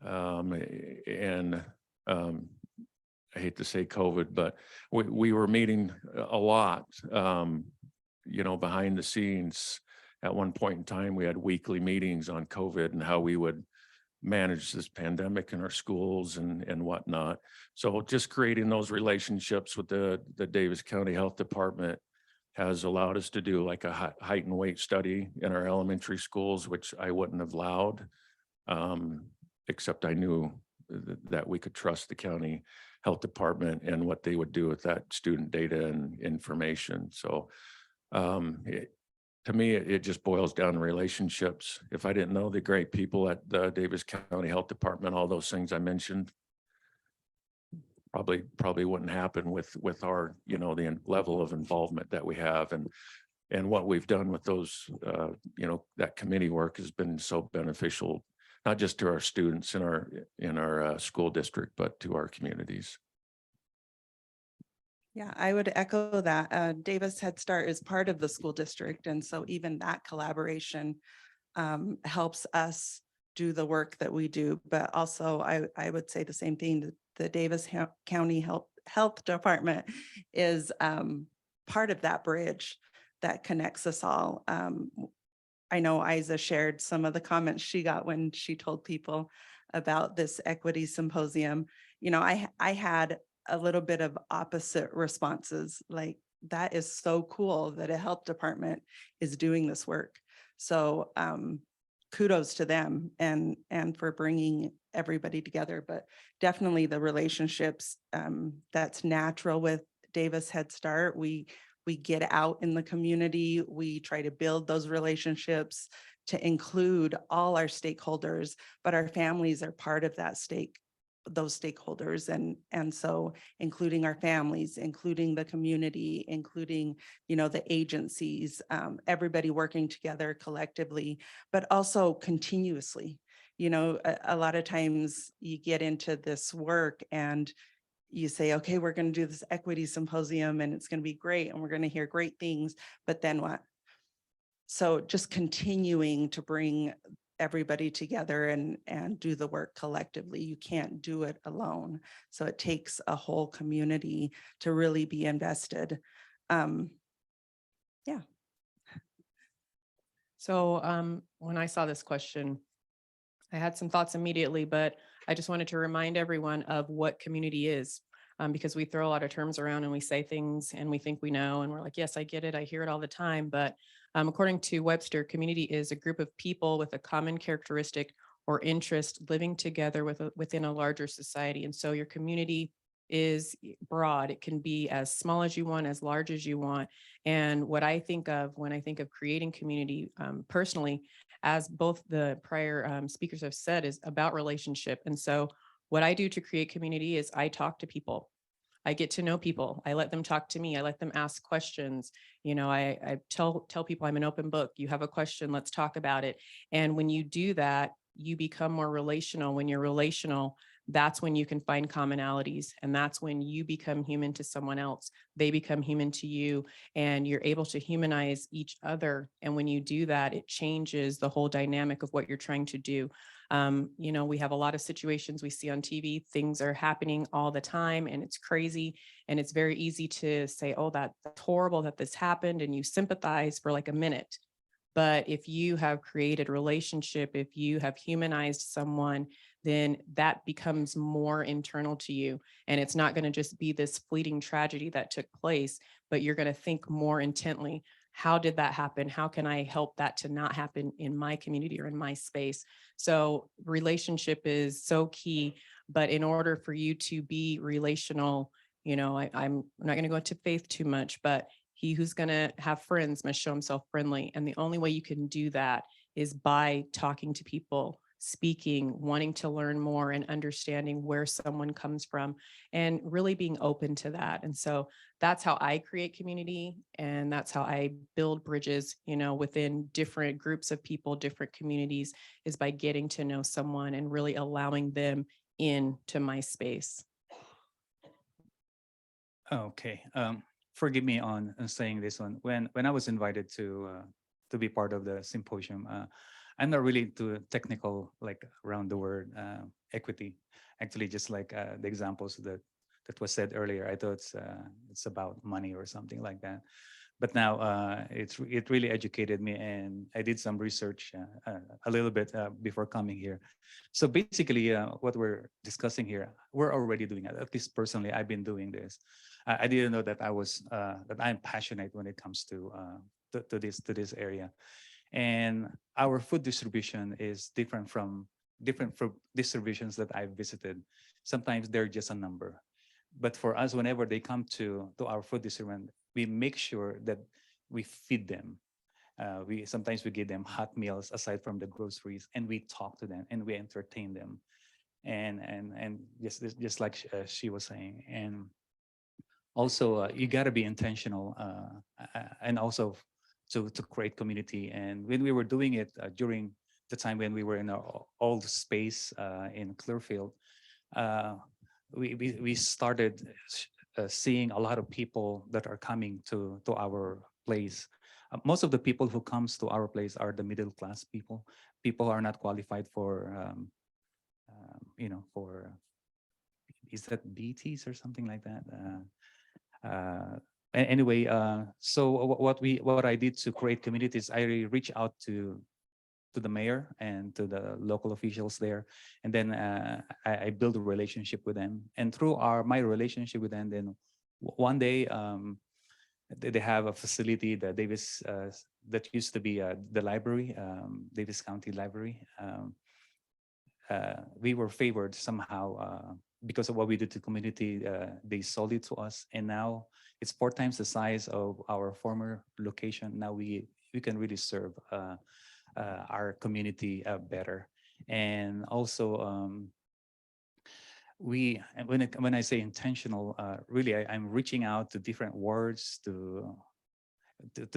and I hate to say COVID, but we were meeting a lot, behind the scenes. At one point in time, we had weekly meetings on COVID and how we would manage this pandemic in our schools and whatnot. So just creating those relationships with the Davis County Health Department has allowed us to do like a height and weight study in our elementary schools, which I wouldn't have allowed, except I knew that we could trust the county health department and what they would do with that student data and information. So to me, it just boils down to relationships. If I didn't know the great people at the Davis County Health Department, all those things I mentioned, probably wouldn't happen with our, the level of involvement that we have and what we've done with those, that committee work has been so beneficial, not just to our students in our school district, but to our communities. Yeah, I would echo that. Davis Head Start is part of the school district. And so even that collaboration helps us do the work that we do. But also I would say the same thing, the Davis County Health Department is part of that bridge that connects us all. I know Isa shared some of the comments she got when she told people about this Equity Symposium. I had a little bit of opposite responses, like that is so cool that a health department is doing this work. So kudos to them and for bringing everybody together, but definitely the relationships that's natural with Davis Head Start. We get out in the community, we try to build those relationships to include all our stakeholders, but our families are part of those stakeholders. And so including our families, including the community, including, the agencies, everybody working together collectively, but also continuously. A lot of times you get into this work and you say, okay, we're going to do this Equity Symposium and it's going to be great and we're going to hear great things, but then what? So just continuing to bring everybody together and do the work collectively. You can't do it alone. So it takes a whole community to really be invested. Yeah. So when I saw this question, I had some thoughts immediately, but I just wanted to remind everyone of what community is, because we throw a lot of terms around and we say things and we think we know, and we're like, yes, I get it. I hear it all the time. But according to Webster, community is a group of people with a common characteristic or interest living together within a larger society. And so your community is broad. It can be as small as you want, as large as you want. And what I think of when I think of creating community personally, as both the prior speakers have said, is about relationship. And so what I do to create community is I talk to people. I get to know people. I let them talk to me. I let them ask questions. I tell people I'm an open book. You have a question, let's talk about it. And when you do that, you become more relational. When you're relational, that's when you can find commonalities, and that's when you become human to someone else. They become human to you, and you're able to humanize each other. And when you do that, it changes the whole dynamic of what you're trying to do. You know, we have a lot of situations we see on TV. Things are happening all the time, and it's crazy. And it's very easy to say, oh, that's horrible that this happened. And you sympathize for like a minute. But if you have created relationship, if you have humanized someone, then that becomes more internal to you. And it's not going to just be this fleeting tragedy that took place, but you're going to think more intently. How did that happen? How can I help that to not happen in my community or in my space? So relationship is so key. But in order for you to be relational, you know, I'm not going to go into faith too much, but he who's going to have friends must show himself friendly. And the only way you can do that is by talking to people, speaking, wanting to learn more, and understanding where someone comes from, and really being open to that. And so that's how I create community. And that's how I build bridges, you know, within different groups of people, different communities, is by getting to know someone and really allowing them into my space. Okay. Forgive me on saying this one. When I was invited to be part of the symposium, I'm not really into technical, like around the word equity. Actually, just like the examples that was said earlier, I thought it's about money or something like that. But now it really educated me, and I did some research a little bit before coming here. So basically, what we're discussing here, we're already doing it. At least personally, I've been doing this. I didn't know that that I'm passionate when it comes to this area, and our food distribution is different from different food distributions that I've visited. Sometimes they're just a number, but for us, whenever they come to our food distribution, we make sure that we feed them. We sometimes we give them hot meals aside from the groceries, and we talk to them and we entertain them, and just like she was saying. And also you got to be intentional, and also to create community. And when we were doing it during the time when we were in our old space in Clearfield, we started seeing a lot of people that are coming to our place. Most of the people who comes to our place are the middle class people. People are not qualified for for, is that BTs or something like that? Anyway, so what I did to create communities, I reach out to the mayor and to the local officials there, and then I build a relationship with them. And through my relationship with them, then one day they have a facility, the Davis, that used to be the library, Davis County Library. We were favored somehow because of what we did to community. They sold it to us, and now it's 4 times the size of our former location. Now we can really serve our community better. And also when I say intentional, really I'm reaching out to different wards, to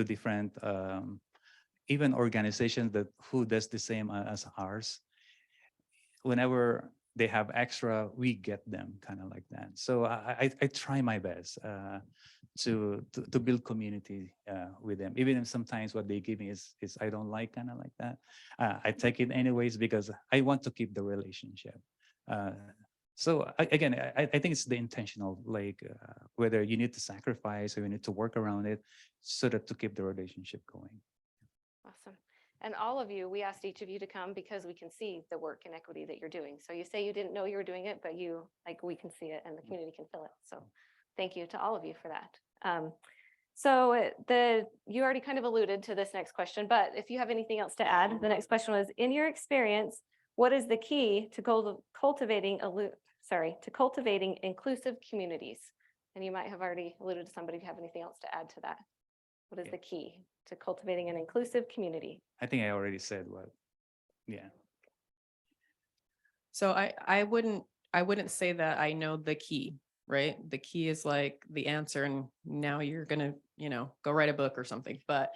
different even organizations that who does the same as ours. Whenever they have extra, we get them, kind of like that. So I try my best to build community with them, even if sometimes what they give me is I don't like, kind of like that. I take it anyways because I want to keep the relationship. So again, I think it's the intentional, like whether you need to sacrifice or you need to work around it so that to keep the relationship going. Awesome. And all of you, we asked each of you to come because we can see the work in equity that you're doing. So you say you didn't know you were doing it, but we can see it and the community can feel it. So thank you to all of you for that. You already kind of alluded to this next question, but if you have anything else to add, the next question was, in your experience, what is the key to cultivating inclusive communities? And you might have already alluded to somebody if you have anything else to add to that. What is the key to cultivating an inclusive community? I think I already said what, yeah. So I wouldn't say that I know the key, right? The key is like the answer, and now you're gonna, go write a book or something. But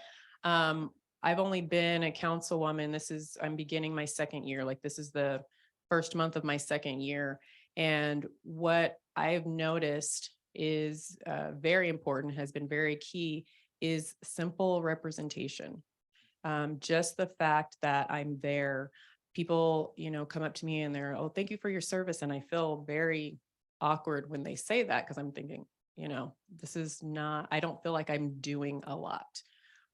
I've only been a councilwoman. I'm beginning my second year. Like this is the first month of my second year. And what I've noticed is very important, has been very key, is simple representation. Just the fact that I'm there, people, come up to me and they're, oh, thank you for your service. And I feel very awkward when they say that, because I'm thinking, I don't feel like I'm doing a lot.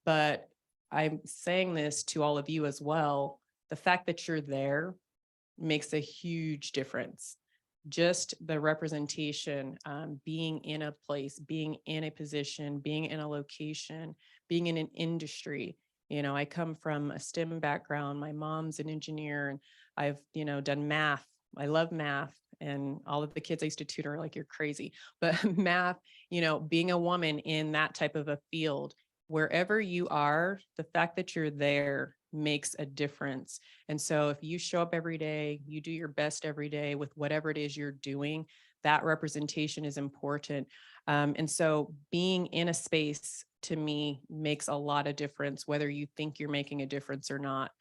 But I'm saying this to all of you as well. The fact that you're there makes a huge difference. Just the representation, being in a place, being in a position, being in a location, being in an industry. I come from a STEM background. My mom's an engineer, and I've, done math. I love math, and all of the kids I used to tutor are like, you're crazy. But math, being a woman in that type of a field, wherever you are, the fact that you're there makes a difference. And so if you show up every day, you do your best every day with whatever it is you're doing, that representation is important. And so being in a space, to me, makes a lot of difference, whether you think you're making a difference or not.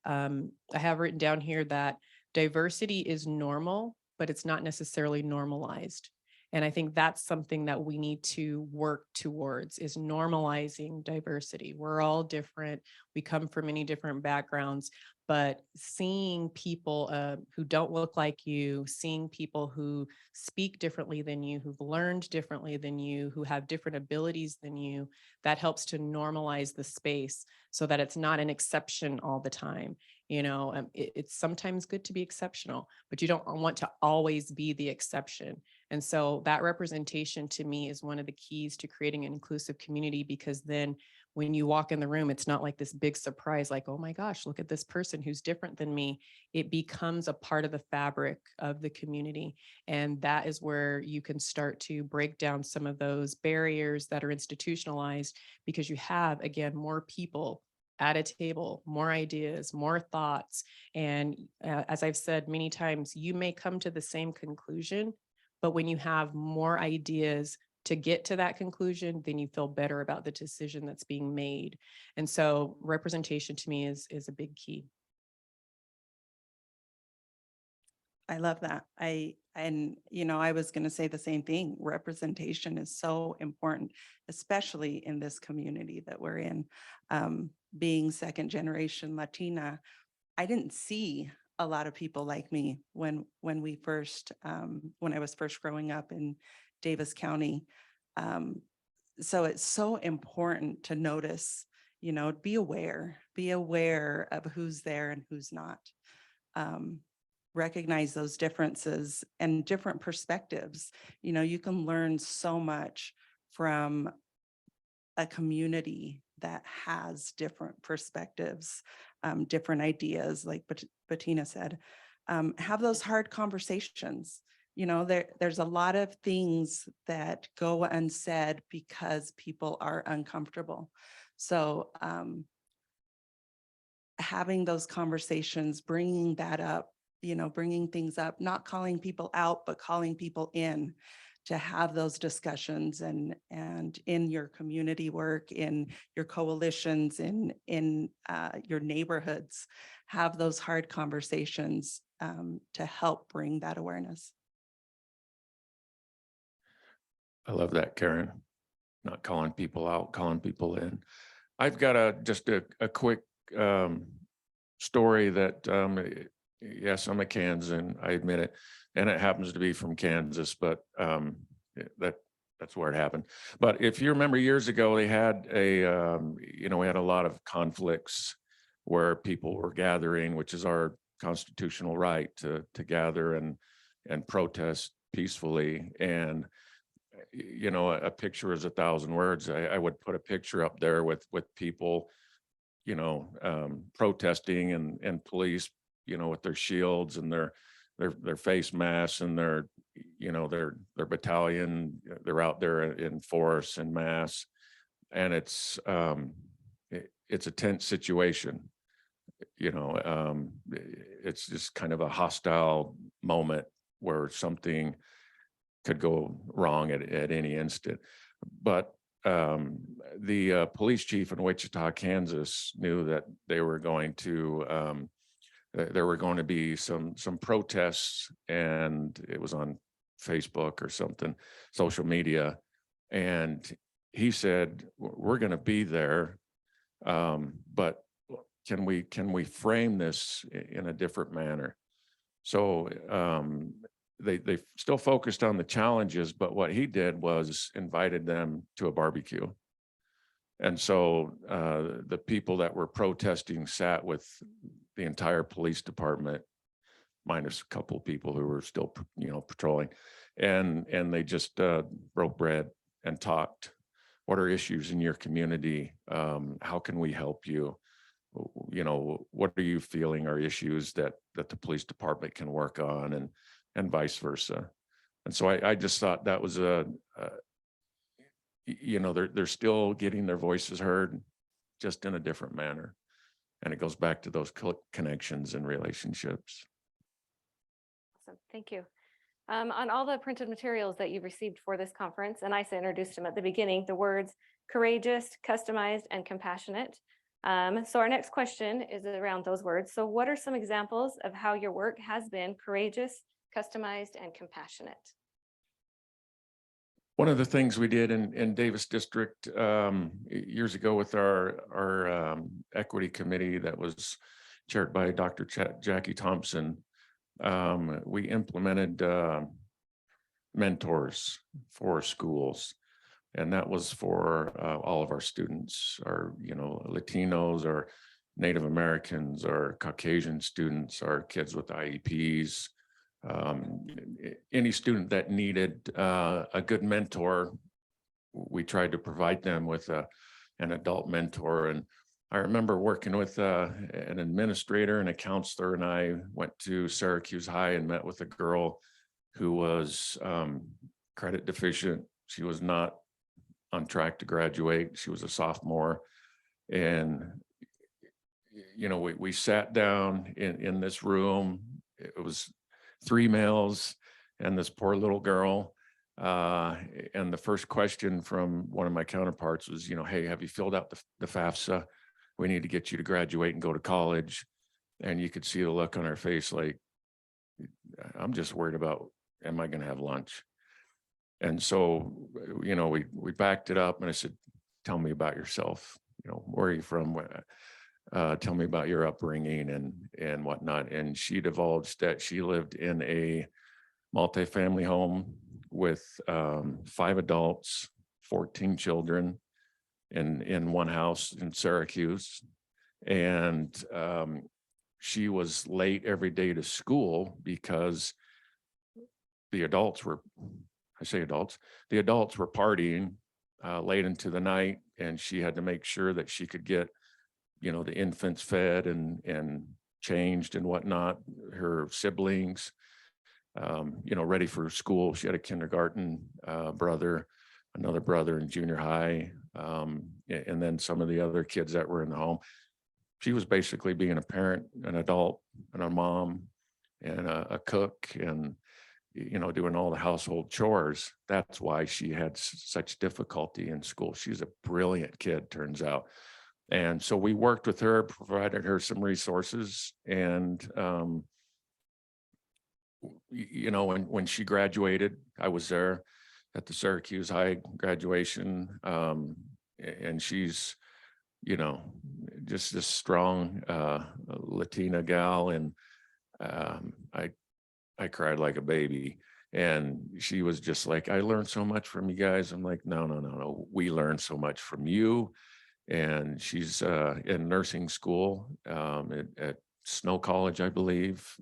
I have written down here that diversity is normal, but it's not necessarily normalized. And I think that's something that we need to work towards, is normalizing diversity. We're all different. We come from many different backgrounds, but seeing people who don't look like you, seeing people who speak differently than you, who've learned differently than you, who have different abilities than you, that helps to normalize the space so that it's not an exception all the time. It's sometimes good to be exceptional, but you don't want to always be the exception. And so that representation, to me, is one of the keys to creating an inclusive community, because then when you walk in the room, it's not like this big surprise, like, oh my gosh, look at this person who's different than me. It becomes a part of the fabric of the community. And that is where you can start to break down some of those barriers that are institutionalized, because you have, again, more people at a table, more ideas, more thoughts. And as I've said many times, you may come to the same conclusion, but when you have more ideas to get to that conclusion, then you feel better about the decision that's being made. And so representation, to me, is a big key. I love that. I was going to say the same thing. Representation is so important, especially in this community that we're in. Being second generation Latina, I didn't see a lot of people like me when I was first growing up in Davis County. So it's so important to notice, be aware of who's there and who's not. Recognize those differences and different perspectives. You can learn so much from a community that has different perspectives, different ideas, like Bettina said. Have those hard conversations. There's a lot of things that go unsaid because people are uncomfortable. So having those conversations, bringing that up, bringing things up, not calling people out, but calling people in to have those discussions, and in your community work, in your coalitions, in your neighborhoods, have those hard conversations to help bring that awareness. I love that, Karen. Not calling people out, calling people in. I've got just a quick story that, yes, I'm a Kansan, I admit it, and it happens to be from Kansas, but that's where it happened. But if you remember years ago, they had we had a lot of conflicts where people were gathering, which is our constitutional right to gather and protest peacefully. And a picture is 1,000 words. I would put a picture up there with people, protesting and police, with their shields and their face masks and their battalion. They're out there in force and mass, and it's a tense situation. It's just kind of a hostile moment where something could go wrong at any instant. But the police chief in Wichita, Kansas, knew that they were going to there were going to be some protests, and it was on Facebook or something, social media, and he said, "We're going to be there, but can we frame this in a different manner?" So they still focused on the challenges, but what he did was invited them to a barbecue. And so the people that were protesting sat with the entire police department, minus a couple of people who were still, patrolling, and they just broke bread and talked. What are issues in your community? How can we help you? What are you feeling are issues that the police department can work on, and vice versa. And so I just thought that was they're still getting their voices heard, just in a different manner. And it goes back to those connections and relationships. Awesome, thank you. On all the printed materials that you've received for this conference, and I introduced them at the beginning, the words courageous, customized, and compassionate. So our next question is around those words. So what are some examples of how your work has been courageous, customized, and compassionate? One of the things we did in Davis District years ago with our equity committee that was chaired by Dr. Jackie Thompson, we implemented mentors for schools. And that was for all of our students, our Latinos, or Native Americans, or Caucasian students, our kids with IEPs, any student that needed a good mentor. We tried to provide them with an adult mentor. And I remember working with an administrator and a counselor, and I went to Syracuse High and met with a girl who was credit deficient. She was not on track to graduate. She was a sophomore. And, we sat down in this room. It was 3 males and this poor little girl. And the first question from one of my counterparts was, "Hey, have you filled out the FAFSA? We need to get you to graduate and go to college." And you could see the look on her face, like, "I'm just worried about, am I going to have lunch?" And so, we backed it up, and I said, "Tell me about yourself. Where are you from? Tell me about your upbringing and whatnot." And she divulged that she lived in a multifamily home with 5 adults, 14 children in one house in Syracuse. And she was late every day to school because the adults were partying late into the night, and she had to make sure that she could get, the infants fed and changed and whatnot, her siblings, ready for school. She had a kindergarten brother, another brother in junior high, and then some of the other kids that were in the home. She was basically being a parent, an adult, and a mom, and a cook, and doing all the household chores. That's why she had such difficulty in school. She's a brilliant kid, turns out. And so we worked with her, provided her some resources, and when she graduated, I was there at the Syracuse High graduation, and she's just this strong Latina gal, and I cried like a baby. And she was just like, "I learned so much from you guys." I'm like, no, we learned so much from you. And she's in nursing school at Snow College, I believe.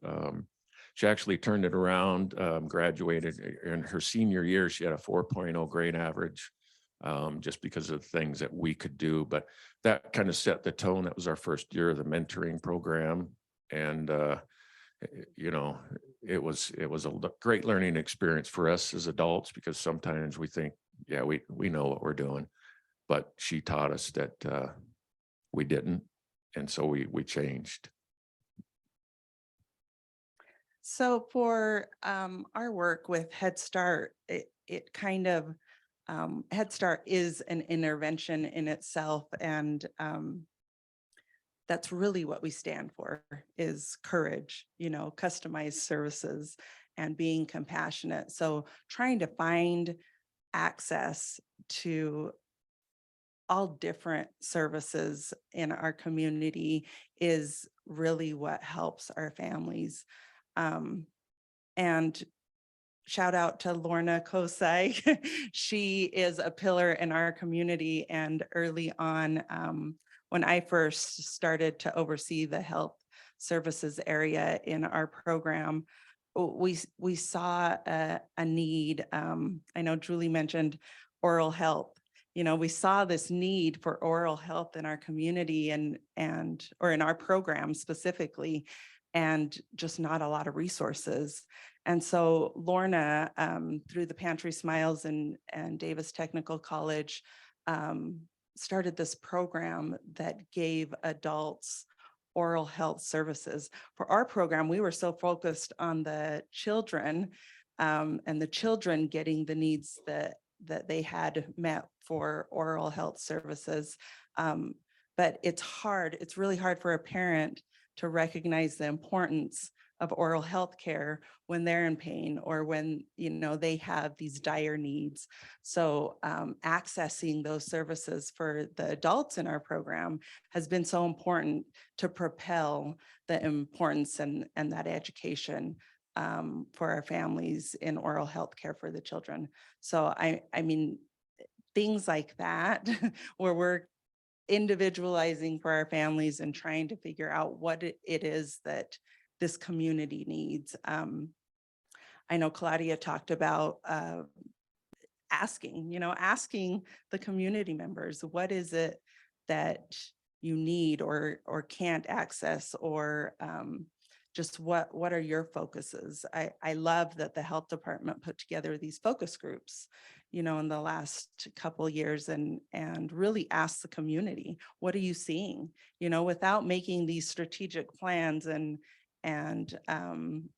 She actually turned it around, graduated in her senior year. She had a 4.0 grade average, just because of the things that we could do. But that kind of set the tone. That was our first year of the mentoring program. And, it was a great learning experience for us as adults, because sometimes we think, yeah, we know what we're doing. But she taught us that we didn't. And so we changed. So for our work with Head Start, it kind of Head Start is an intervention in itself, and that's really what we stand for, is courage, customized services and being compassionate. So trying to find access to all different services in our community is really what helps our families. And shout out to Lorna Kosai. She is a pillar in our community. And early on, when I first started to oversee the health services area in our program, we saw a need. I know Julie mentioned oral health. We saw this need for oral health in our community or in our program specifically, and just not a lot of resources. And so Lorna, through the Pantry Smiles and Davis Technical College, started this program that gave adults oral health services. For our program, we were so focused on the children and the children getting the needs that they had met for oral health services. But it's really hard for a parent to recognize the importance of oral health care when they're in pain or when they have these dire needs. So accessing those services for the adults in our program has been so important to propel the importance and that education for our families in oral health care for the children. So I mean, things like that, where we're individualizing for our families and trying to figure out what it is that this community needs. I know Claudia talked about asking the community members, what is it that you need or can't access, or just what are your focuses? I love that the health department put together these focus groups, in the last couple years and really ask the community, what are you seeing? Without making these strategic plans and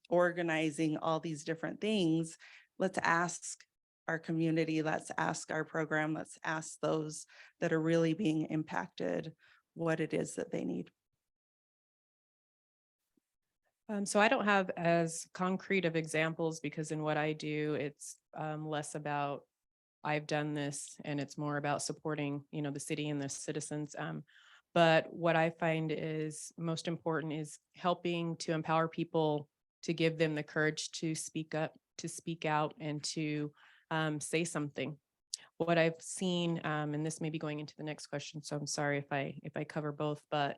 organizing all these different things, let's ask our community, let's ask our program, let's ask those that are really being impacted what it is that they need. So I don't have as concrete of examples, because in what I do, it's less about I've done this, and it's more about supporting, the city and the citizens. But what I find is most important is helping to empower people, to give them the courage to speak up, to speak out, and to say something. What I've seen, and this may be going into the next question, so I'm sorry if I cover both, but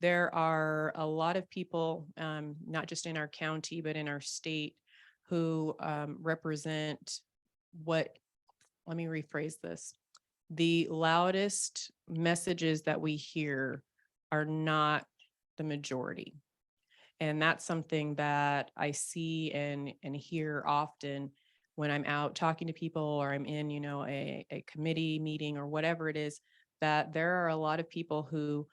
there are a lot of people, not just in our county, but in our state, who represent let me rephrase this. The loudest messages that we hear are not the majority. And that's something that I see and hear often when I'm out talking to people, or I'm in, a committee meeting or whatever it is, that there are a lot of people who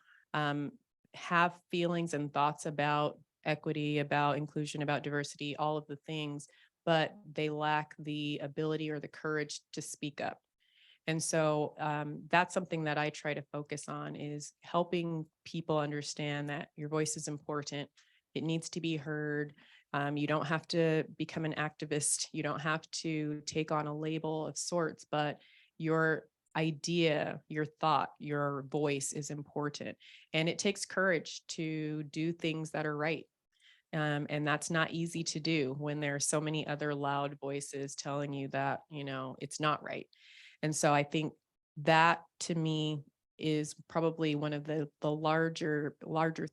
have feelings and thoughts about equity, about inclusion, about diversity, all of the things, but they lack the ability or the courage to speak up. And so that's something that I try to focus on, is helping people understand that your voice is important. It needs to be heard. You don't have to become an activist. You don't have to take on a label of sorts, but your idea, your thought, your voice is important. And it takes courage to do things that are right. And that's not easy to do when there are so many other loud voices telling you that, it's not right. And so I think that, to me, is probably one of the larger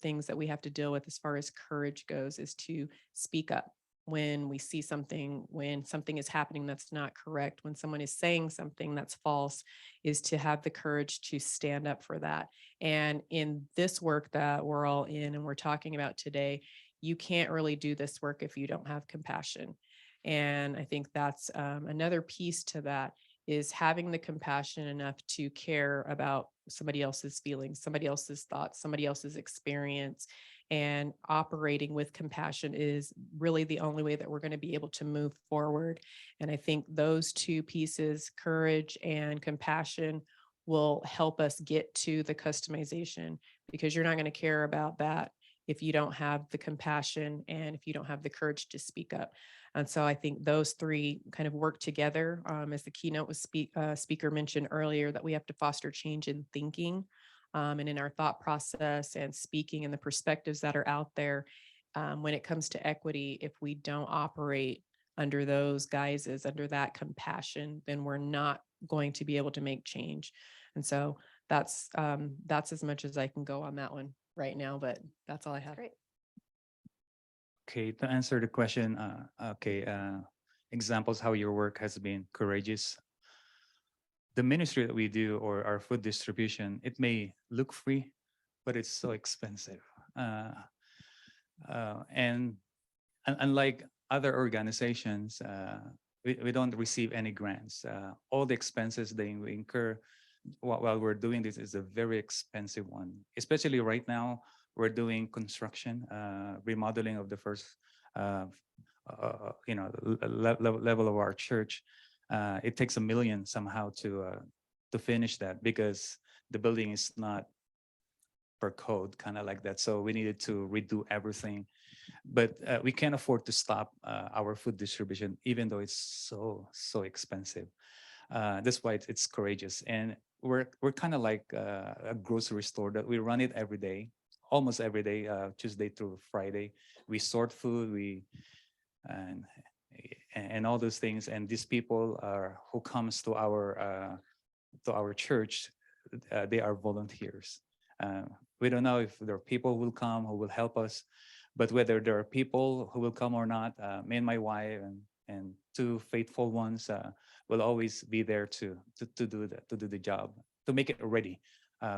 things that we have to deal with as far as courage goes, is to speak up when we see something, when something is happening that's not correct, when someone is saying something that's false, is to have the courage to stand up for that. And in this work that we're all in and we're talking about today, you can't really do this work if you don't have compassion. And I think that's another piece to that, is having the compassion enough to care about somebody else's feelings, somebody else's thoughts, somebody else's experience, and operating with compassion is really the only way that we're going to be able to move forward. And I think those two pieces, courage and compassion, will help us get to the customization, because you're not going to care about that if you don't have the compassion and if you don't have the courage to speak up. And so I think those three kind of work together. As the keynote speaker mentioned earlier, that we have to foster change in thinking and in our thought process and speaking and the perspectives that are out there. When it comes to equity, if we don't operate under those guises, under that compassion, then we're not going to be able to make change. And so that's as much as I can go on that one right now, but that's all I have. Great. Okay, to answer the question, examples how your work has been courageous. The ministry that we do, or our food distribution, it may look free, but it's so expensive. And unlike other organizations, we don't receive any grants. All the expenses they incur while we're doing this is a very expensive one. Especially right now, we're doing construction, remodeling of the first, level of our church. It takes $1 million somehow to finish that, because the building is not per code, kind of like that. So we needed to redo everything. But we can't afford to stop our food distribution, even though it's so expensive. That's why it's courageous. And we're kind of like a grocery store that we run it every day, almost every day, Tuesday through Friday. We sort food, and all those things. And these people who comes to our church, they are volunteers. We don't know if there are people who will come who will help us, but whether there are people who will come or not, me and my wife and two faithful ones will always be there to do the job, to make it ready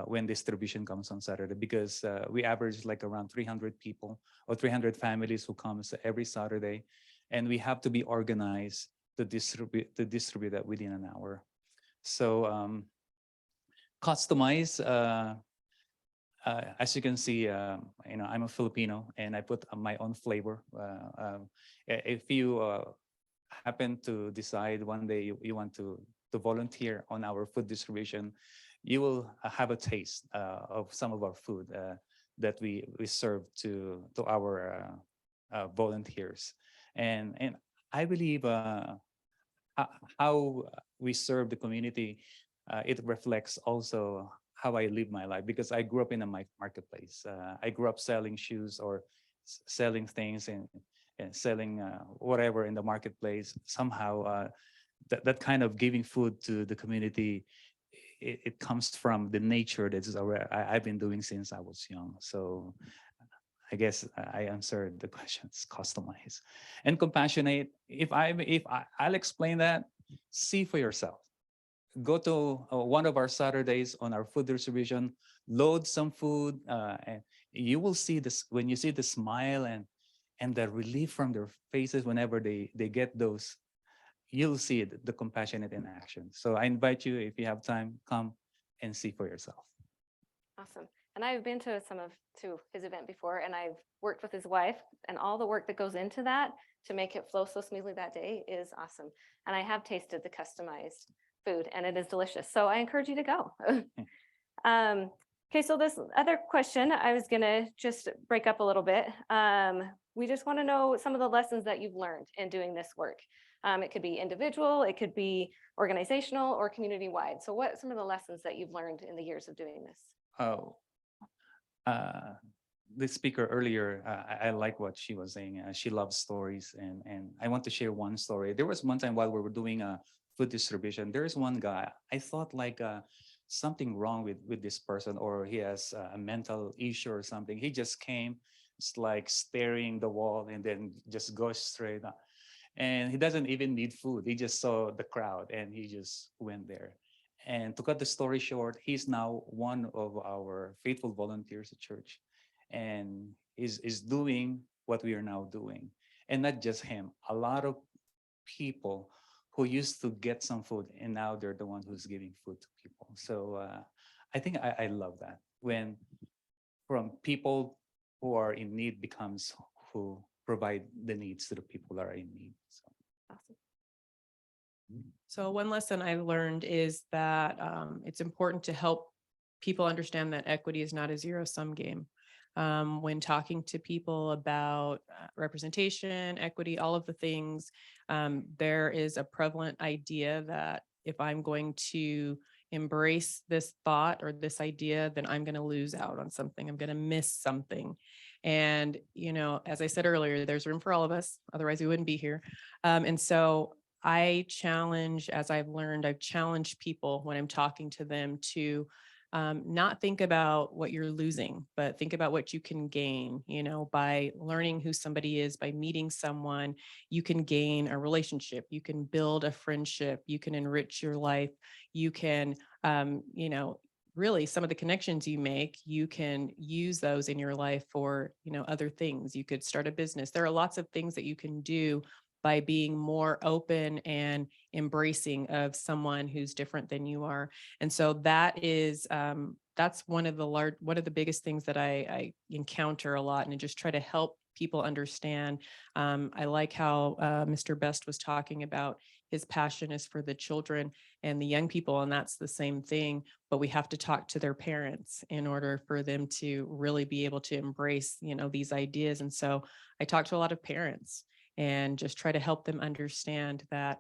when distribution comes on Saturday, because we average like around 300 people or 300 families who comes every Saturday, and we have to be organized to distribute that within an hour. So customize. As you can see, I'm a Filipino, and I put my own flavor. If you happen to decide one day you want to volunteer on our food distribution, you will have a taste of some of our food that we serve to our volunteers. And I believe how we serve the community, it reflects also how I live my life, because I grew up in a marketplace. I grew up selling shoes or selling things and selling whatever in the marketplace. Somehow that kind of giving food to the community, it comes from the nature that I've been doing since I was young. So I guess I answered the questions. Customize and compassionate. I'll explain that, see for yourself. Go to one of our Saturdays on our food distribution, load some food, and you will see this when you see the smile and the relief from their faces whenever they get those. You'll see the compassionate in action. So I invite you, if you have time, come and see for yourself. Awesome. And I've been to his event before, and I've worked with his wife, and all the work that goes into that to make it flow so smoothly that day is awesome. And I have tasted the customized food, and it is delicious. So I encourage you to go. Okay, so this other question, I was gonna just break up a little bit. We just want to know some of the lessons that you've learned in doing this work. It could be individual, it could be organizational, or community-wide. So what are some of the lessons that you've learned in the years of doing this? The speaker earlier, I like what she was saying. She loves stories, and I want to share one story. There was one time while we were doing food distribution, there is one guy, I thought like something wrong with this person, or he has a mental issue or something. He just came, it's like staring the wall and then just goes straight up. And he doesn't even need food. He just saw the crowd and he just went there. And to cut the story short, he's now one of our faithful volunteers at church, and is doing what we are now doing. And not just him, a lot of people who used to get some food, and now they're the one who's giving food to people. So I think I love that, when from people who are in need becomes who provide the needs to the people that are in need. So. So one lesson I learned is that it's important to help people understand that equity is not a zero-sum game. When talking to people about representation, equity, all of the things, there is a prevalent idea that if I'm going to embrace this thought or this idea, then I'm going to lose out on something. I'm going to miss something. And, you know, as I said earlier, there's room for all of us. Otherwise, we wouldn't be here. And so I challenge, as I've learned, I've challenged people when I'm talking to them to not think about what you're losing, but think about what you can gain. You know, by learning who somebody is, by meeting someone, you can gain a relationship, you can build a friendship, you can enrich your life, you can, you know, really some of the connections you make, you can use those in your life for, you know, other things. You could start a business. There are lots of things that you can do by being more open and embracing of someone who's different than you are. And so that is, that's one of the biggest things that I encounter a lot, and I just try to help people understand. I like how Mr. Best was talking about his passion is for the children and the young people, and that's the same thing, but we have to talk to their parents in order for them to really be able to embrace, you know, these ideas. And so I talk to a lot of parents and just try to help them understand that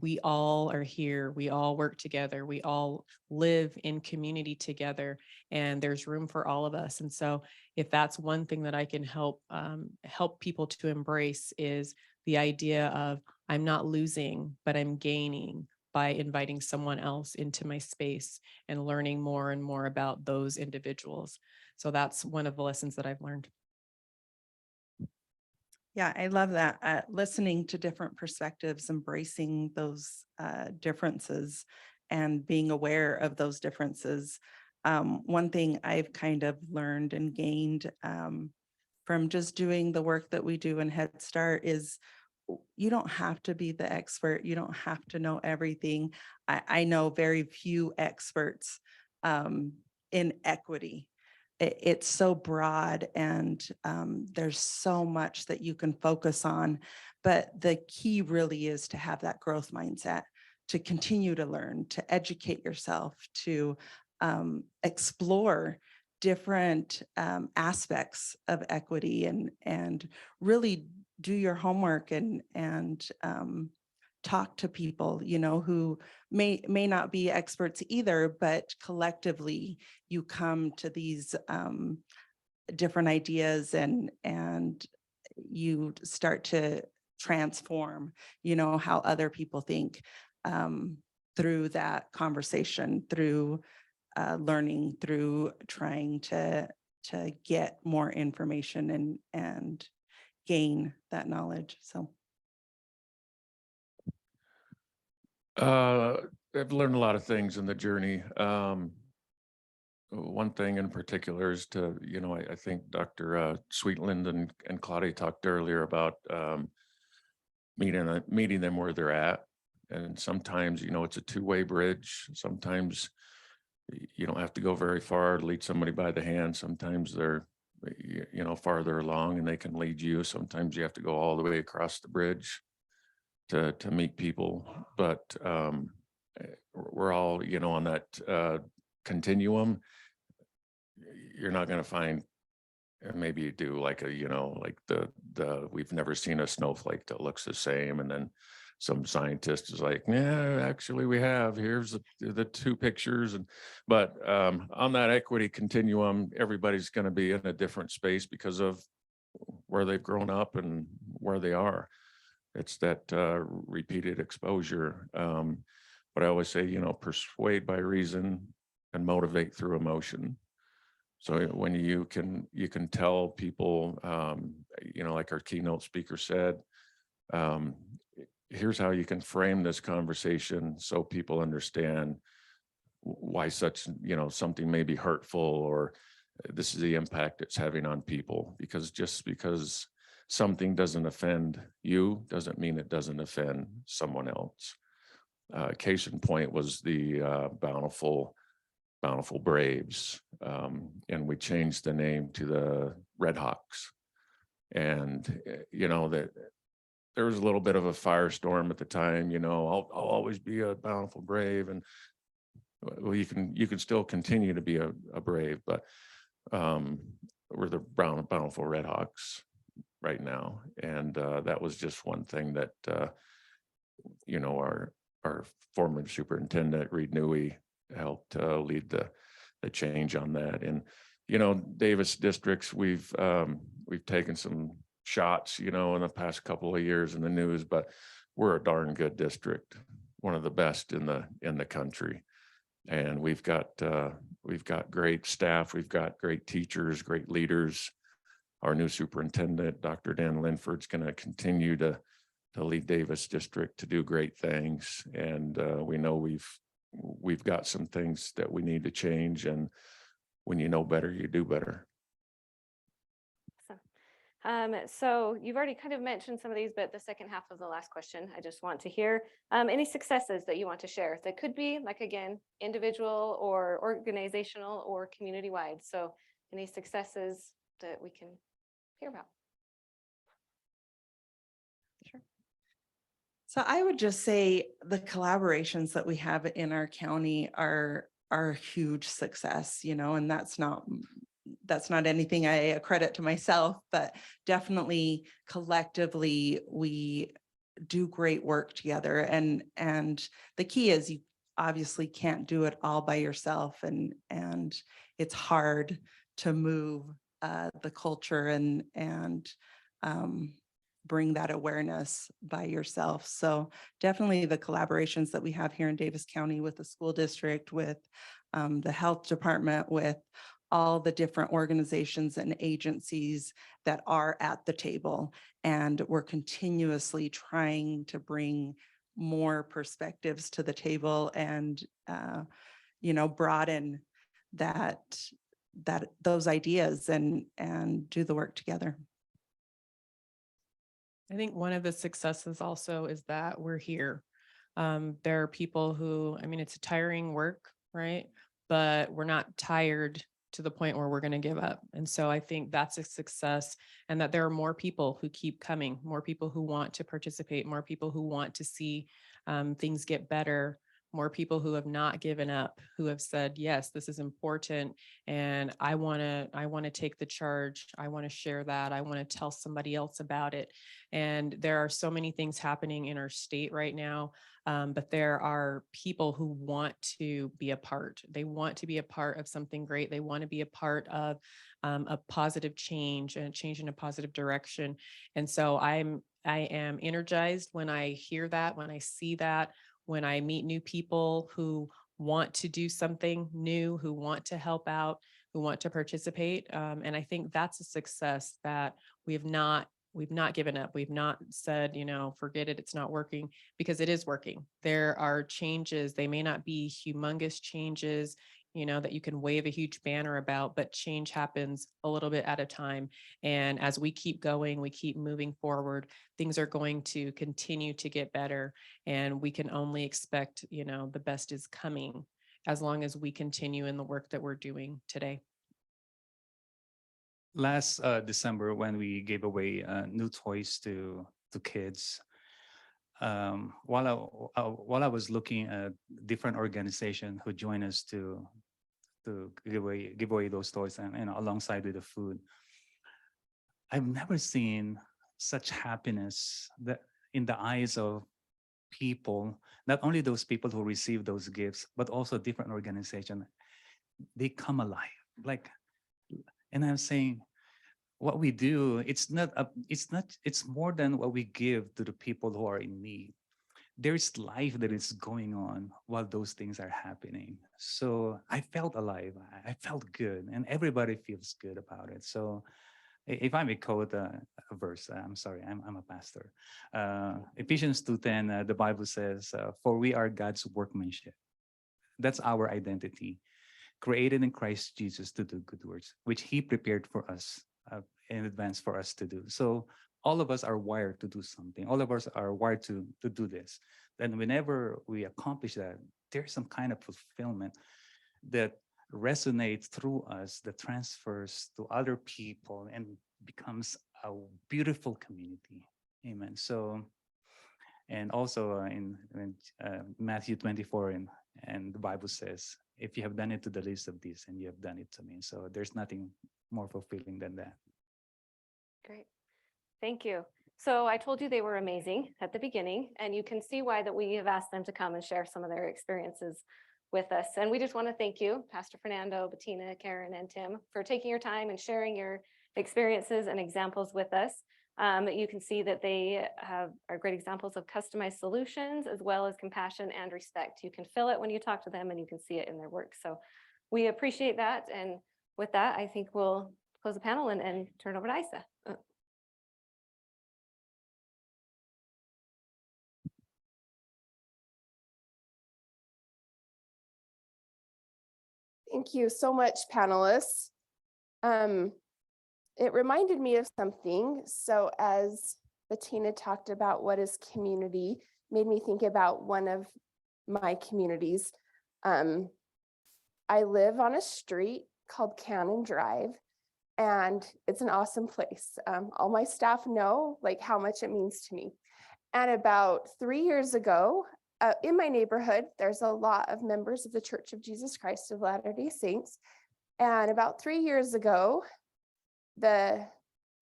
we all are here, we all work together, we all live in community together, and there's room for all of us. And so if that's one thing that I can help people to embrace, is the idea of I'm not losing, but I'm gaining by inviting someone else into my space and learning more and more about those individuals. So that's one of the lessons that I've learned. Yeah, I love that. Listening to different perspectives, embracing those differences and being aware of those differences. One thing I've kind of learned and gained from just doing the work that we do in Head Start is you don't have to be the expert. You don't have to know everything. I know very few experts in equity. It's so broad, and there's so much that you can focus on. But the key really is to have that growth mindset, to continue to learn, to educate yourself, to explore different aspects of equity, and really do your homework and talk to people, you know, who may not be experts either, but collectively you come to these different ideas, and you start to transform, you know, how other people think through that conversation, through learning, through trying to get more information and gain that knowledge. So I've learned a lot of things in the journey. One thing in particular is to, you know, I think Dr. Sweetland and Claudia talked earlier about meeting them where they're at. And sometimes, you know, it's a two-way bridge. Sometimes you don't have to go very far to lead somebody by the hand. Sometimes they're, you know, farther along and they can lead you. Sometimes you have to go all the way across the bridge to meet people. But we're all, you know, on that continuum. You're not going to find, maybe you do, like a, you know, like the we've never seen a snowflake that looks the same, and then some scientist is like, yeah, actually we have, here's the two pictures. And but on that equity continuum, everybody's going to be in a different space because of where they've grown up and where they are. It's that repeated exposure. But I always say, you know, persuade by reason and motivate through emotion. So when you can tell people, you know, like our keynote speaker said, here's how you can frame this conversation so people understand why such, you know, something may be hurtful, or this is the impact it's having on people. Because just because something doesn't offend you doesn't mean it doesn't offend someone else. Case in point was the Bountiful Bountiful Braves, and we changed the name to the Red Hawks. And you know that there was a little bit of a firestorm at the time. You know, I'll always be a Bountiful Brave, and well, you can still continue to be a Brave, but we're the Bountiful Red Hawks right now. And that was just one thing that you know, our former superintendent Reed Newey helped lead the change on that. And you know, Davis districts, we've taken some shots, you know, in the past couple of years in the news, but we're a darn good district, one of the best in the country. And we've got great staff, we've got great teachers, great leaders. Our new superintendent, Dr. Dan Linford's going to continue to lead Davis district to do great things. And we know we've got some things that we need to change. And when you know better, you do better. So you've already kind of mentioned some of these, but the second half of the last question, I just want to hear any successes that you want to share that could be, like, again, individual or organizational or community-wide. So any successes that we can hear about. Sure. So I would just say the collaborations that we have in our county are a huge success, you know, and that's not anything I accredit to myself, but definitely collectively we do great work together. And the key is you obviously can't do it all by yourself, and it's hard to move the culture and bring that awareness by yourself. So definitely the collaborations that we have here in Davis County with the school district, with the health department, with all the different organizations and agencies that are at the table. And we're continuously trying to bring more perspectives to the table and, you know, broaden those ideas and do the work together. I think one of the successes also is that we're here. There are people who, I mean, it's a tiring work, right? But we're not tired to the point where we're going to give up. And so I think that's a success, and that there are more people who keep coming, more people who want to participate, more people who want to see things get better, more people who have not given up, who have said, yes, this is important. And I want to take the charge. I want to share that. I want to tell somebody else about it. And there are so many things happening in our state right now. But there are people who want to be a part. They want to be a part of something great. They want to be a part of a positive change and change in a positive direction. And so I am energized when I hear that, when I see that, when I meet new people who want to do something new, who want to help out, who want to participate. And I think that's a success that we've not given up. We've not said, you know, forget it, it's not working, because it is working. There are changes. They may not be humongous changes, you know, that you can wave a huge banner about, but change happens a little bit at a time. And as we keep going, we keep moving forward, things are going to continue to get better. And we can only expect, you know, the best is coming as long as we continue in the work that we're doing today. Last December, when we gave away new toys to kids, while I was looking at different organizations who joined us to give away those toys, and, you know, alongside with the food, I've never seen such happiness that in the eyes of people, not only those people who receive those gifts, but also different organizations. They come alive, like, and I'm saying, what we do, it's more than what we give to the people who are in need. There's life that is going on while those things are happening. So I felt alive. I felt good, and everybody feels good about it. So if I may quote a verse, I'm sorry, I'm a pastor. Ephesians 2:10, the Bible says, "For we are God's workmanship." That's our identity, created in Christ Jesus to do good works, which He prepared for us in advance for us to do. So all of us are wired to do something. All of us are wired to do this. Then whenever we accomplish that, there's some kind of fulfillment that resonates through us, that transfers to other people and becomes a beautiful community. Amen. So, and also in Matthew 24, and the Bible says, if you have done it to the least of these, and you have done it to me. So there's nothing more fulfilling than that. Great. Thank you. So I told you they were amazing at the beginning, and you can see why that we have asked them to come and share some of their experiences with us. And we just want to thank you, Pastor Fernando, Bettina, Karen, and Tim, for taking your time and sharing your experiences and examples with us. You can see that they are great examples of customized solutions, as well as compassion and respect. You can feel it when you talk to them, and you can see it in their work. So we appreciate that. And with that, I think we'll close the panel and turn it over to Isa. Thank you so much, panelists. It reminded me of something. So as Bettina talked about what is community, made me think about one of my communities. I live on a street called Cannon Drive, and it's an awesome place. All my staff know like how much it means to me. And about 3 years ago, in my neighborhood, there's a lot of members of the Church of Jesus Christ of Latter-day Saints. And about 3 years ago, the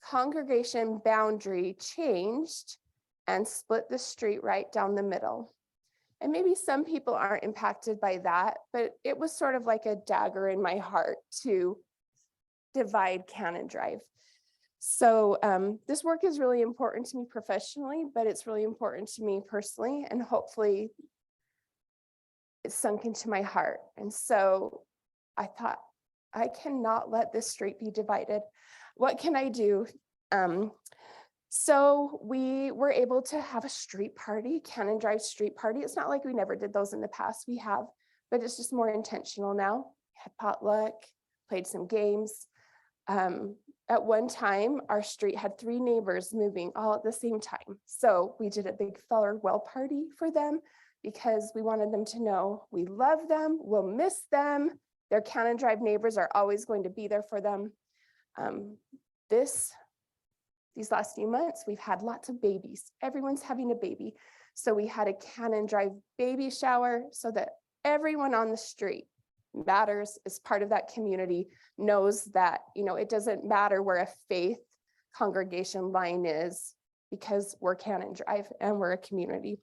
congregation boundary changed and split the street right down the middle. And maybe some people aren't impacted by that, but it was sort of like a dagger in my heart to divide Cannon Drive. So this work is really important to me professionally, but it's really important to me personally, and hopefully it's sunk into my heart. And so I thought, I cannot let this street be divided. What can I do? So we were able to have a street party, Cannon Drive street party. It's not like we never did those in the past, we have, but it's just more intentional now. We had potluck, played some games. At one time, our street had 3 neighbors moving all at the same time. So we did a big farewell party for them because we wanted them to know we love them, we'll miss them. Their Cannon Drive neighbors are always going to be there for them. These last few months, we've had lots of babies. Everyone's having a baby. So we had a Cannon Drive baby shower so that everyone on the street matters, is part of that community, knows that, it doesn't matter where a faith congregation line is, because we're Cannon Drive and we're a community.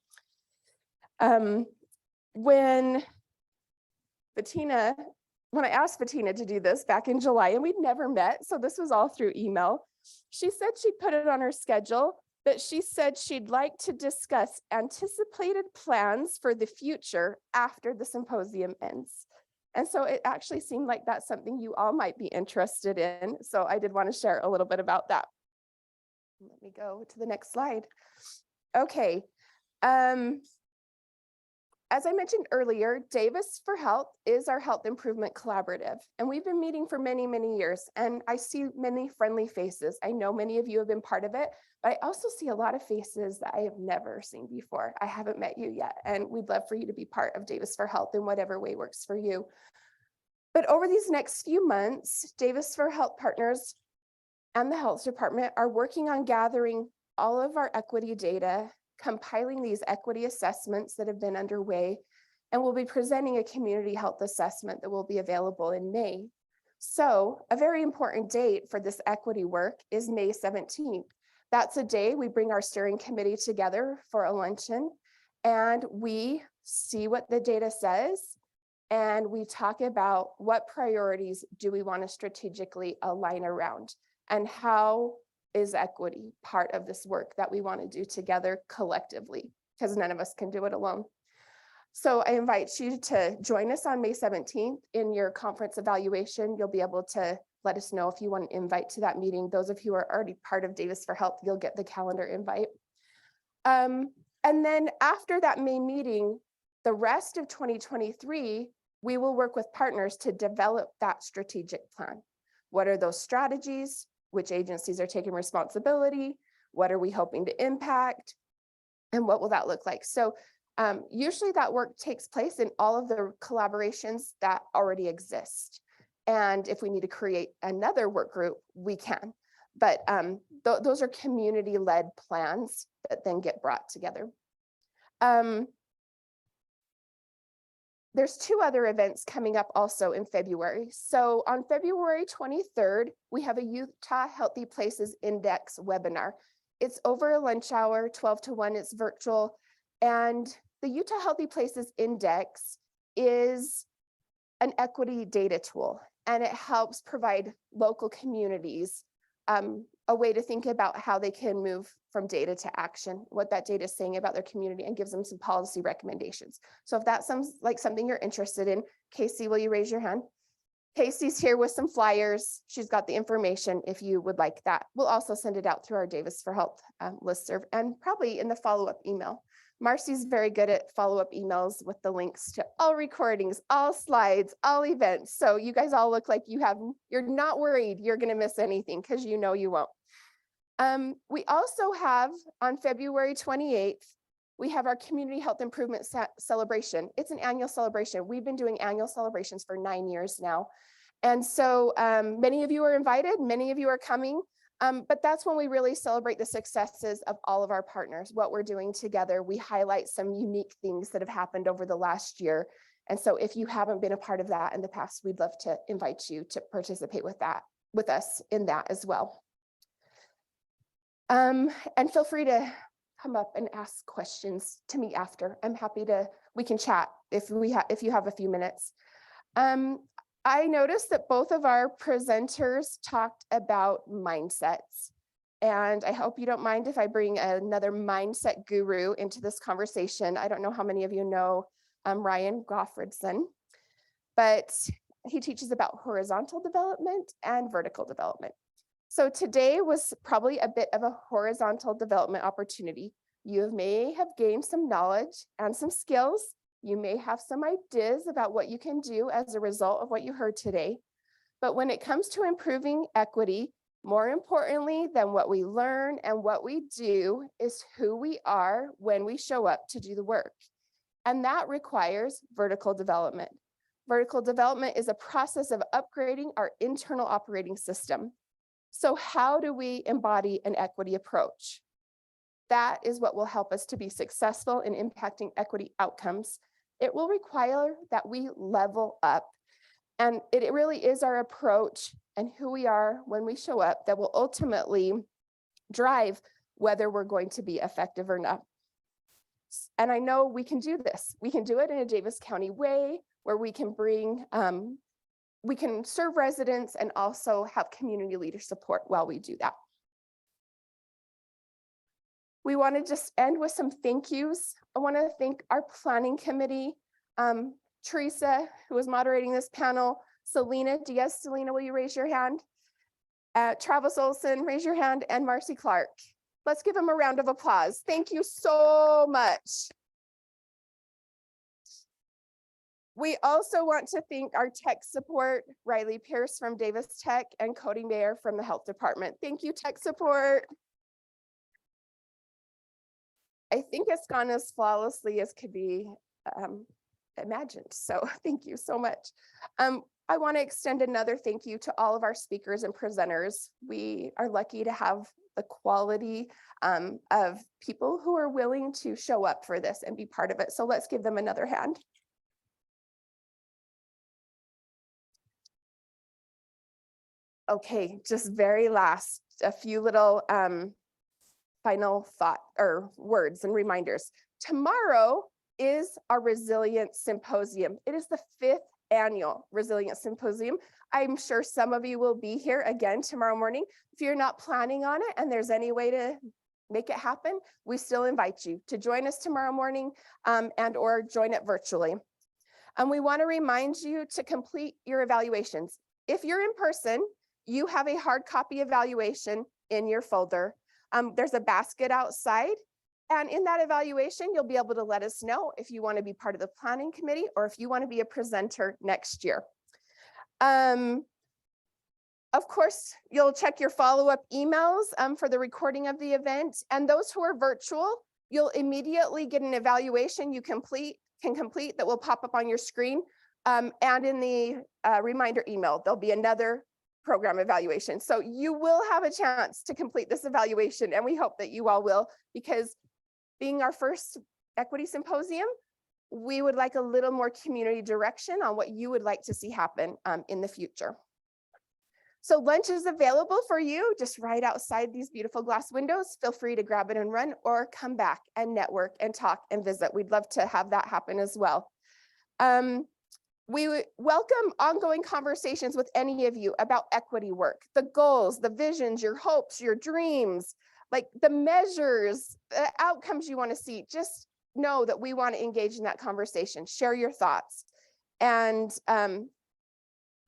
When I asked Bettina to do this back in July, and we'd never met, so this was all through email, she said she'd put it on her schedule, but she said she'd like to discuss anticipated plans for the future after the symposium ends. And so it actually seemed like that's something you all might be interested in. So I did want to share a little bit about that. Let me go to the next slide. Okay. As I mentioned earlier, Davis for Health is our health improvement collaborative, and we've been meeting for many, many years, and I see many friendly faces. I know many of you have been part of it, but I also see a lot of faces that I have never seen before. I haven't met you yet, and we'd love for you to be part of Davis for Health in whatever way works for you. But over these next few months, Davis for Health partners and the health department are working on gathering all of our equity data, compiling these equity assessments that have been underway, and we'll be presenting a community health assessment that will be available in May. So a very important date for this equity work is May 17th. That's a day we bring our steering committee together for a luncheon, and we see what the data says, and we talk about what priorities do we want to strategically align around, and how is equity part of this work that we want to do together collectively, because none of us can do it alone. So I invite you to join us on May 17th in your conference evaluation. You'll be able to let us know if you want an invite to that meeting. Those of you who are already part of Davis for Health, you'll get the calendar invite. And then after that May meeting, the rest of 2023, we will work with partners to develop that strategic plan. What are those strategies? Which agencies are taking responsibility? What are we hoping to impact? And what will that look like? So Usually that work takes place in all of the collaborations that already exist. And if we need to create another work group, we can. But those are community-led plans that then get brought together. There's 2 other events coming up also in February. So on February 23rd, we have a Utah Healthy Places Index webinar. It's over a lunch hour, 12 to 1, it's virtual. And the Utah Healthy Places Index is an equity data tool, and it helps provide local communities a way to think about how they can move from data to action, what that data is saying about their community, and gives them some policy recommendations. So if that sounds like something you're interested in, Casey, will you raise your hand? Casey's here with some flyers. She's got the information if you would like that. We'll also send it out through our Davis for Health listserv and probably in the follow-up email. Marcy's very good at follow-up emails with the links to all recordings, all slides, all events. So you guys all look like you're not worried you're gonna miss anything because you know you won't. We also have on February 28th, we have our Community Health Improvement Celebration. It's an annual celebration. We've been doing annual celebrations for 9 years now. And so many of you are invited, many of you are coming. But that's when we really celebrate the successes of all of our partners, what we're doing together. We highlight some unique things that have happened over the last year. And so if you haven't been a part of that in the past, we'd love to invite you to participate with us in that as well. And feel free to come up and ask questions to me after. I'm happy we can chat if you have a few minutes. I noticed that both of our presenters talked about mindsets, and I hope you don't mind if I bring another mindset guru into this conversation. I don't know how many of you know Ryan Goffredson, but he teaches about horizontal development and vertical development. So today was probably a bit of a horizontal development opportunity. You may have gained some knowledge and some skills. You may have some ideas about what you can do as a result of what you heard today. But when it comes to improving equity, more importantly than what we learn and what we do is who we are when we show up to do the work. And that requires vertical development. Vertical development is a process of upgrading our internal operating system. So how do we embody an equity approach? That is what will help us to be successful in impacting equity outcomes. It will require that we level up. And it really is our approach and who we are when we show up that will ultimately drive whether we're going to be effective or not. And I know we can do this. We can do it in a Davis County way where we can we can serve residents and also have community leader support while we do that. We want to just end with some thank yous. I want to thank our planning committee, Teresa, who was moderating this panel, Selena Diaz. Selena, will you raise your hand? Travis Olson, raise your hand, and Marcy Clark. Let's give them a round of applause. Thank you so much. We also want to thank our tech support, Riley Pierce from Davis Tech and Cody Mayer from the health department. Thank you, tech support. I think it's gone as flawlessly as could be imagined. So thank you so much. I want to extend another thank you to all of our speakers and presenters. We are lucky to have the quality of people who are willing to show up for this and be part of it. So let's give them another hand. Okay, just very last, a few little final thought or words and reminders. Tomorrow is our Resilience Symposium. It is the 5th annual Resilience Symposium. I'm sure some of you will be here again tomorrow morning. If you're not planning on it and there's any way to make it happen, we still invite you to join us tomorrow morning and or join it virtually. And we want to remind you to complete your evaluations. If you're in person, you have a hard copy evaluation in your folder. There's a basket outside. And in that evaluation, you'll be able to let us know if you want to be part of the planning committee or if you want to be a presenter next year. Of course, you'll check your follow-up emails for the recording of the event. And those who are virtual, You'll immediately get an evaluation you can complete that will pop up on your screen. And in the reminder email, there'll be another program evaluation. So you will have a chance to complete this evaluation, and we hope that you all will, because being our first equity symposium, we would like a little more community direction on what you would like to see happen in the future. So lunch is available for you just right outside these beautiful glass windows. Feel free to grab it and run, or come back and network and talk and visit. We'd love to have that happen as well. We welcome ongoing conversations with any of you about equity work, the goals, the visions, your hopes, your dreams, like the measures, the outcomes you want to see. Just know that we want to engage in that conversation. Share your thoughts. And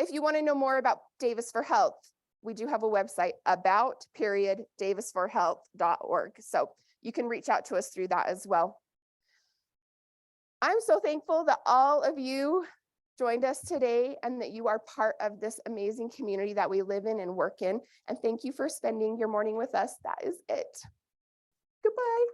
if you want to know more about Davis for Health, we do have a website, about.davisforhealth.org. So you can reach out to us through that as well. I'm so thankful that all of you joined us today and that you are part of this amazing community that we live in and work in. And thank you for spending your morning with us. That is it. Goodbye.